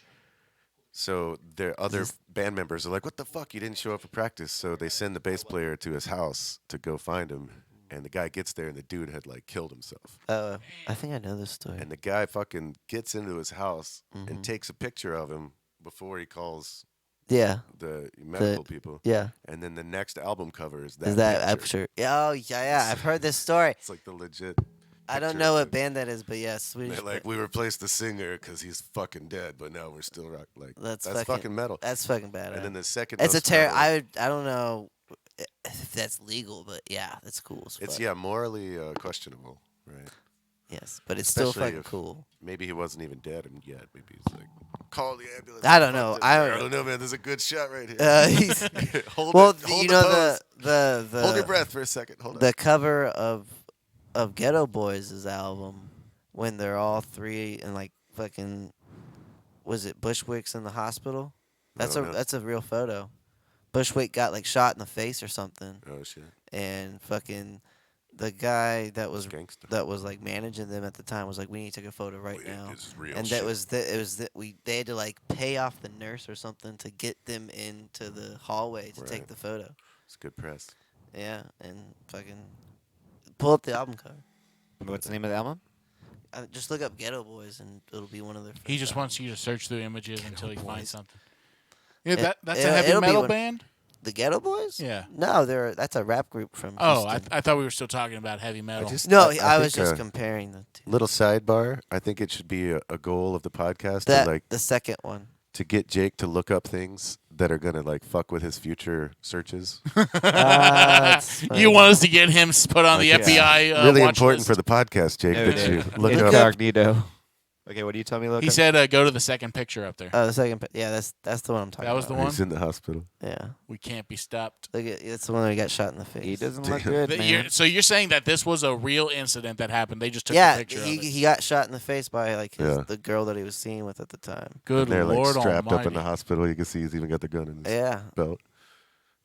So their other band members are like, "What the fuck? You didn't show up for practice." So they send the bass player to his house to go find him. And the guy gets there, and the dude had like killed himself. I think I know this story. And the guy fucking gets into his house and takes a picture of him before he calls Yeah, the medical people. yeah. And then the next album cover is that. Is that picture. picture? Oh yeah. I've heard this story. It's like the legit I don't picture know of what him. band that is, but yeah, Swedish. They're like, we replaced the singer because he's fucking dead, but now we're still rock. Like That's fucking metal. That's fucking bad. And then the second, It's a most terror. metal- I don't know if that's legal, but yeah, that's cool as fuck. It's morally questionable, right? Yes, but it's still Especially fucking if cool. Maybe he wasn't even dead yet. Maybe he's like, call the ambulance. I don't know. I don't know, man. There's a good shot right here. He's hold well, it, hold you the know pose. the Hold your breath for a second. Hold the on. cover of Ghetto Boys' album when they're all three and like fucking was it Bushwick's in the hospital? That's No. that's a real photo. Bushwick got like shot in the face or something, Oh shit. and fucking the guy that was Gangster. like managing them at the time was like, we need to take a photo right now. This is real And shit. that was they had to like pay off the nurse or something to get them into the hallway to take Right. the photo. It's good press. Yeah, and fucking pull up the album cover. What's the name of the album? Just look up Ghetto Boys and it'll be one of their. He just first wants you to search through images until he finds Boys. something. Yeah, that's a it'll- heavy it'll be metal one- band? The Ghetto Boys? Yeah. No, that's a rap group from. Oh, Houston. I thought we were still talking about heavy metal. No, I I was think, just comparing the two. Little sidebar. I think it should be a goal of the podcast That to like the second one. to get Jake to look up things that are gonna like fuck with his future searches. You want us to get him put on the Like, FBI really watch important list. for the podcast, Jake, No, that you no. look up. Incognito. Okay, what do you tell me? Look He up? said go to the second picture up there. Oh, the second. Yeah, that's the one I'm talking about. That was the one? He's in the hospital. Yeah. We can't be stopped. Look at it's the one that got shot in the face. He doesn't look good, But man. so you're saying that this was a real incident that happened. They just took a Yeah, picture he of it. he got shot in the face by like Yeah. the girl that he was seeing with at the time. Good And they're like Lord strapped Almighty. up in the hospital. You can see he's even got the gun in his Yeah. belt.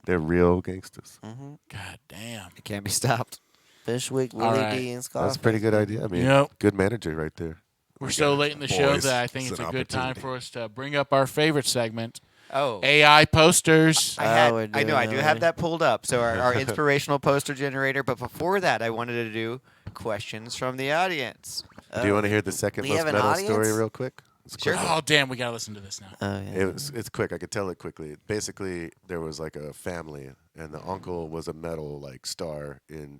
They're real gangsters. Mm-hmm. God damn. It can't be stopped. Fishwick, All Willie right. D, and Scott. That's a pretty good idea. I mean, Yep. good manager right there. We're so late in the show Boys, that I think it's it's a an good time opportunity. for us to bring up our favorite segment, Oh. AI posters. I we're know doing I do that have already. that pulled up. So our inspirational poster generator. But before that, I wanted to do questions from the audience. Do you want to hear the second we most have an metal audience? story real quick? It's Sure. quick. Oh, damn, we got to listen to this now. Oh yeah. It's quick. I could tell it quickly. Basically, there was like a family, and the uncle was a metal like star in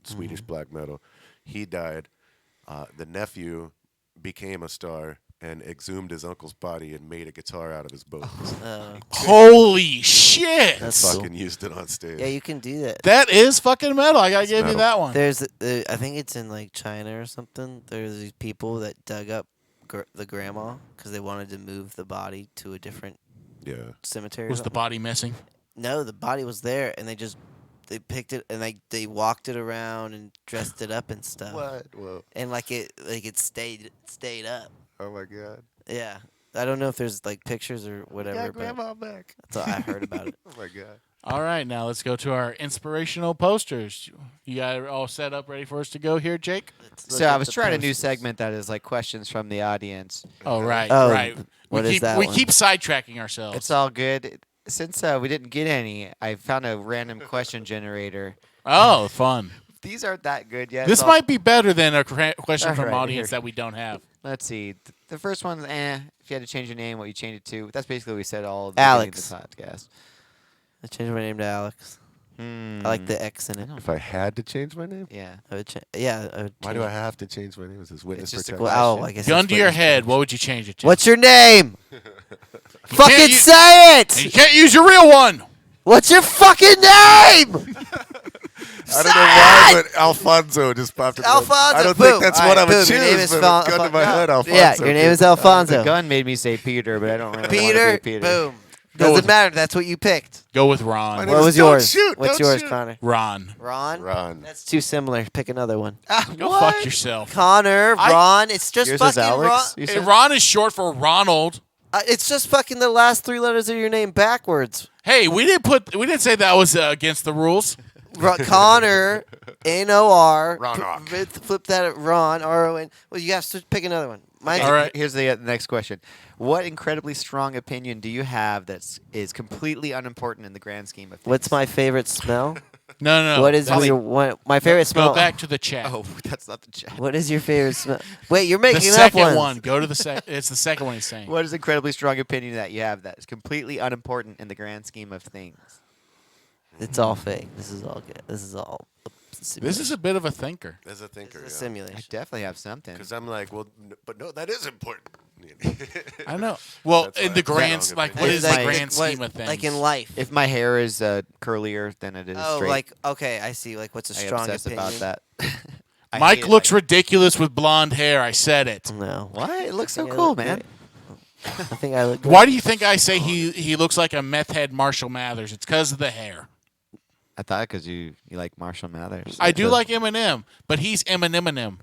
Swedish black metal. He died. The nephew became a star and exhumed his uncle's body and made a guitar out of his bones. Holy shit. That's cool. Fucking used it on stage. Yeah, you can do that. That is fucking metal. I got to give you metal. that one. There's, I think it's in like China or something. There's these people that dug up the grandma because they wanted to move the body to a different Yeah. cemetery. or Was the something. body missing? No, the body was there, and they picked it and they walked it around and dressed it up and stuff. What? Whoa. And like it stayed up. Oh my god. Yeah. I don't know if there's like pictures or whatever. Got but grandma back. that's all I heard about it. Oh my god. All right, now let's go to our inspirational posters. You got it all set up, ready for us to go here, Jake? Let's look So I at was the trying a new posters. segment that is like questions from the audience. Oh, right, Oh, right. what we is keep, that We one? keep sidetracking ourselves. It's all good. Since we didn't get any, I found a random question generator. Oh, fun. These aren't that good yet. This so might be better than a question All from right, audience here. that we don't have. Let's see. The first one's if you had to change your name, what you change it to. That's basically what we said all of Alex. the podcast. I changed my name to Alex. I like the X in it. If I had to change my name, Yeah. I would I would why change do I it. have to change my name? Is this witness just a protection? Well, I guess Gun it's to your witness head, protection. what would you change it to? What's your name? can't Fucking u- say And you it! can't use your real one. What's your fucking name? I don't know why, but Alfonso just popped in. Alfonso. I don't boom. think that's All what right, I would boom. Your name choose. is But Fal- gun to my Fal- head, Alfonso. Yeah, your name is The Alfonso. gun made me say Peter, but I don't really want to Peter. be Peter. Boom. Go Doesn't with- matter. That's what you picked. Go with My Ron. name What is- was don't yours? shoot, What's don't yours, shoot. Connor? Ron. Ron. Ron. That's too similar. Pick another one. Go fuck yourself. Connor. Ron. It's just Yours fucking is Alex. Ron. You Hey, said? Ron is short for Ronald. It's just fucking the last three letters of your name backwards. Hey, we didn't say that was against the rules. Connor, N-O-R. Ronok. Flip that at Ron, R-O-N. Well, you have to pick another one. Mine's All right. Here's the next question. What incredibly strong opinion do you have that is completely unimportant in the grand scheme of things? What's my favorite smell? No. What is that's- your one? My favorite smell. Go back to the chat. Oh, that's not the chat. What is your favorite smell? Wait, you're the making up second ones. one. Go to the second. It's the second one he's saying. What is incredibly strong opinion that you have that is completely unimportant in the grand scheme of things? It's all fake. This is all good. This is all This is a bit of a thinker. As a thinker, It's a yeah. simulation. I definitely have something. Because I'm like, well, but no, that is important. I know. Well, That's why in the I have a grand, strong like, what opinion. is It's the like- grand scheme of things? Like in life. If my hair is curlier than it is Oh, straight, like okay, I see. Like what's a I strong obsess opinion? about that. I Mike hate it. looks ridiculous with blonde hair. I said it. No. What? It looks so think I cool, look man. great. I think I look. Why do you think I say he looks like a meth head Marshall Mathers? It's because of the hair. I thought because you like Marshall Mathers. I do like Eminem, but he's Eminem.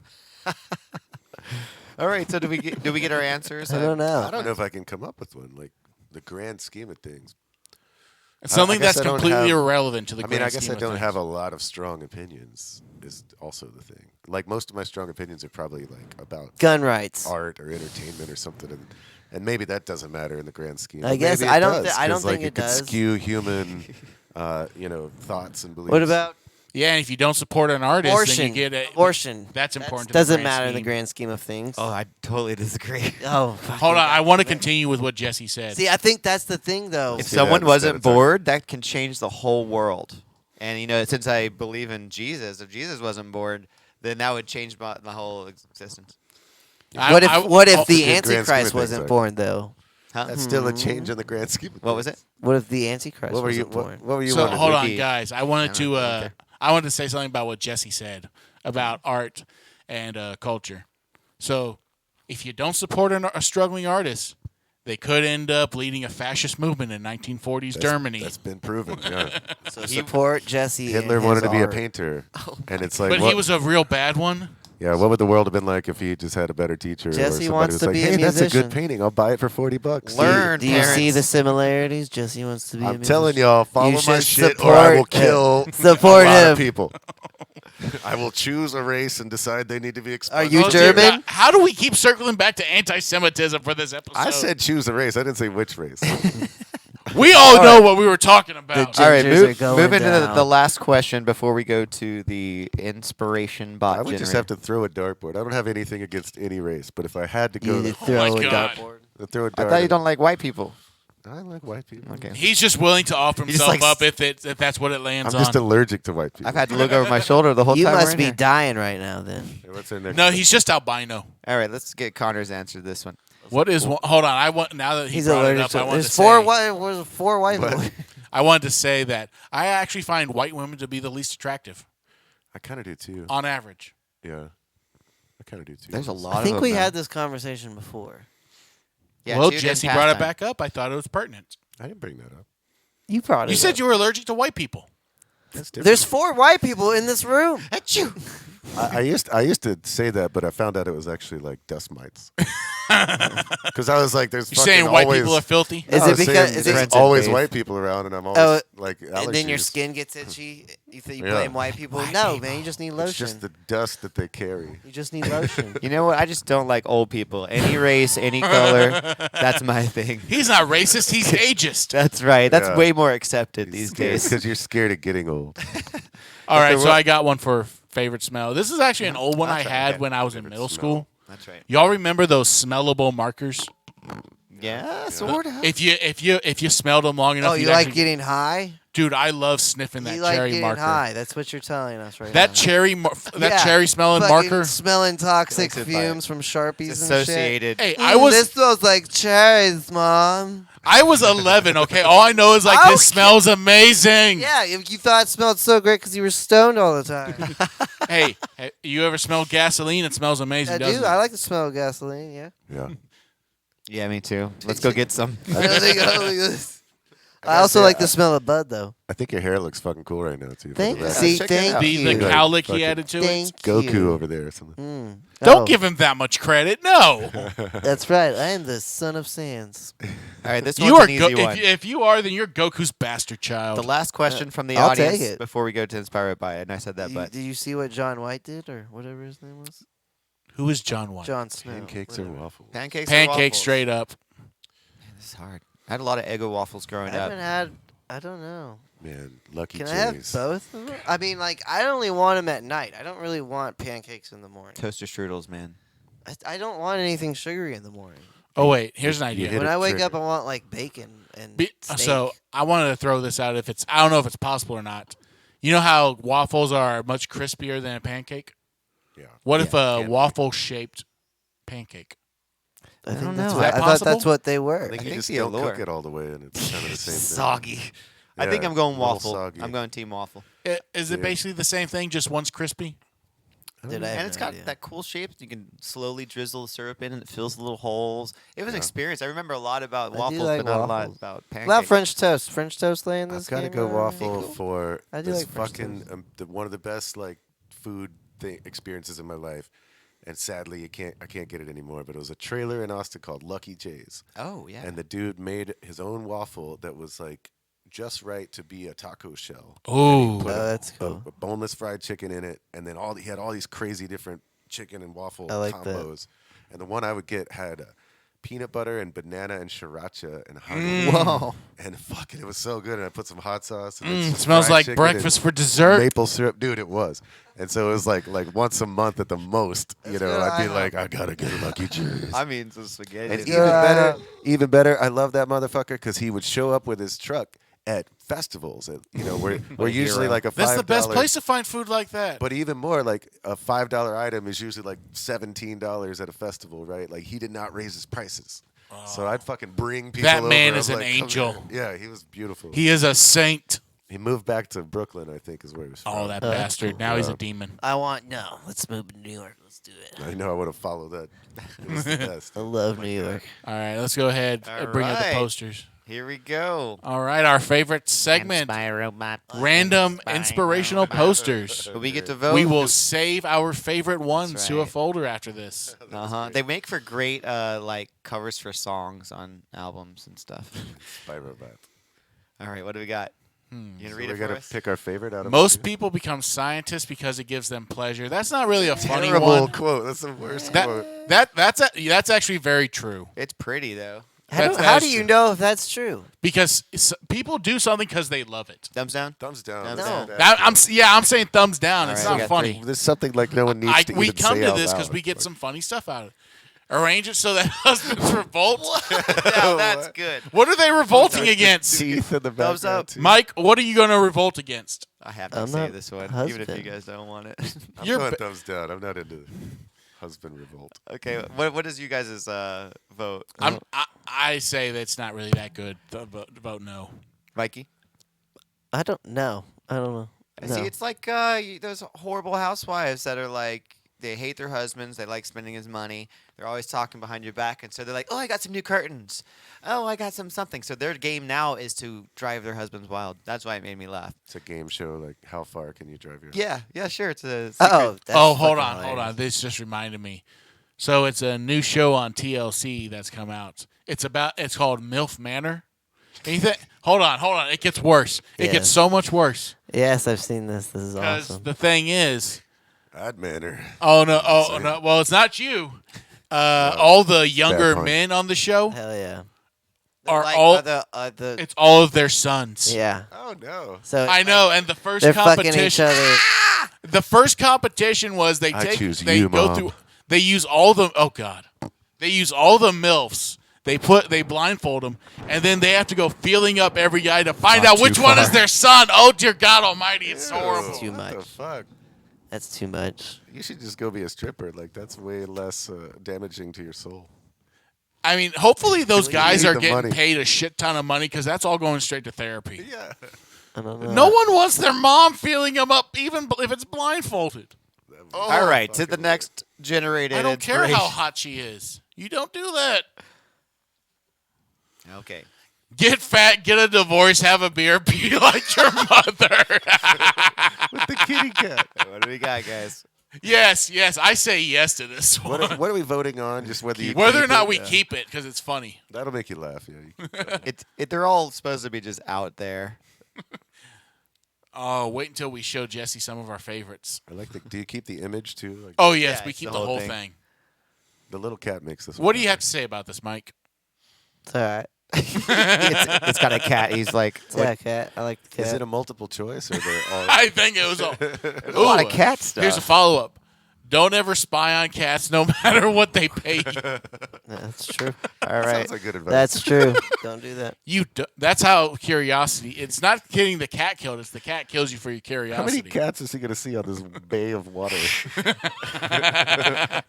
All right, so do we get our answers? I don't know. I don't know if I can come up with one. Like the grand scheme of things. It's something I guess that's I don't completely have- irrelevant to the I grand mean, I guess scheme I of don't things. have a lot of strong opinions. Is also the thing. Like most of my strong opinions are probably like about Gun rights. art or entertainment or something, and maybe that doesn't matter in the grand scheme. I but guess maybe I it don't. does, I don't 'cause, like, think it could does. skew human, thoughts and beliefs. What about Yeah, and if you don't support an artist, then abortion? you get a, Abortion. That's important. to Doesn't the grand matter in the scheme. grand scheme of things. Oh, I totally disagree. Oh, Hold on, I want to continue with what Jesse said. See, I think that's the thing, though. If See someone that wasn't instead of bored, that can change the whole world. And since I believe in Jesus, if Jesus wasn't bored, then that would change my whole existence. What if oh, the good grand scheme Antichrist of things, wasn't right? born, though? Huh? That's still a change in the grand scheme. Of What was it? things. What if the Antichrist What were you? wasn't born? What were you? So wanting to hold do? on, be- guys. I wanted I to don't care. I wanted to say something about what Jesse said about art and culture. So, if you don't support a struggling artist, they could end up leading a fascist movement in 1940s Germany. That's been proven. Yeah. So support Jesse. Hitler and wanted his to be a art. painter, and it's like, But what, he was a real bad one. yeah. What would the world have been like if he just had a better teacher? Jesse or somebody wants was to like, be a hey, that's a musician. good painting. I'll buy it for $40. Learn, Do you see parents. the similarities? Jesse wants to be. a I'm telling musician. y'all, follow You my should shit, or I will support him. kill Support a lot him. of people. I will choose a race and decide they need to be expunged. you Oh, dear German? God. How do we keep circling back to anti-Semitism for this episode? I said choose a race. I didn't say which race. we all know what we were talking about. The All right, Gingers are going move into the down. last question before we go to the inspiration bot I would just generator. have to throw a dartboard. I don't have anything against any race, but if I had to go, You to, need to throw my a God. dartboard. throw a I dart. thought you don't like white people. I like white people. Okay. He's just willing to offer He just himself likes- up if that's what it lands I'm just on. allergic to white people. I've had to look over my shoulder the whole You time. we're must in be here. dying right now, then. Hey, what's in there? No, he's just albino. All right, let's get Connor's answer to this one. What is one? Hold on. I want now that he He's brought it allergic up. to. I wanted There's to four say, white. Was four white What? boys. I wanted to say that I actually find white women to be the least attractive I kind of do too. on average. Yeah, I kind of do too. There's a lot I of think them, we though. had this conversation before. Yeah, Well, tuned in Jesse past brought it time. back up. I thought it was pertinent. I didn't bring that up. You brought it. You said up. you were allergic to white people. That's different. There's four white people in this room. Achoo! I used to say that, but I found out it was actually like dust mites. Because I was like, "There's You're fucking saying white always, people are filthy? Is I it was because- saying is there's it- always Dave. white people around, and I'm always Oh, like allergies. And then your skin gets itchy. You think you Yeah. blame white people? No, man. You just need It's lotion. just the dust that they carry. You just need lotion. You know what? I just don't like old people. Any race, any color. That's my thing. He's not racist. He's ageist. That's right. That's Yeah. way more accepted these days. Because you're scared of getting old. All right, the so ro- I got one for favorite smell. This is actually an old one I That's right. had when I was in Favorite middle smell. school. That's right. Y'all remember those smellable markers? Yeah, sort of. If you smelled them long enough, Oh, you'd you like actually- getting high? dude, I love sniffing that You like cherry getting marker. high. That's what you're telling us right That now. that cherry smelling Fucking marker. Smelling toxic Likes it by- fumes from Sharpies It's and shit. associated. Hey, This smells like cherries, Mom. I was 11. Okay, all I know is like this Okay. smells amazing. Yeah, if you thought it smelled so great because you were stoned all the time. Hey, you ever smell gasoline? It smells amazing, I doesn't do. it? I like the smell of gasoline, yeah. Yeah. Yeah, me too. Let's go get some. I also say, like the smell of bud, though. I think your hair looks fucking cool right now too. for Thank the you. record. See, check it thank out. the you. the Like, cowlick he fucking added to Thank it. Goku you. over there or something. Don't Oh, give him that much credit. No. That's right. I am the son of Sans. All right, this You one's are an easy one. if you are, then you're Goku's bastard child. The last question from the I'll take audience it. before we go to Inspire It By, and I said that, but Did you see what John White did, or whatever his name was? Who is John White? John Snow. Pancakes or whatever. waffles? pancakes, or Pancakes waffles? straight up. This is hard. I had a lot of Eggo waffles I growing up. haven't had. I don't know. Man, Lucky Can Jays. I have both of them? I mean, like, I only want them at night. I don't really want pancakes in the morning. Toaster strudels, man. I don't want anything sugary in the morning. Oh wait, here's an You idea. hit When a I wake trigger. up, I want like bacon and steak. So I wanted to throw this out. If it's, I don't know if it's possible or not. You know how waffles are much crispier than a pancake? Yeah. What if a Can't be. waffle-shaped pancake? I think don't that's know. what, Is that I thought possible? that's what they were. I think you think just the don't allure. cook it all the way, and it's kind of the same thing. Soggy. I think Yeah, I'm going a little waffle. soggy. I'm going team waffle. Is it Yeah. basically the same thing, just one's crispy? Dude, I have And it's no got idea. that cool shape. You can slowly drizzle the syrup in, and it fills the little holes. It was an experience. I remember a lot about I do waffles, like but not a lot waffles. about What pancakes. about French toast? French toast laying this I've got to game go or- waffle Cool. for I do this like French fucking toast. one of the best like food experiences in my life, and sadly I can't get it anymore. But it was a trailer in Austin called Lucky J's, Oh yeah. and the dude made his own waffle that was like just right to be a taco shell. Ooh. Oh, that's A cool. boneless fried chicken in it, and then he had all these crazy different chicken and waffle I like that. combos. And the one I would get had peanut butter and banana and sriracha and honey. Whoa. And fucking, it was so good. And I put some hot sauce. And It some smells fried like chicken breakfast and for dessert. Maple syrup, dude. It was. And so it was like once a month at the most. You know, good. I'd be like, I gotta get a Lucky Cheese. I mean, some spaghetti. And is Yeah. even better, I love that motherfucker because he would show up with his truck at festivals. You know, we're usually like a $5. That's the best place to find food like that. But even more, like a $5 item is usually like $17 at a festival, right? Like he did not raise his prices. So I'd fucking bring people That man over. is I'm an like, "Come angel." here." Yeah, he was beautiful. He is a saint. He moved back to Brooklyn, I think, is where he was from. Oh, that that's bastard. cool. Now he's a Yeah. demon. Let's move to New York. Let's do it. I know I would have followed that. It was the best. I love New York. All right, let's go ahead All and bring out the right. posters. Here we go. All right, our favorite segment, random inspirational posters. We get to vote. We will save our favorite ones That's to a right. folder after this. They make for great like covers for songs on albums and stuff. Spyro Bat. All right, what do we got? You gonna So read we it for gotta us? pick our favorite out of Most the two? people become scientists because it gives them pleasure. That's not really a funny Terrible one. quote. That's the worst quote. That's actually very true. It's pretty though. How do you know if that's true? Because people do something because they love it. Thumbs down. Thumbs down. Thumbs That's down. bad. I'm saying thumbs down. All It's right, we not got funny. three. There's something like no one needs to We even come say to out this because loud. we get some funny stuff out of it. Arrange it so that husbands revolt. Yeah, that's good. What are they revolting against? Teeth in the Thumbs background, up. too. Mike, what are you going to revolt against? I have to I'm say not this one, even if husband. you guys don't want it. I'm You're going ba- thumbs down. I'm not into husband revolt. Okay, what is you guys' vote? I say that's not really that good. Vote no. Mikey? I don't know. I don't know. See, No. it's like those horrible housewives that are like, they hate their husbands. They like spending his money. They're always talking behind your back. And so they're like, oh, I got some new curtains. Oh, I got something. So their game now is to drive their husbands wild. That's why it made me laugh. It's a game show. Like, how far can you drive your? Yeah, sure. It's a secret. Oh, that's Hold fucking on. hilarious. This just reminded me. So it's a new show on TLC that's come out. It's called MILF Manor. And you think, hold on. It gets worse. It Yeah. gets so much worse. Yes, I've seen this. This is Because awesome. the thing is, Odd manner. oh no. Well, it's not you. All the younger point. men on the show Hell yeah. are like, all. the It's all of their sons. Yeah. Oh no. So I know. And the first they're fucking each competition. other. The first competition was they I take choose they you, go Mom. through they use all the they use all the MILFs. They blindfold them, and then they have to go feeling up every guy to find Not out which too one far. is their son. Oh dear God Almighty, it's Ew, horrible. Too What the much. fuck? That's too much. You should just go be a stripper. Like that's way less damaging to your soul. I mean, hopefully those You guys need are the getting money. paid a shit ton of money because that's all going straight to therapy. Yeah. I don't know. No one wants their mom feeling them up, even if it's blindfolded. All right, to the next generated I don't care how inspiration. hot she is. You don't do that. Okay. Get fat, get a divorce, have a beer, be like your mother. With the kitty cat. What do we got, guys? Yes, I say yes to this one. What are we voting on? Just whether you Whether or keep not it? we keep it, because it's funny. That'll make you laugh. Yeah. They're all supposed to be just out there. Oh, wait until we show Jesse some of our favorites. I like the. Do you keep the image too? Like, Oh, yes, Yeah, we it's keep the the whole whole thing. thing. the little cat makes this. What do you have to say about this, Mike? It's all right. It's got a cat. He's like, Yeah, cat. I like the cat. Is it a multiple choice or they're all? I think it was all. a lot of cat stuff. Here's a follow-up. Don't ever spy on cats, no matter what they pay you. That's true. All right. Sounds like good advice. That's true. Don't do that. That's how curiosity. It's not getting the cat killed. It's the cat kills you for your curiosity. How many cats is he going to see on this bay of water?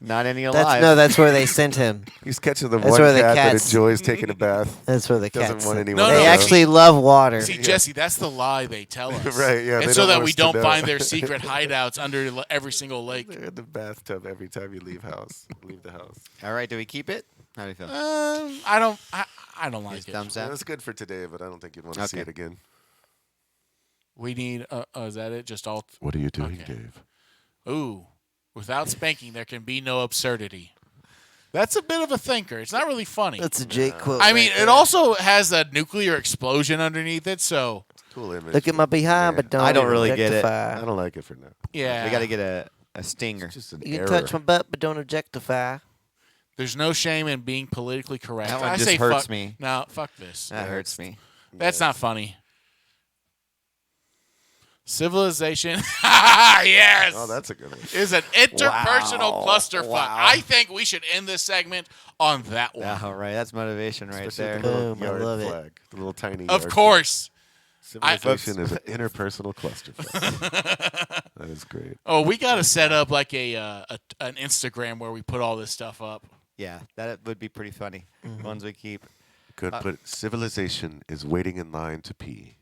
Not any alive. That's where they sent him. He's catching the That's one where the cat that cats- enjoys taking a bath. That's where the Doesn't cats. want sent- anyone No, They no, actually love water. See, Jesse, that's the lie they tell us. Right, yeah, And they so don't that want we us to don't know. find their secret hideouts under every single lake. They're in the bathtub every time you leave the house. All right, do we keep it? How do you feel? I don't like it. Thumbs Yeah, up. that's good for today, but I don't think you'd want to see Okay. it again. We need. Is that it? Just all. What are you doing, Okay. Dave? Ooh, without spanking, there can be no absurdity. That's a bit of a thinker. It's not really funny. That's a Jake quote. I mean, right it there. also has a nuclear explosion underneath it, so Cool image. Look at my behind, Yeah. but don't. I don't really get it. objectify. I don't like it for now. yeah. We got to get a stinger. It's just an You can error. touch my butt, but don't objectify. There's no shame in being politically correct. That one I just say hurts fuck, me. No, fuck this. That hurts me. That's not funny. Civilization, yes. Oh, that's a good one. Is an interpersonal Wow. clusterfuck. Wow. I think we should end this segment on that one. All right, that's motivation right Especially there. the little Boom, I yard love it. flag, the little tiny. Of yard course. flag. Civilization is an interpersonal clusterfuck. That is great. Oh, we got to set up like an Instagram where we put all this stuff up. Yeah, that would be pretty funny. Ones we keep. Good, but civilization is waiting in line to pee.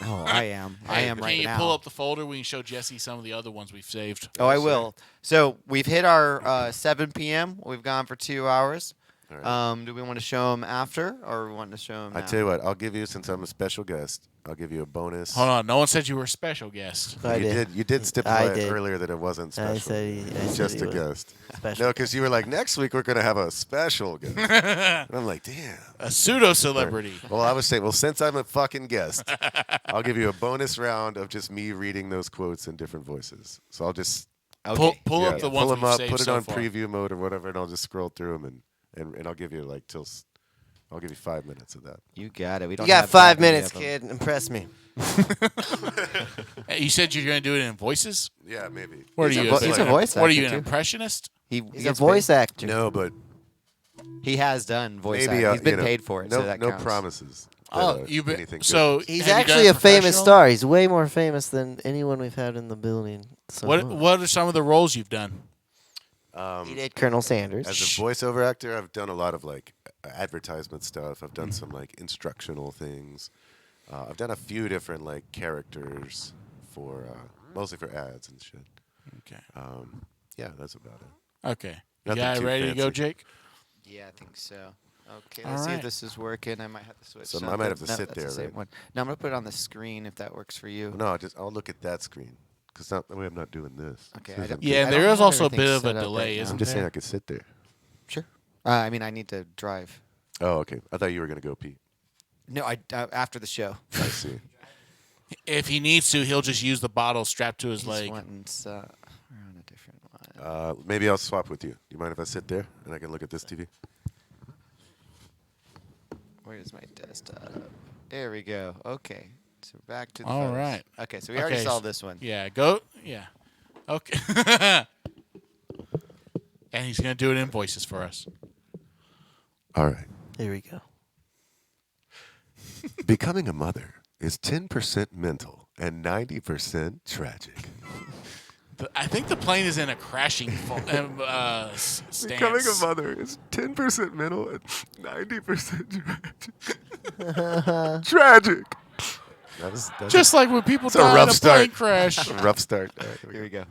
Oh, I am. I am right Can you now. pull up the folder? We can show Jesse some of the other ones we've saved. Oh, I will. So we've hit our 7 p.m. We've gone for 2 hours. All right. Do we want to show them after, or we want to show them? I tell you what, I'll give you, since I'm a special guest, I'll give you a bonus. Hold on. No one said you were a special guest. I did. You did I stipulate did. earlier that it wasn't special. I said Just he a was guest. special. No, because you were like, next week we're going to have a special guest. And I'm like, damn. A pseudo celebrity. Well, I was saying, since I'm a fucking guest, I'll give you a bonus round of just me reading those quotes in different voices. So I'll just Pull up the ones pull them we've up, saved put it so on far. preview mode or whatever, and I'll just scroll through them and I'll give you I'll give you 5 minutes of that. You got it. We don't. You got have 5 that many minutes, of 'em. kid. Impress me. Hey, you said you're going to do it in voices? Yeah, maybe. What He's are a you? vo- he's a voice What are actor, you, an too. impressionist? He He's a gets voice paid. actor. No, but He has done voice maybe acting. He's been you know, paid for it, No, so that no counts. promises. Oh, that, you've been anything so. good. He's have you actually done a famous professional? star. He's way more famous than anyone we've had in the building. So What are some of the roles you've done? he did Colonel Sanders. As a voiceover actor, I've done a lot of like advertisement stuff. I've done some like instructional things. I've done a few different like characters for mostly for ads and shit. Okay. Yeah, that's about it. Okay. You Nothing got it too ready to go, fancy. Jake? Yeah, I think so. Okay, All let's see right. if this is working. I might have to switch. So I something. might have to No, sit that's there, the same right? one. No, I'm gonna put it on the screen if that works for you. No, I'll look at that screen because that way I'm not doing this. Okay, Says I don't- I'm- Yeah, I and don't there is have also a everything bit of a set up delay, right now. isn't I'm just saying there? I could sit there. Sure. I mean, I need to drive. Oh, okay. I thought you were gonna go pee. No, I after the show. I see. If he needs to, he'll just use the bottle strapped to his He's leg. wanting we're on a different one. Maybe I'll swap with you. Do you mind if I sit there and I can look at this TV? Where's my desktop? There we go. Okay. So back to the All photos. right. Okay, so we already Okay, saw so- this one. Yeah, go. Yeah. Okay. And he's going to do it in voices for us. All right. Here we go. Becoming a mother is 10% mental and 90% tragic. I think the plane is in a crashing stance. Becoming a mother is 10% mental and 90% tragic. Tragic. That's Just like when people it's a die in rough a start. plane crash. A rough start. All right, Here we go.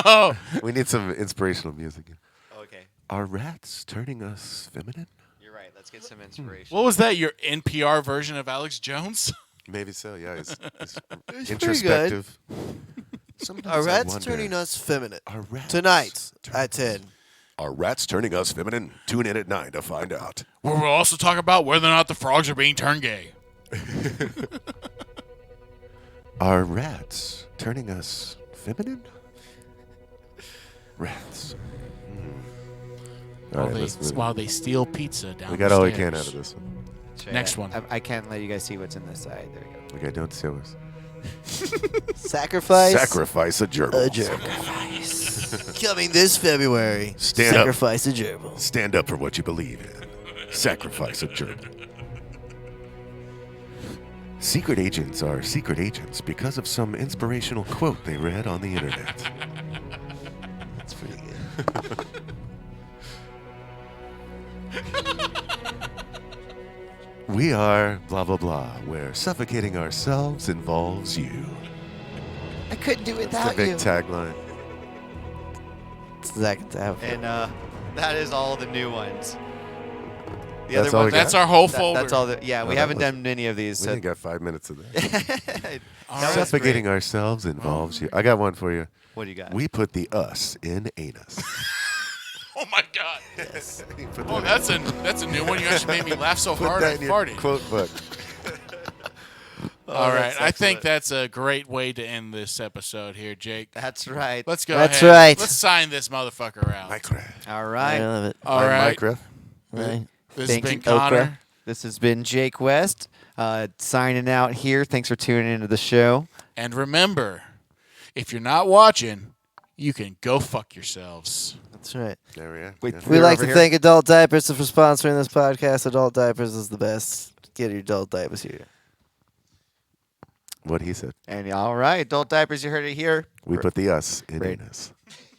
Oh, We need some inspirational music. Okay. Are rats turning us feminine? You're right. Let's get some inspiration. what was that? Your NPR version of Alex Jones? Maybe so. Yeah, it's pretty good. introspective. Sometimes Are I rats wonder, turning us feminine? Are rats Tonight turning at 10. Are rats turning us feminine? Tune in at 9 to find out. Where we'll also talk about whether or not the frogs are being turned gay. Are rats turning us feminine? Rats. All While right, they, let's move. while they steal pizza down We the got all we stairs. can out of this one. Check. Next one. I can't let you guys see what's in this side. There we go. Okay, don't show us. Sacrifice. Sacrifice a gerbil. A gerbil. Coming this February. Stand up. Sacrifice a gerbil. Stand up for what you believe in. Sacrifice a gerbil. Secret agents are secret agents because of some inspirational quote they read on the internet. That's pretty good. We are blah blah blah, where suffocating ourselves involves you. I couldn't do it That's without the big you. tagline. It's Zach and Tav. And that is all the new ones. The That's other all ones. we got? That's our whole folder. That's all. Yeah, Oh, we that haven't was- done any of these. We So only got 5 minutes of that. that was Suffocating great. ourselves involves you. I got one for you. What do you got? We put the us in anus. Oh my God. Yes. You put Oh, that that's a new one. You actually made me laugh so Put hard I that in your farted. quote book. All right, that's I think excellent. that's a great way to end this episode here, Jake. That's right. Let's go That's ahead. right. Let's sign this motherfucker out. Mike Riff. All I right. love it. All I'm right. Mike Riff. Right. This Thank has you, been Connor. Okra. This has been Jake West signing out here. Thanks for tuning into the show. And remember, if you're not watching, you can go fuck yourselves. That's right. There we are. Wait, Yeah. We'd like over to here. thank Adult Diapers for sponsoring this podcast. Adult Diapers is the best. Get your adult diapers here. What he said. And all right, adult diapers, you heard it here. We put the us in Great. anus.